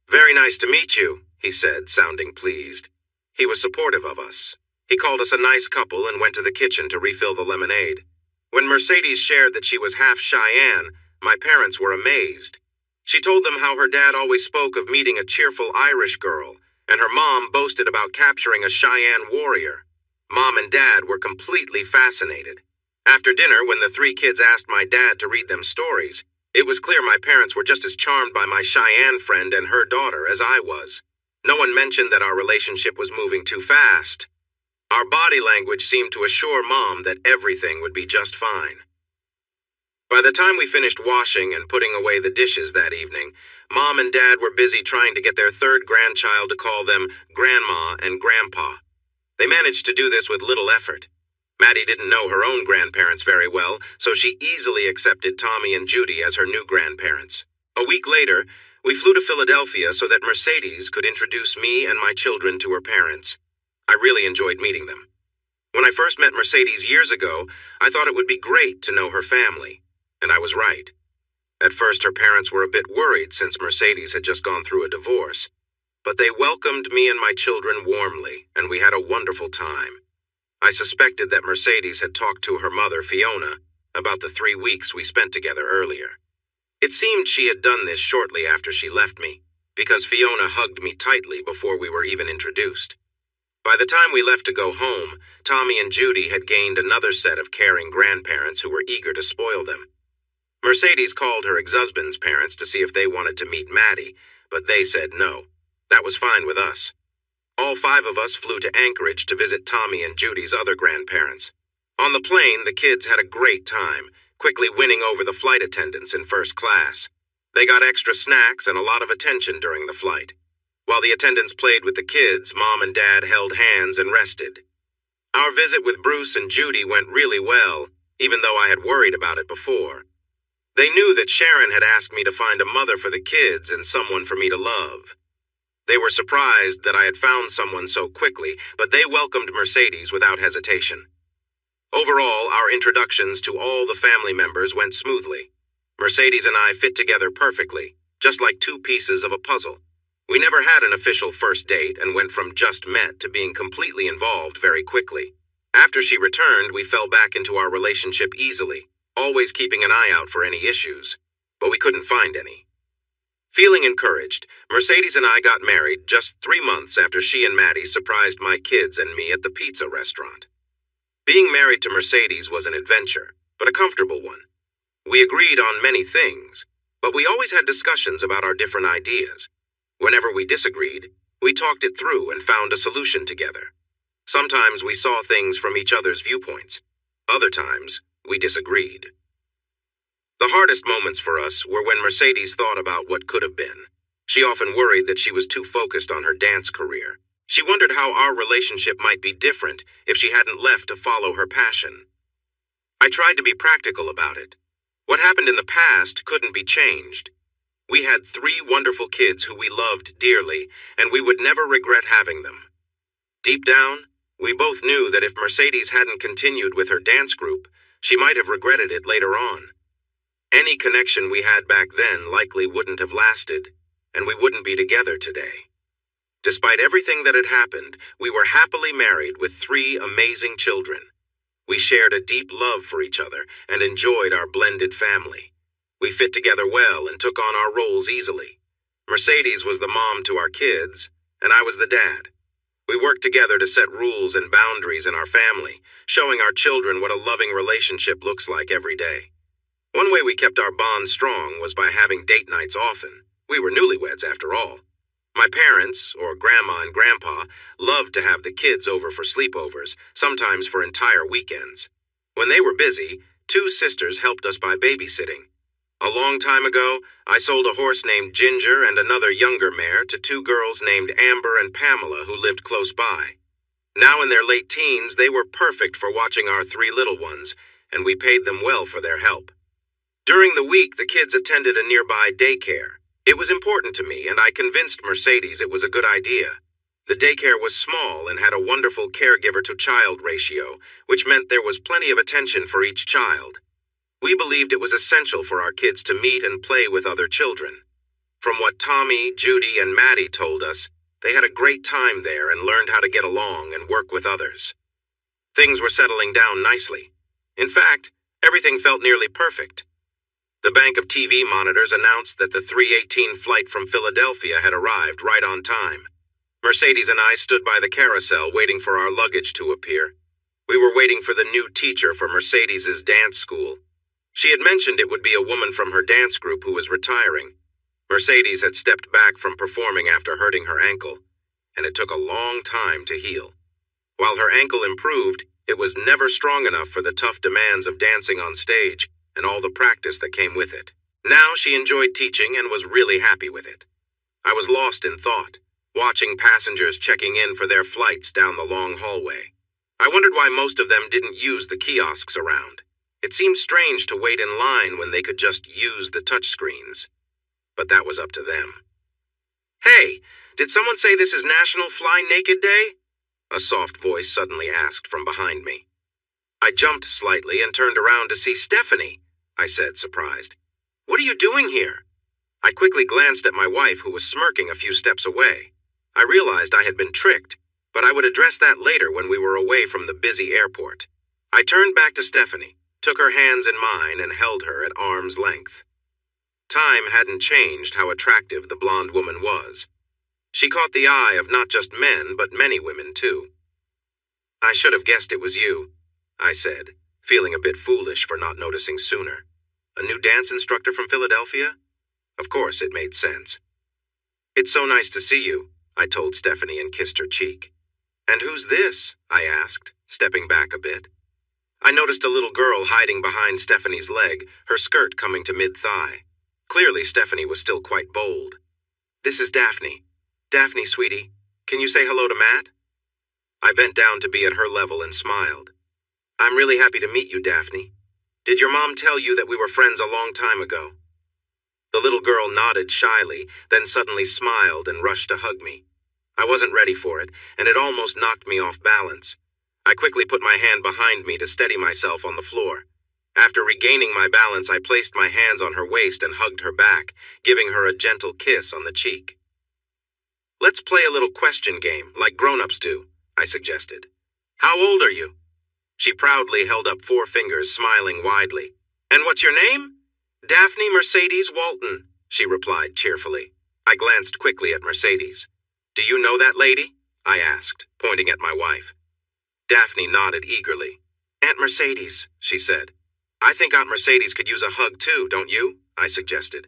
"Very nice to meet you," he said, sounding pleased. He was supportive of us. He called us a nice couple and went to the kitchen to refill the lemonade. When Mercedes shared that she was half Cheyenne, my parents were amazed. She told them how her dad always spoke of meeting a cheerful Irish girl, and her mom boasted about capturing a Cheyenne warrior. Mom and Dad were completely fascinated. After dinner, when the three kids asked my dad to read them stories, it was clear my parents were just as charmed by my Cheyenne friend and her daughter as I was. No one mentioned that our relationship was moving too fast. Our body language seemed to assure Mom that everything would be just fine. By the time we finished washing and putting away the dishes that evening, Mom and Dad were busy trying to get their third grandchild to call them Grandma and Grandpa. They managed to do this with little effort. Maddie didn't know her own grandparents very well, so she easily accepted Tommy and Judy as her new grandparents. A week later, we flew to Philadelphia so that Mercedes could introduce me and my children to her parents. I really enjoyed meeting them. When I first met Mercedes years ago, I thought it would be great to know her family, and I was right. At first, her parents were a bit worried since Mercedes had just gone through a divorce, but they welcomed me and my children warmly, and we had a wonderful time. I suspected that Mercedes had talked to her mother, Fiona, about the 3 weeks we spent together earlier. It seemed she had done this shortly after she left me, because Fiona hugged me tightly before we were even introduced. By the time we left to go home, Tommy and Judy had gained another set of caring grandparents who were eager to spoil them. Mercedes called her ex-husband's parents to see if they wanted to meet Maddie, but they said no. That was fine with us. All 5 of us flew to Anchorage to visit Tommy and Judy's other grandparents. On the plane, the kids had a great time, quickly winning over the flight attendants in first class. They got extra snacks and a lot of attention during the flight. While the attendants played with the kids, Mom and Dad held hands and rested. Our visit with Bruce and Judy went really well, even though I had worried about it before. They knew that Sharon had asked me to find a mother for the kids and someone for me to love. They were surprised that I had found someone so quickly, but they welcomed Mercedes without hesitation. Overall, our introductions to all the family members went smoothly. Mercedes and I fit together perfectly, just like 2 pieces of a puzzle. We never had an official first date and went from just met to being completely involved very quickly. After she returned, we fell back into our relationship easily, always keeping an eye out for any issues, but we couldn't find any. Feeling encouraged, Mercedes and I got married just 3 months after she and Maddie surprised my kids and me at the pizza restaurant. Being married to Mercedes was an adventure, but a comfortable one. We agreed on many things, but we always had discussions about our different ideas. Whenever we disagreed, we talked it through and found a solution together. Sometimes we saw things from each other's viewpoints. Other times, we disagreed. The hardest moments for us were when Mercedes thought about what could have been. She often worried that she was too focused on her dance career. She wondered how our relationship might be different if she hadn't left to follow her passion. I tried to be practical about it. What happened in the past couldn't be changed. We had 3 wonderful kids who we loved dearly, and we would never regret having them. Deep down, we both knew that if Mercedes hadn't continued with her dance group, she might have regretted it later on. Any connection we had back then likely wouldn't have lasted, and we wouldn't be together today. Despite everything that had happened, we were happily married with 3 amazing children. We shared a deep love for each other and enjoyed our blended family. We fit together well and took on our roles easily. Mercedes was the mom to our kids, and I was the dad. We worked together to set rules and boundaries in our family, showing our children what a loving relationship looks like every day. One way we kept our bond strong was by having date nights often. We were newlyweds, after all. My parents, or Grandma and Grandpa, loved to have the kids over for sleepovers, sometimes for entire weekends. When they were busy, 2 sisters helped us by babysitting. A long time ago, I sold a horse named Ginger and another younger mare to 2 girls named Amber and Pamela who lived close by. Now in their late teens, they were perfect for watching our 3 little ones, and we paid them well for their help. During the week, the kids attended a nearby daycare. It was important to me, and I convinced Mercedes it was a good idea. The daycare was small and had a wonderful caregiver-to-child ratio, which meant there was plenty of attention for each child. We believed it was essential for our kids to meet and play with other children. From what Tommy, Judy, and Maddie told us, they had a great time there and learned how to get along and work with others. Things were settling down nicely. In fact, everything felt nearly perfect. The bank of TV monitors announced that the 3:18 flight from Philadelphia had arrived right on time. Mercedes and I stood by the carousel waiting for our luggage to appear. We were waiting for the new teacher for Mercedes's dance school. She had mentioned it would be a woman from her dance group who was retiring. Mercedes had stepped back from performing after hurting her ankle, and it took a long time to heal. While her ankle improved, it was never strong enough for the tough demands of dancing on stage and all the practice that came with it. Now she enjoyed teaching and was really happy with it. I was lost in thought, watching passengers checking in for their flights down the long hallway. I wondered why most of them didn't use the kiosks around. It seemed strange to wait in line when they could just use the touchscreens. But that was up to them. "Hey, did someone say this is National Fly Naked Day?" a soft voice suddenly asked from behind me. I jumped slightly and turned around to see Stephanie, I said, surprised. "What are you doing here?" I quickly glanced at my wife, who was smirking a few steps away. I realized I had been tricked, but I would address that later when we were away from the busy airport. I turned back to Stephanie, took her hands in mine, and held her at arm's length. Time hadn't changed how attractive the blonde woman was. She caught the eye of not just men, but many women, too. "I should have guessed it was you," I said, feeling a bit foolish for not noticing sooner. A new dance instructor from Philadelphia? Of course, it made sense. "It's so nice to see you," I told Stephanie and kissed her cheek. "And who's this?" I asked, stepping back a bit. I noticed a little girl hiding behind Stephanie's leg, her skirt coming to mid-thigh. Clearly, Stephanie was still quite bold. "This is Daphne. Daphne, sweetie, can you say hello to Matt?" I bent down to be at her level and smiled. "I'm really happy to meet you, Daphne. Did your mom tell you that we were friends a long time ago?" The little girl nodded shyly, then suddenly smiled and rushed to hug me. I wasn't ready for it, and it almost knocked me off balance. I quickly put my hand behind me to steady myself on the floor. After regaining my balance, I placed my hands on her waist and hugged her back, giving her a gentle kiss on the cheek. "Let's play a little question game, like grown-ups do," I suggested. "How old are you?" She proudly held up 4 fingers, smiling widely. "And what's your name?" "Daphne Mercedes Walton," she replied cheerfully. I glanced quickly at Mercedes. "Do you know that lady?" I asked, pointing at my wife. Daphne nodded eagerly. "Aunt Mercedes," she said. "I think Aunt Mercedes could use a hug too, don't you?" I suggested.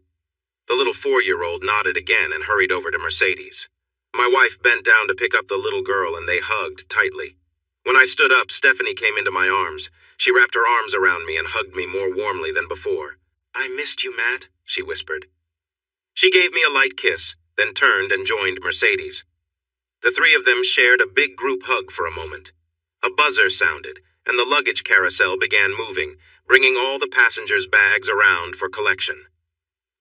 The little 4-year-old nodded again and hurried over to Mercedes. My wife bent down to pick up the little girl and they hugged tightly. When I stood up, Stephanie came into my arms. She wrapped her arms around me and hugged me more warmly than before. "I missed you, Matt," she whispered. She gave me a light kiss, then turned and joined Mercedes. The 3 of them shared a big group hug for a moment. A buzzer sounded, and the luggage carousel began moving, bringing all the passengers' bags around for collection.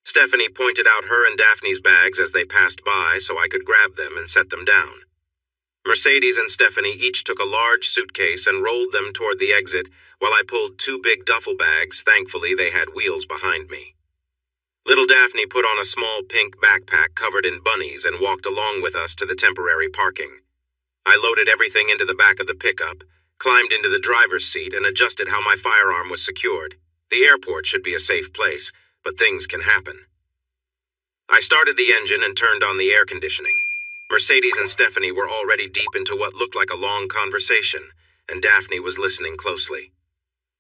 Stephanie pointed out her and Daphne's bags as they passed by so I could grab them and set them down. Mercedes and Stephanie each took a large suitcase and rolled them toward the exit while I pulled 2 big duffel bags. Thankfully, they had wheels behind me. Little Daphne put on a small pink backpack covered in bunnies and walked along with us to the temporary parking. I loaded everything into the back of the pickup, climbed into the driver's seat, and adjusted how my firearm was secured. The airport should be a safe place, but things can happen. I started the engine and turned on the air conditioning. Mercedes and Stephanie were already deep into what looked like a long conversation, and Daphne was listening closely.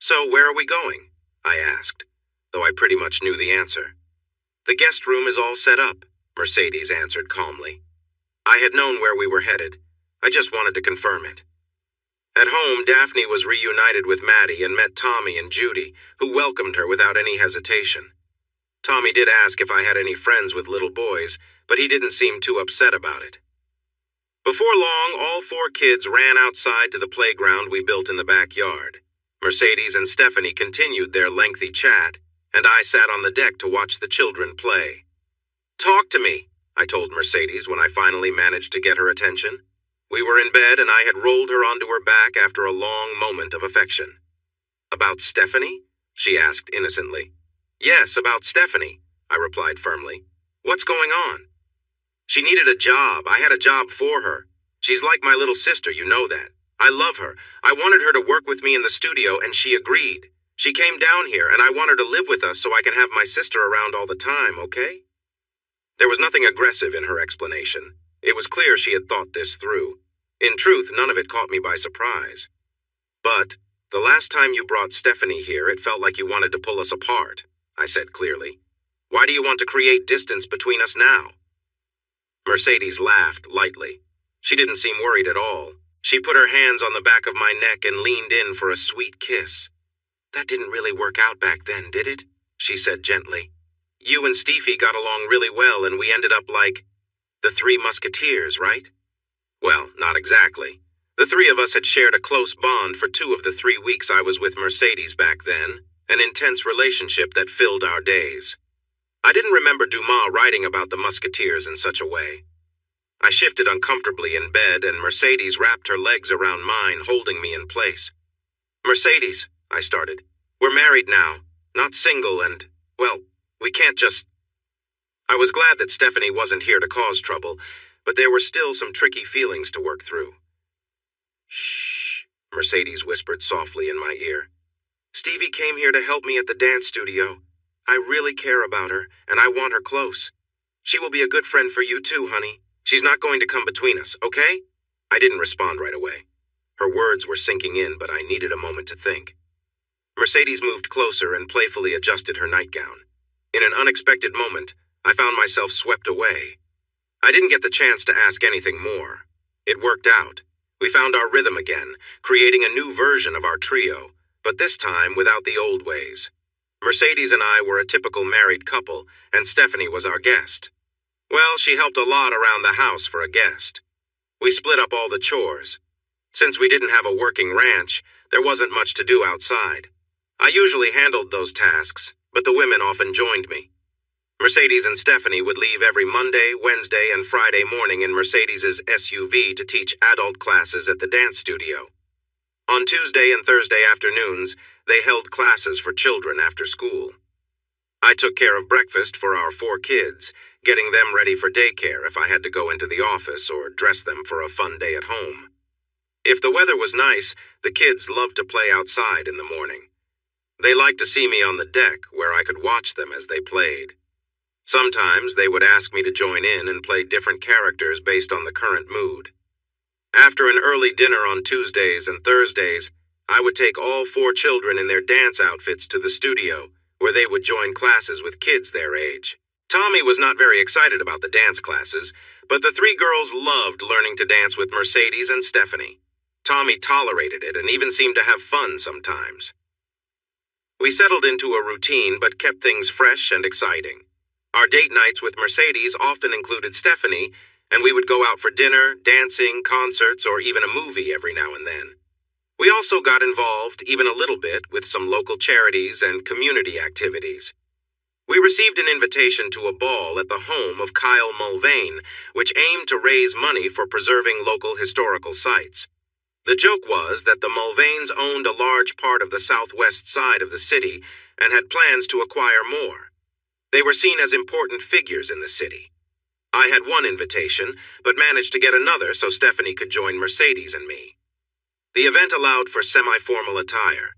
"So, where are we going?" I asked, though I pretty much knew the answer. "The guest room is all set up," Mercedes answered calmly. I had known where we were headed. I just wanted to confirm it. At home, Daphne was reunited with Maddie and met Tommy and Judy, who welcomed her without any hesitation. Tommy did ask if I had any friends with little boys, but he didn't seem too upset about it. Before long, all 4 kids ran outside to the playground we built in the backyard. Mercedes and Stephanie continued their lengthy chat, and I sat on the deck to watch the children play. "Talk to me," I told Mercedes when I finally managed to get her attention. We were in bed and I had rolled her onto her back after a long moment of affection. "About Stephanie?" she asked innocently. "Yes, about Stephanie," I replied firmly. "What's going on?" "She needed a job. I had a job for her. She's like my little sister, you know that. I love her. I wanted her to work with me in the studio, and she agreed. She came down here, and I want her to live with us so I can have my sister around all the time, okay?" There was nothing aggressive in her explanation. It was clear she had thought this through. In truth, none of it caught me by surprise. "But the last time you brought Stephanie here, it felt like you wanted to pull us apart," I said clearly. "Why do you want to create distance between us now?" Mercedes laughed lightly. She didn't seem worried at all. She put her hands on the back of my neck and leaned in for a sweet kiss. "That didn't really work out back then, did it?" she said gently. "You and Stevie got along really well and we ended up like the 3 Musketeers, right?" Well, not exactly. The 3 of us had shared a close bond for 2 of the 3 weeks I was with Mercedes back then, an intense relationship that filled our days. I didn't remember Dumas writing about the Musketeers in such a way. I shifted uncomfortably in bed, and Mercedes wrapped her legs around mine, holding me in place. "Mercedes," I started, "we're married now, not single, and, well, we can't just—" I was glad that Stephanie wasn't here to cause trouble, but there were still some tricky feelings to work through. "Shh," Mercedes whispered softly in my ear. "Stevie came here to help me at the dance studio. I really care about her, and I want her close. She will be a good friend for you too, honey. She's not going to come between us, okay?" I didn't respond right away. Her words were sinking in, but I needed a moment to think. Mercedes moved closer and playfully adjusted her nightgown. In an unexpected moment, I found myself swept away. I didn't get the chance to ask anything more. It worked out. We found our rhythm again, creating a new version of our trio, but this time without the old ways. Mercedes and I were a typical married couple, and Stephanie was our guest. Well, she helped a lot around the house for a guest. We split up all the chores. Since we didn't have a working ranch, there wasn't much to do outside. I usually handled those tasks, but the women often joined me. Mercedes and Stephanie would leave every Monday, Wednesday, and Friday morning in Mercedes's SUV to teach adult classes at the dance studio. On Tuesday and Thursday afternoons, they held classes for children after school. I took care of breakfast for our 4 kids, getting them ready for daycare if I had to go into the office or dress them for a fun day at home. If the weather was nice, the kids loved to play outside in the morning. They liked to see me on the deck where I could watch them as they played. Sometimes they would ask me to join in and play different characters based on the current mood. After an early dinner on Tuesdays and Thursdays, I would take all 4 children in their dance outfits to the studio, where they would join classes with kids their age. Tommy was not very excited about the dance classes, but the 3 girls loved learning to dance with Mercedes and Stephanie. Tommy tolerated it and even seemed to have fun sometimes. We settled into a routine but kept things fresh and exciting. Our date nights with Mercedes often included Stephanie, and we would go out for dinner, dancing, concerts, or even a movie every now and then. We also got involved, even a little bit, with some local charities and community activities. We received an invitation to a ball at the home of Kyle Mulvane, which aimed to raise money for preserving local historical sites. The joke was that the Mulvanes owned a large part of the southwest side of the city and had plans to acquire more. They were seen as important figures in the city. I had one invitation, but managed to get another so Stephanie could join Mercedes and me. The event allowed for semi-formal attire.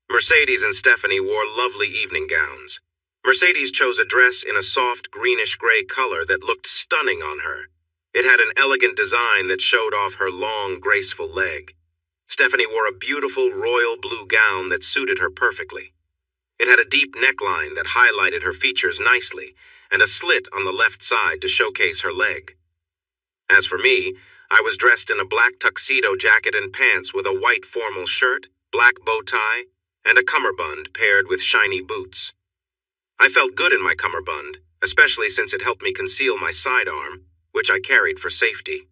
Mercedes and Stephanie wore lovely evening gowns. Mercedes chose a dress in a soft greenish-gray color that looked stunning on her. It had an elegant design that showed off her long, graceful leg. Stephanie wore a beautiful royal blue gown that suited her perfectly. It had a deep neckline that highlighted her features nicely, and a slit on the left side to showcase her leg. As for me, I was dressed in a black tuxedo jacket and pants with a white formal shirt, black bow tie, and a cummerbund paired with shiny boots. I felt good in my cummerbund, especially since it helped me conceal my sidearm, which I carried for safety.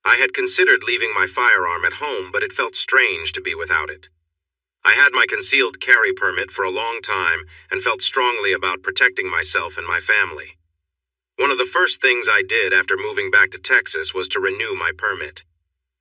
I had considered leaving my firearm at home, but it felt strange to be without it. I had my concealed carry permit for a long time and felt strongly about protecting myself and my family. One of the first things I did after moving back to Texas was to renew my permit.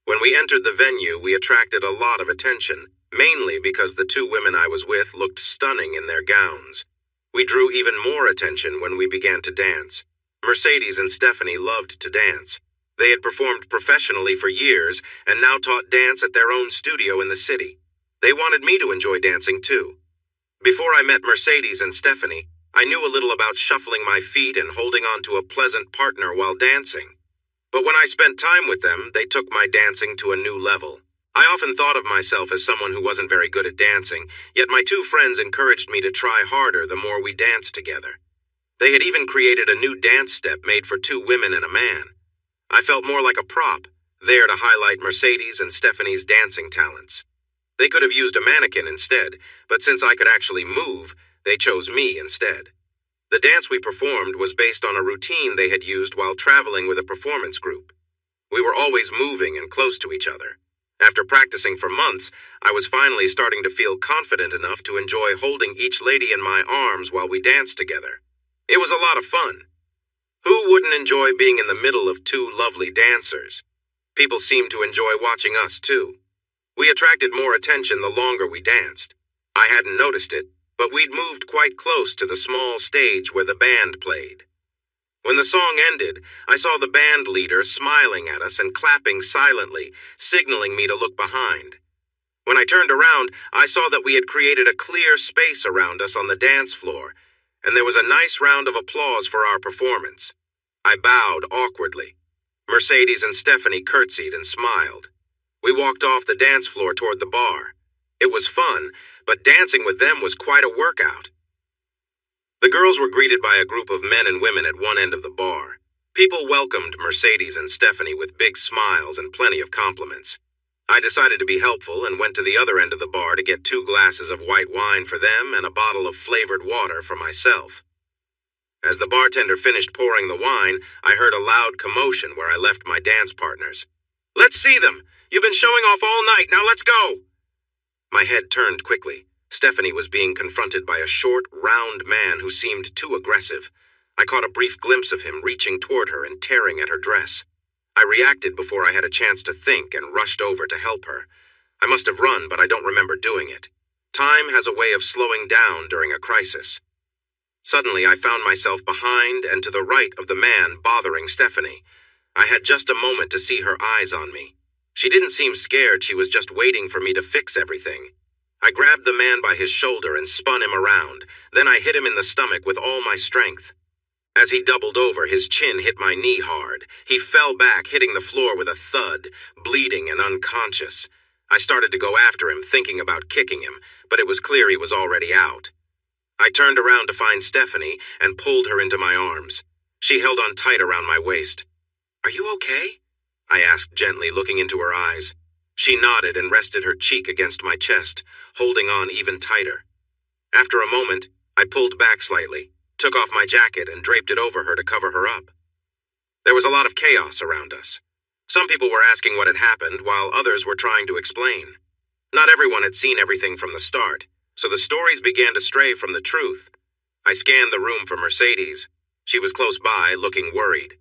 When we entered the venue, we attracted a lot of attention, mainly because the two women I was with looked stunning in their gowns. We drew even more attention when we began to dance. Mercedes and Stephanie loved to dance. They had performed professionally for years and now taught dance at their own studio in the city. They wanted me to enjoy dancing too. Before I met Mercedes and Stephanie, I knew a little about shuffling my feet and holding on to a pleasant partner while dancing. But when I spent time with them, they took my dancing to a new level. I often thought of myself as someone who wasn't very good at dancing, yet my two friends encouraged me to try harder the more we danced together. They had even created a new dance step made for two women and a man. I felt more like a prop, there to highlight Mercedes and Stephanie's dancing talents. They could have used a mannequin instead, but since I could actually move, they chose me instead. The dance we performed was based on a routine they had used while traveling with a performance group. We were always moving and close to each other. After practicing for months, I was finally starting to feel confident enough to enjoy holding each lady in my arms while we danced together. It was a lot of fun. Who wouldn't enjoy being in the middle of two lovely dancers? People seemed to enjoy watching us too. We attracted more attention the longer we danced. I hadn't noticed it, but we'd moved quite close to the small stage where the band played. When the song ended, I saw the band leader smiling at us and clapping silently, signaling me to look behind. When I turned around, I saw that we had created a clear space around us on the dance floor, and there was a nice round of applause for our performance. I bowed awkwardly. Mercedes and Stephanie curtsied and smiled. We walked off the dance floor toward the bar. It was fun, but dancing with them was quite a workout. The girls were greeted by a group of men and women at one end of the bar. People welcomed Mercedes and Stephanie with big smiles and plenty of compliments. I decided to be helpful and went to the other end of the bar to get 2 glasses of white wine for them and a bottle of flavored water for myself. As the bartender finished pouring the wine, I heard a loud commotion where I left my dance partners. "Let's see them! You've been showing off all night, now let's go!" My head turned quickly. Stephanie was being confronted by a short, round man who seemed too aggressive. I caught a brief glimpse of him reaching toward her and tearing at her dress. I reacted before I had a chance to think and rushed over to help her. I must have run, but I don't remember doing it. Time has a way of slowing down during a crisis. Suddenly, I found myself behind and to the right of the man bothering Stephanie. I had just a moment to see her eyes on me. She didn't seem scared, she was just waiting for me to fix everything. I grabbed the man by his shoulder and spun him around. Then I hit him in the stomach with all my strength. As he doubled over, his chin hit my knee hard. He fell back, hitting the floor with a thud, bleeding and unconscious. I started to go after him, thinking about kicking him, but it was clear he was already out. I turned around to find Stephanie and pulled her into my arms. She held on tight around my waist. "Are you okay?" I asked gently, looking into her eyes. She nodded and rested her cheek against my chest, holding on even tighter. After a moment, I pulled back slightly, took off my jacket and draped it over her to cover her up. There was a lot of chaos around us. Some people were asking what had happened, while others were trying to explain. Not everyone had seen everything from the start, so the stories began to stray from the truth. I scanned the room for Mercedes. She was close by, looking worried.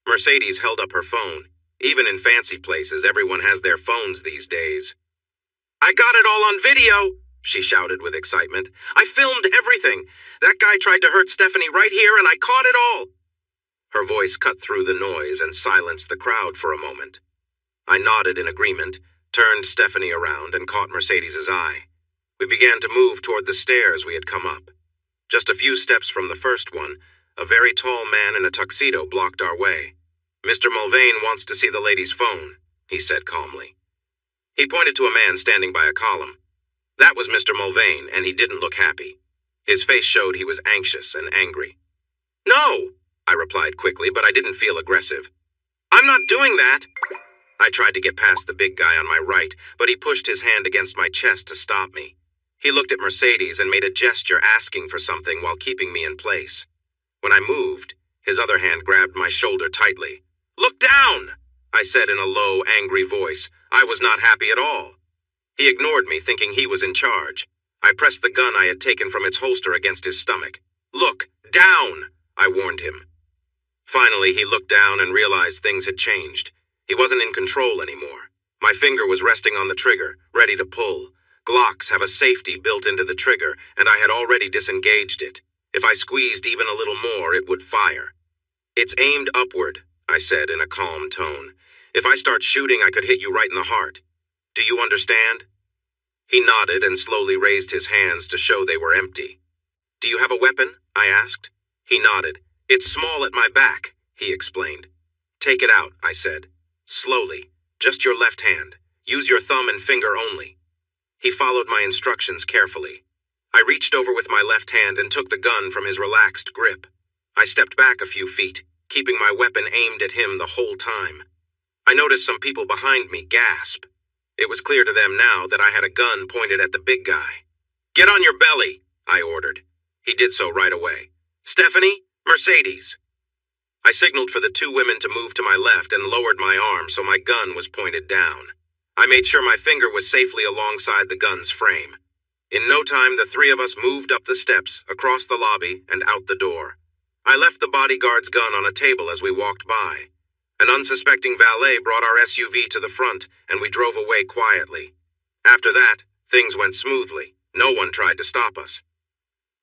Mercedes held up her phone. Even in fancy places, everyone has their phones these days. "I got it all on video," she shouted with excitement. "I filmed everything. That guy tried to hurt Stephanie right here, and I caught it all." Her voice cut through the noise and silenced the crowd for a moment. I nodded in agreement, turned Stephanie around, and caught Mercedes's eye. We began to move toward the stairs we had come up. Just a few steps from the first one, a very tall man in a tuxedo blocked our way. "Mr. Mulvane wants to see the lady's phone," he said calmly. He pointed to a man standing by a column. That was Mr. Mulvane, and he didn't look happy. His face showed he was anxious and angry. "No," I replied quickly, but I didn't feel aggressive. "I'm not doing that." I tried to get past the big guy on my right, but he pushed his hand against my chest to stop me. He looked at Mercedes and made a gesture asking for something while keeping me in place. When I moved, his other hand grabbed my shoulder tightly. "Look down!" I said in a low, angry voice. I was not happy at all. He ignored me, thinking he was in charge. I pressed the gun I had taken from its holster against his stomach. "Look down!" I warned him. Finally, he looked down and realized things had changed. He wasn't in control anymore. My finger was resting on the trigger, ready to pull. Glocks have a safety built into the trigger, and I had already disengaged it. If I squeezed even a little more, it would fire. "It's aimed upward," I said in a calm tone. "If I start shooting, I could hit you right in the heart. Do you understand?" He nodded and slowly raised his hands to show they were empty. "Do you have a weapon?" I asked. He nodded. "It's small at my back," he explained. "Take it out," I said. "Slowly. Just your left hand. Use your thumb and finger only." He followed my instructions carefully. I reached over with my left hand and took the gun from his relaxed grip. I stepped back a few feet, keeping my weapon aimed at him the whole time. I noticed some people behind me gasp. It was clear to them now that I had a gun pointed at the big guy. "Get on your belly," I ordered. He did so right away. "Stephanie, Mercedes." I signaled for the two women to move to my left and lowered my arm so my gun was pointed down. I made sure my finger was safely alongside the gun's frame. In no time, the three of us moved up the steps, across the lobby, and out the door. I left the bodyguard's gun on a table as we walked by. An unsuspecting valet brought our SUV to the front, and we drove away quietly. After that, things went smoothly. No one tried to stop us.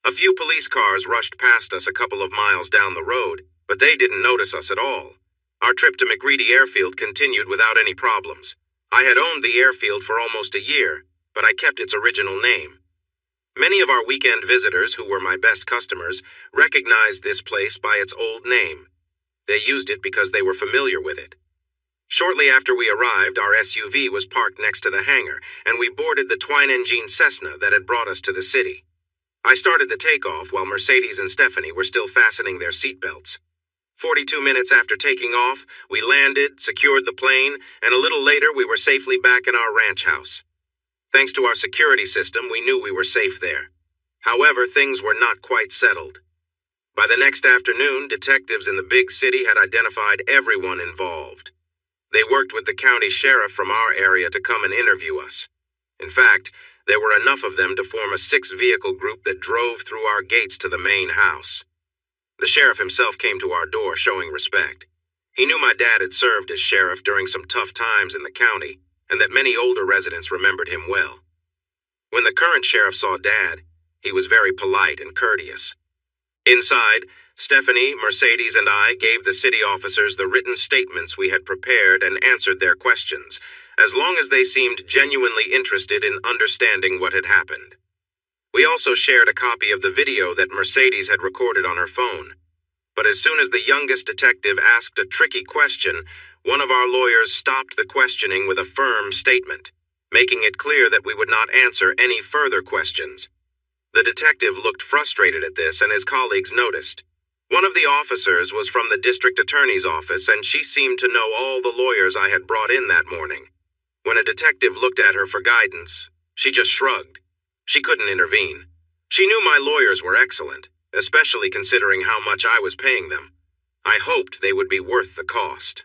A few police cars rushed past us a couple of miles down the road, but they didn't notice us at all. Our trip to McReady Airfield continued without any problems. I had owned the airfield for almost a year, but I kept its original name. Many of our weekend visitors, who were my best customers, recognized this place by its old name. They used it because they were familiar with it. Shortly after we arrived, our SUV was parked next to the hangar, and we boarded the twin-engine Cessna that had brought us to the city. I started the takeoff while Mercedes and Stephanie were still fastening their seatbelts. 42 minutes after taking off, we landed, secured the plane, and a little later we were safely back in our ranch house. Thanks to our security system, we knew we were safe there. However, things were not quite settled. By the next afternoon, detectives in the big city had identified everyone involved. They worked with the county sheriff from our area to come and interview us. In fact, there were enough of them to form a 6-vehicle group that drove through our gates to the main house. The sheriff himself came to our door showing respect. He knew my dad had served as sheriff during some tough times in the county, and that many older residents remembered him well. When the current sheriff saw Dad, he was very polite and courteous. Inside, Stephanie, Mercedes, and I gave the city officers the written statements we had prepared and answered their questions, as long as they seemed genuinely interested in understanding what had happened. We also shared a copy of the video that Mercedes had recorded on her phone. But as soon as the youngest detective asked a tricky question, one of our lawyers stopped the questioning with a firm statement, making it clear that we would not answer any further questions. The detective looked frustrated at this, and his colleagues noticed. One of the officers was from the district attorney's office, and she seemed to know all the lawyers I had brought in that morning. When a detective looked at her for guidance, she just shrugged. She couldn't intervene. She knew my lawyers were excellent, especially considering how much I was paying them. I hoped they would be worth the cost.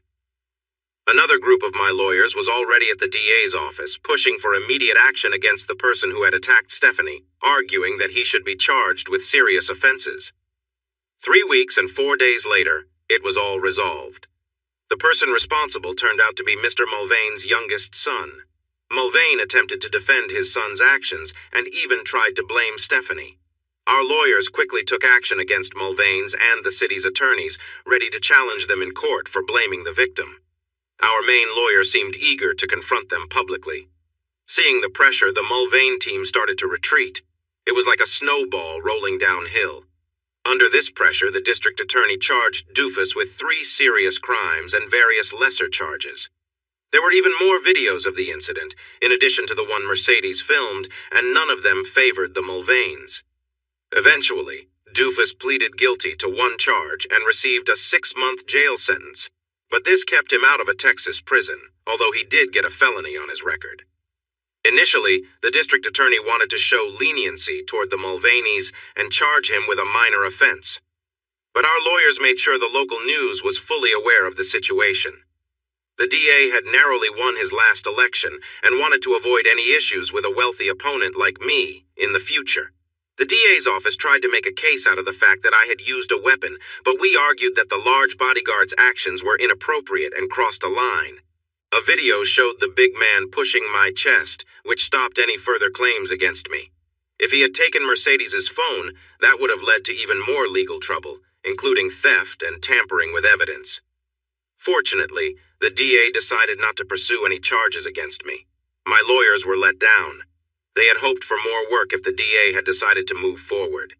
Another group of my lawyers was already at the DA's office, pushing for immediate action against the person who had attacked Stephanie, arguing that he should be charged with serious offenses. 3 weeks and 4 days later, it was all resolved. The person responsible turned out to be Mr. Mulvane's youngest son. Mulvane attempted to defend his son's actions and even tried to blame Stephanie. Our lawyers quickly took action against Mulvane's and the city's attorneys, ready to challenge them in court for blaming the victim. Our main lawyer seemed eager to confront them publicly. Seeing the pressure, the Mulvane team started to retreat. It was like a snowball rolling downhill. Under this pressure, the district attorney charged Doofus with 3 serious crimes and various lesser charges. There were even more videos of the incident, in addition to the one Mercedes filmed, and none of them favored the Mulvanes. Eventually, Doofus pleaded guilty to 1 charge and received a 6-month jail sentence. But this kept him out of a Texas prison, although he did get a felony on his record. Initially, the district attorney wanted to show leniency toward the Mulvanes and charge him with a minor offense. But our lawyers made sure the local news was fully aware of the situation. The DA had narrowly won his last election and wanted to avoid any issues with a wealthy opponent like me in the future. The DA's office tried to make a case out of the fact that I had used a weapon, but we argued that the large bodyguard's actions were inappropriate and crossed a line. A video showed the big man pushing my chest, which stopped any further claims against me. If he had taken Mercedes's phone, that would have led to even more legal trouble, including theft and tampering with evidence. Fortunately, the DA decided not to pursue any charges against me. My lawyers were let down. They had hoped for more work if the DA had decided to move forward.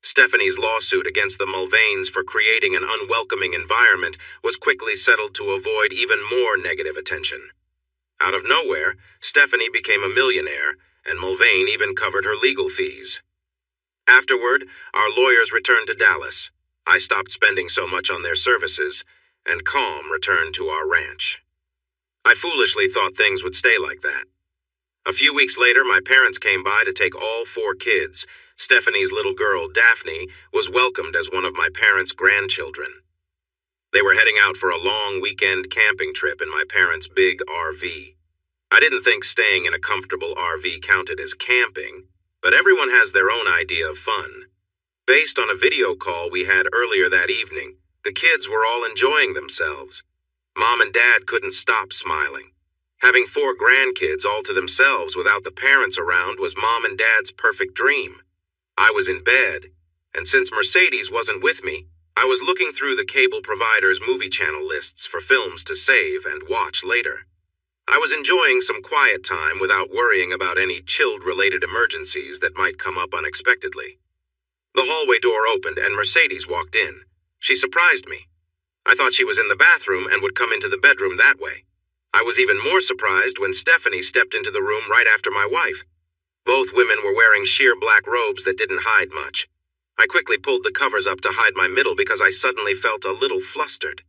Stephanie's lawsuit against the Mulvanes for creating an unwelcoming environment was quickly settled to avoid even more negative attention. Out of nowhere, Stephanie became a millionaire, and Mulvane even covered her legal fees. Afterward, our lawyers returned to Dallas. I stopped spending so much on their services, and calm returned to our ranch. I foolishly thought things would stay like that. A few weeks later, my parents came by to take all 4 kids. Stephanie's little girl, Daphne, was welcomed as one of my parents' grandchildren. They were heading out for a long weekend camping trip in my parents' big RV. I didn't think staying in a comfortable RV counted as camping, but everyone has their own idea of fun. Based on a video call we had earlier that evening, the kids were all enjoying themselves. Mom and Dad couldn't stop smiling. Having 4 grandkids all to themselves without the parents around was Mom and Dad's perfect dream. I was in bed, and since Mercedes wasn't with me, I was looking through the cable provider's movie channel lists for films to save and watch later. I was enjoying some quiet time without worrying about any child-related emergencies that might come up unexpectedly. The hallway door opened and Mercedes walked in. She surprised me. I thought she was in the bathroom and would come into the bedroom that way. I was even more surprised when Stephanie stepped into the room right after my wife. Both women were wearing sheer black robes that didn't hide much. I quickly pulled the covers up to hide my middle because I suddenly felt a little flustered.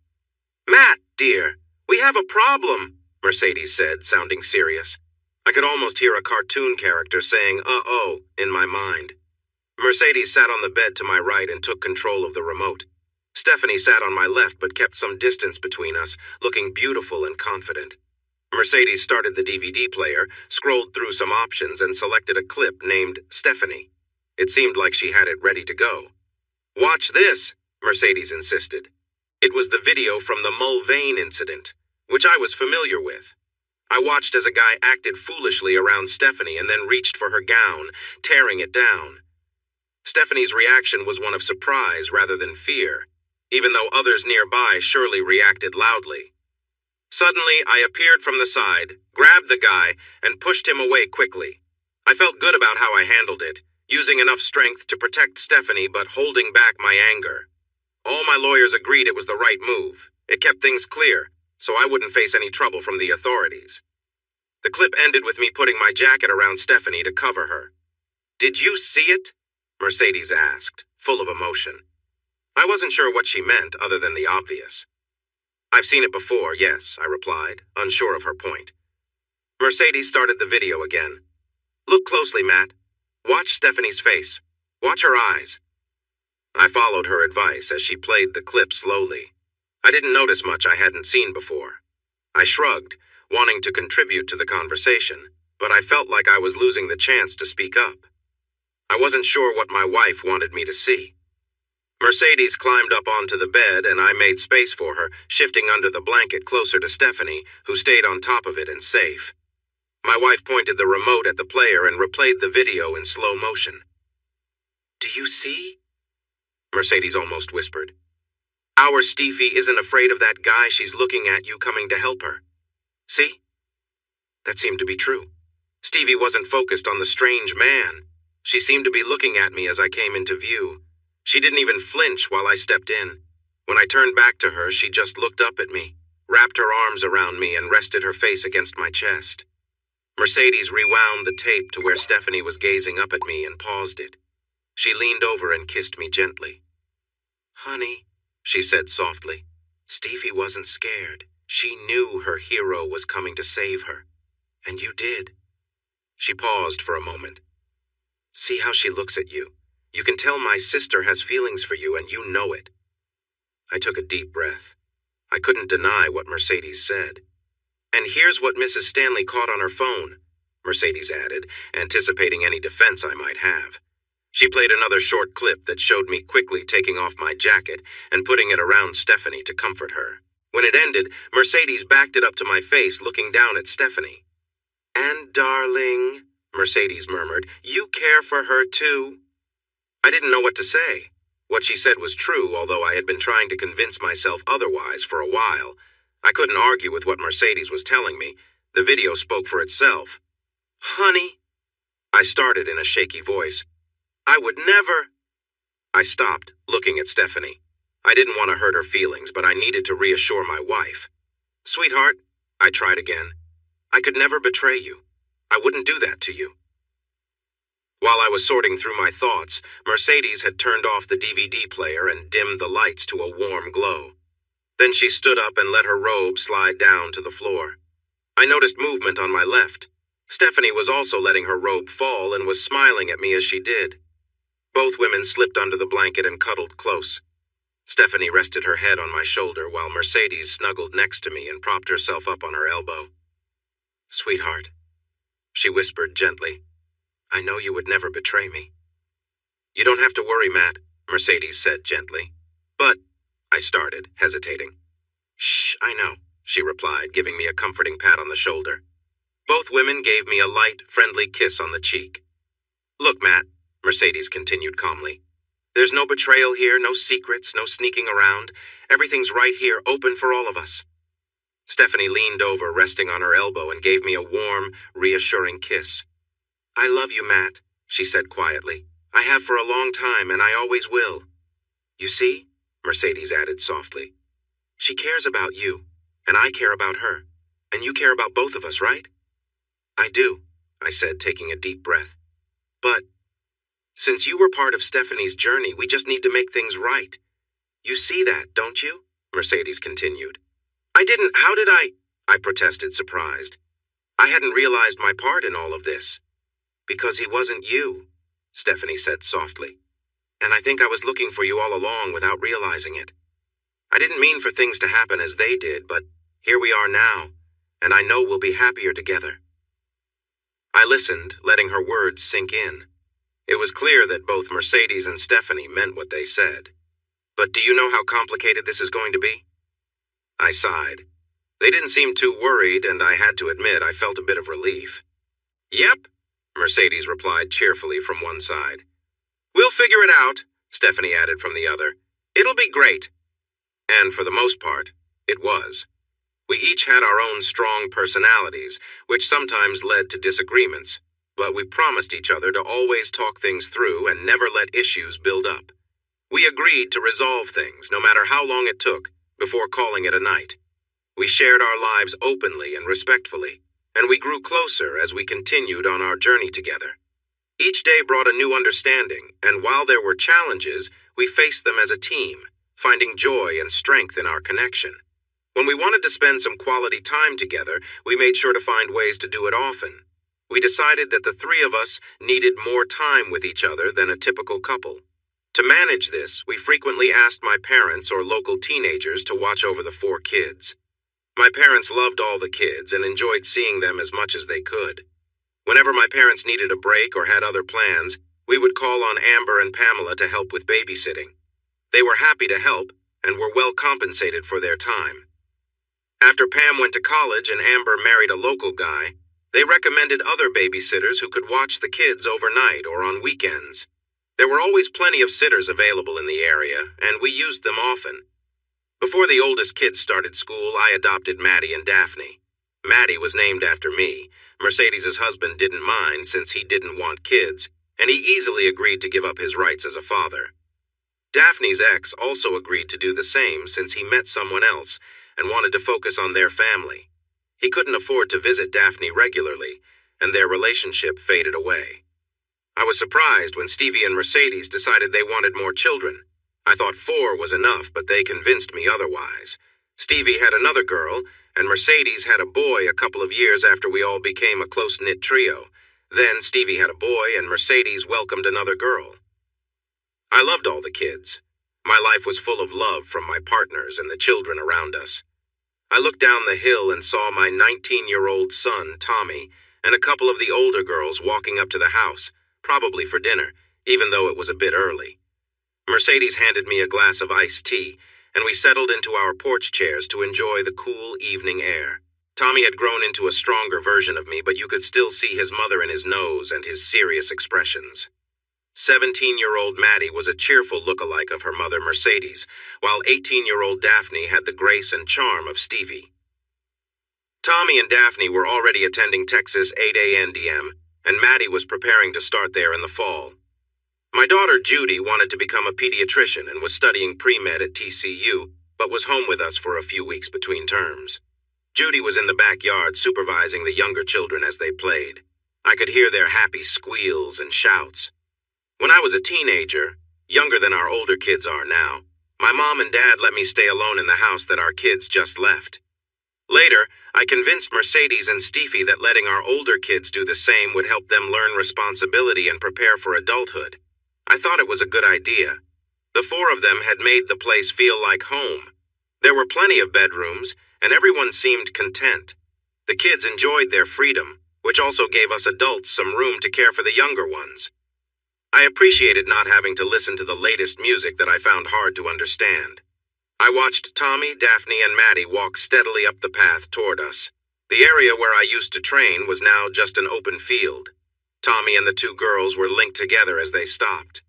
"Matt, dear, we have a problem," Mercedes said, sounding serious. I could almost hear a cartoon character saying, "uh-oh," in my mind. Mercedes sat on the bed to my right and took control of the remote. Stephanie sat on my left but kept some distance between us, looking beautiful and confident. Mercedes started the DVD player, scrolled through some options, and selected a clip named Stephanie. It seemed like she had it ready to go. "Watch this," Mercedes insisted. It was the video from the Mulvane incident, which I was familiar with. I watched as a guy acted foolishly around Stephanie and then reached for her gown, tearing it down. Stephanie's reaction was one of surprise rather than fear, even though others nearby surely reacted loudly. Suddenly, I appeared from the side, grabbed the guy, and pushed him away quickly. I felt good about how I handled it, using enough strength to protect Stephanie but holding back my anger. All my lawyers agreed it was the right move. It kept things clear, so I wouldn't face any trouble from the authorities. The clip ended with me putting my jacket around Stephanie to cover her. "Did you see it?" Mercedes asked, full of emotion. I wasn't sure what she meant other than the obvious. "I've seen it before, yes," I replied, unsure of her point. Mercedes started the video again. "Look closely, Matt. Watch Stephanie's face. Watch her eyes." I followed her advice as she played the clip slowly. I didn't notice much I hadn't seen before. I shrugged, wanting to contribute to the conversation, but I felt like I was losing the chance to speak up. I wasn't sure what my wife wanted me to see. Mercedes climbed up onto the bed and I made space for her, shifting under the blanket closer to Stephanie, who stayed on top of it and safe. My wife pointed the remote at the player and replayed the video in slow motion. "Do you see?" Mercedes almost whispered. "Our Steffi isn't afraid of that guy she's looking at you coming to help her. See?" That seemed to be true. Stevie wasn't focused on the strange man. She seemed to be looking at me as I came into view. She didn't even flinch while I stepped in. When I turned back to her, she just looked up at me, wrapped her arms around me, and rested her face against my chest. Mercedes rewound the tape to where Stephanie was gazing up at me and paused it. She leaned over and kissed me gently. "Honey," she said softly. "Steffi wasn't scared. She knew her hero was coming to save her. And you did." She paused for a moment. "See how she looks at you. You can tell my sister has feelings for you, and you know it." I took a deep breath. I couldn't deny what Mercedes said. "And here's what Mrs. Stanley caught on her phone," Mercedes added, anticipating any defense I might have. She played another short clip that showed me quickly taking off my jacket and putting it around Stephanie to comfort her. When it ended, Mercedes backed it up to my face, looking down at Stephanie. "And darling," Mercedes murmured, "you care for her too." I didn't know what to say. What she said was true, although I had been trying to convince myself otherwise for a while. I couldn't argue with what Mercedes was telling me. The video spoke for itself. "Honey," I started in a shaky voice. "I would never—" I stopped, looking at Stephanie. I didn't want to hurt her feelings, but I needed to reassure my wife. "Sweetheart," I tried again, "I could never betray you. I wouldn't do that to you." While I was sorting through my thoughts, Mercedes had turned off the DVD player and dimmed the lights to a warm glow. Then she stood up and let her robe slide down to the floor. I noticed movement on my left. Stephanie was also letting her robe fall and was smiling at me as she did. Both women slipped under the blanket and cuddled close. Stephanie rested her head on my shoulder while Mercedes snuggled next to me and propped herself up on her elbow. "Sweetheart," she whispered gently, "I know you would never betray me." "You don't have to worry, Matt," Mercedes said gently. "But—" I started, hesitating. "Shh, I know," she replied, giving me a comforting pat on the shoulder. Both women gave me a light, friendly kiss on the cheek. "Look, Matt," Mercedes continued calmly, "there's no betrayal here, no secrets, no sneaking around. Everything's right here, open for all of us." Stephanie leaned over, resting on her elbow, and gave me a warm, reassuring kiss. "I love you, Matt," she said quietly. "I have for a long time, and I always will." "You see?" Mercedes added softly. "She cares about you, and I care about her, and you care about both of us, right?" "I do," I said, taking a deep breath. "But since you were part of Stephanie's journey, we just need to make things right. You see that, don't you?" Mercedes continued. How did I protested, surprised. "I hadn't realized my part in all of this." "Because he wasn't you," Stephanie said softly. "And I think I was looking for you all along without realizing it. I didn't mean for things to happen as they did, but here we are now, and I know we'll be happier together." I listened, letting her words sink in. It was clear that both Mercedes and Stephanie meant what they said. "But do you know how complicated this is going to be?" I sighed. They didn't seem too worried, and I had to admit I felt a bit of relief. "Yep," Mercedes replied cheerfully from one side. "We'll figure it out," Stephanie added from the other. "It'll be great." And for the most part, it was. We each had our own strong personalities, which sometimes led to disagreements, but we promised each other to always talk things through and never let issues build up. We agreed to resolve things, no matter how long it took, before calling it a night. We shared our lives openly and respectfully, and we grew closer as we continued on our journey together. Each day brought a new understanding, and while there were challenges, we faced them as a team, finding joy and strength in our connection. When we wanted to spend some quality time together, we made sure to find ways to do it often. We decided that the three of us needed more time with each other than a typical couple. To manage this, we frequently asked my parents or local teenagers to watch over the 4 kids. My parents loved all the kids and enjoyed seeing them as much as they could. Whenever my parents needed a break or had other plans, we would call on Amber and Pamela to help with babysitting. They were happy to help and were well compensated for their time. After Pam went to college and Amber married a local guy, they recommended other babysitters who could watch the kids overnight or on weekends. There were always plenty of sitters available in the area, and we used them often. Before the oldest kids started school, I adopted Maddie and Daphne. Maddie was named after me. Mercedes' husband didn't mind since he didn't want kids, and he easily agreed to give up his rights as a father. Daphne's ex also agreed to do the same since he met someone else and wanted to focus on their family. He couldn't afford to visit Daphne regularly, and their relationship faded away. I was surprised when Stevie and Mercedes decided they wanted more children. I thought 4 was enough, but they convinced me otherwise. Stevie had another girl, and Mercedes had a boy a couple of years after we all became a close-knit trio. Then Stevie had a boy, and Mercedes welcomed another girl. I loved all the kids. My life was full of love from my partners and the children around us. I looked down the hill and saw my 19-year-old son, Tommy, and a couple of the older girls walking up to the house, probably for dinner, even though it was a bit early. Mercedes handed me a glass of iced tea, and we settled into our porch chairs to enjoy the cool evening air. Tommy had grown into a stronger version of me, but you could still see his mother in his nose and his serious expressions. 17-year-old Maddie was a cheerful look-alike of her mother, Mercedes, while 18-year-old Daphne had the grace and charm of Stevie. Tommy and Daphne were already attending Texas 8A&DM, and Maddie was preparing to start there in the fall. My daughter Judy wanted to become a pediatrician and was studying pre-med at TCU, but was home with us for a few weeks between terms. Judy was in the backyard supervising the younger children as they played. I could hear their happy squeals and shouts. When I was a teenager, younger than our older kids are now, my mom and dad let me stay alone in the house that our kids just left. Later, I convinced Mercedes and Stevie that letting our older kids do the same would help them learn responsibility and prepare for adulthood. I thought it was a good idea. The 4 of them had made the place feel like home. There were plenty of bedrooms, and everyone seemed content. The kids enjoyed their freedom, which also gave us adults some room to care for the younger ones. I appreciated not having to listen to the latest music that I found hard to understand. I watched Tommy, Daphne, and Maddie walk steadily up the path toward us. The area where I used to train was now just an open field. Tommy and the 2 girls were linked together as they stopped.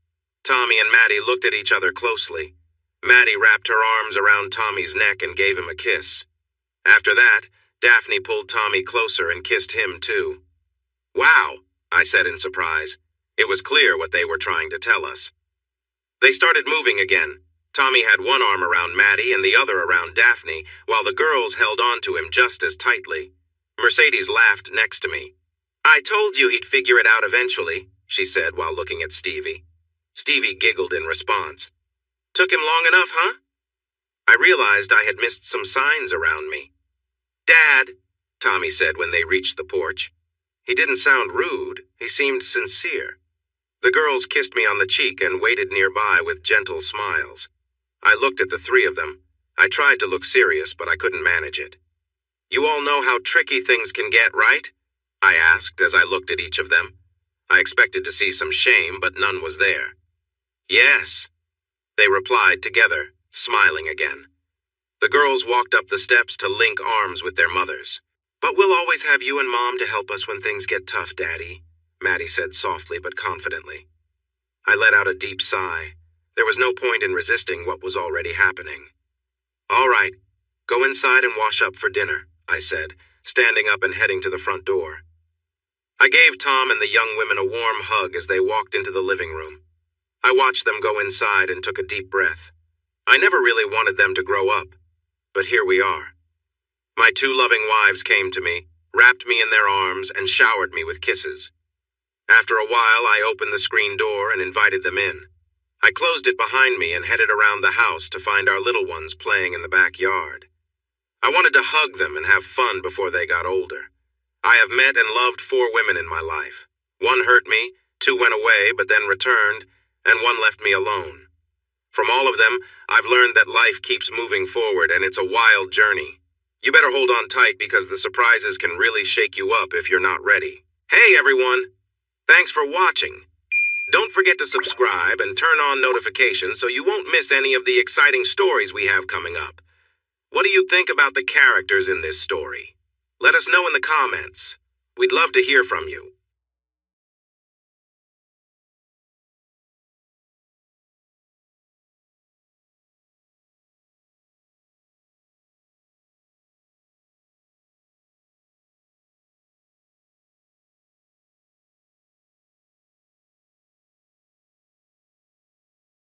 Tommy and Maddie looked at each other closely. Maddie wrapped her arms around Tommy's neck and gave him a kiss. After that, Daphne pulled Tommy closer and kissed him too. "Wow," I said in surprise. It was clear what they were trying to tell us. They started moving again. Tommy had one arm around Maddie and the other around Daphne, while the girls held on to him just as tightly. Mercedes laughed next to me. "I told you he'd figure it out eventually," she said while looking at Stevie. Stevie giggled in response. "Took him long enough, huh?" I realized I had missed some signs around me. "Dad," Tommy said when they reached the porch. He didn't sound rude. He seemed sincere. The girls kissed me on the cheek and waited nearby with gentle smiles. I looked at the 3 of them. I tried to look serious, but I couldn't manage it. "You all know how tricky things can get, right?" I asked as I looked at each of them. I expected to see some shame, but none was there. "Yes," they replied together, smiling again. The girls walked up the steps to link arms with their mothers. "But we'll always have you and Mom to help us when things get tough, Daddy," Maddie said softly but confidently. I let out a deep sigh. There was no point in resisting what was already happening. "All right, go inside and wash up for dinner," I said, standing up and heading to the front door. I gave Tom and the young women a warm hug as they walked into the living room. I watched them go inside and took a deep breath. I never really wanted them to grow up, but here we are. My 2 loving wives came to me, wrapped me in their arms, and showered me with kisses. After a while, I opened the screen door and invited them in. I closed it behind me and headed around the house to find our little ones playing in the backyard. I wanted to hug them and have fun before they got older. I have met and loved 4 women in my life. 1 hurt me, 2 went away but then returned, and 1 left me alone. From all of them, I've learned that life keeps moving forward and it's a wild journey. You better hold on tight because the surprises can really shake you up if you're not ready. Hey everyone! Thanks for watching. Don't forget to subscribe and turn on notifications so you won't miss any of the exciting stories we have coming up. What do you think about the characters in this story? Let us know in the comments. We'd love to hear from you.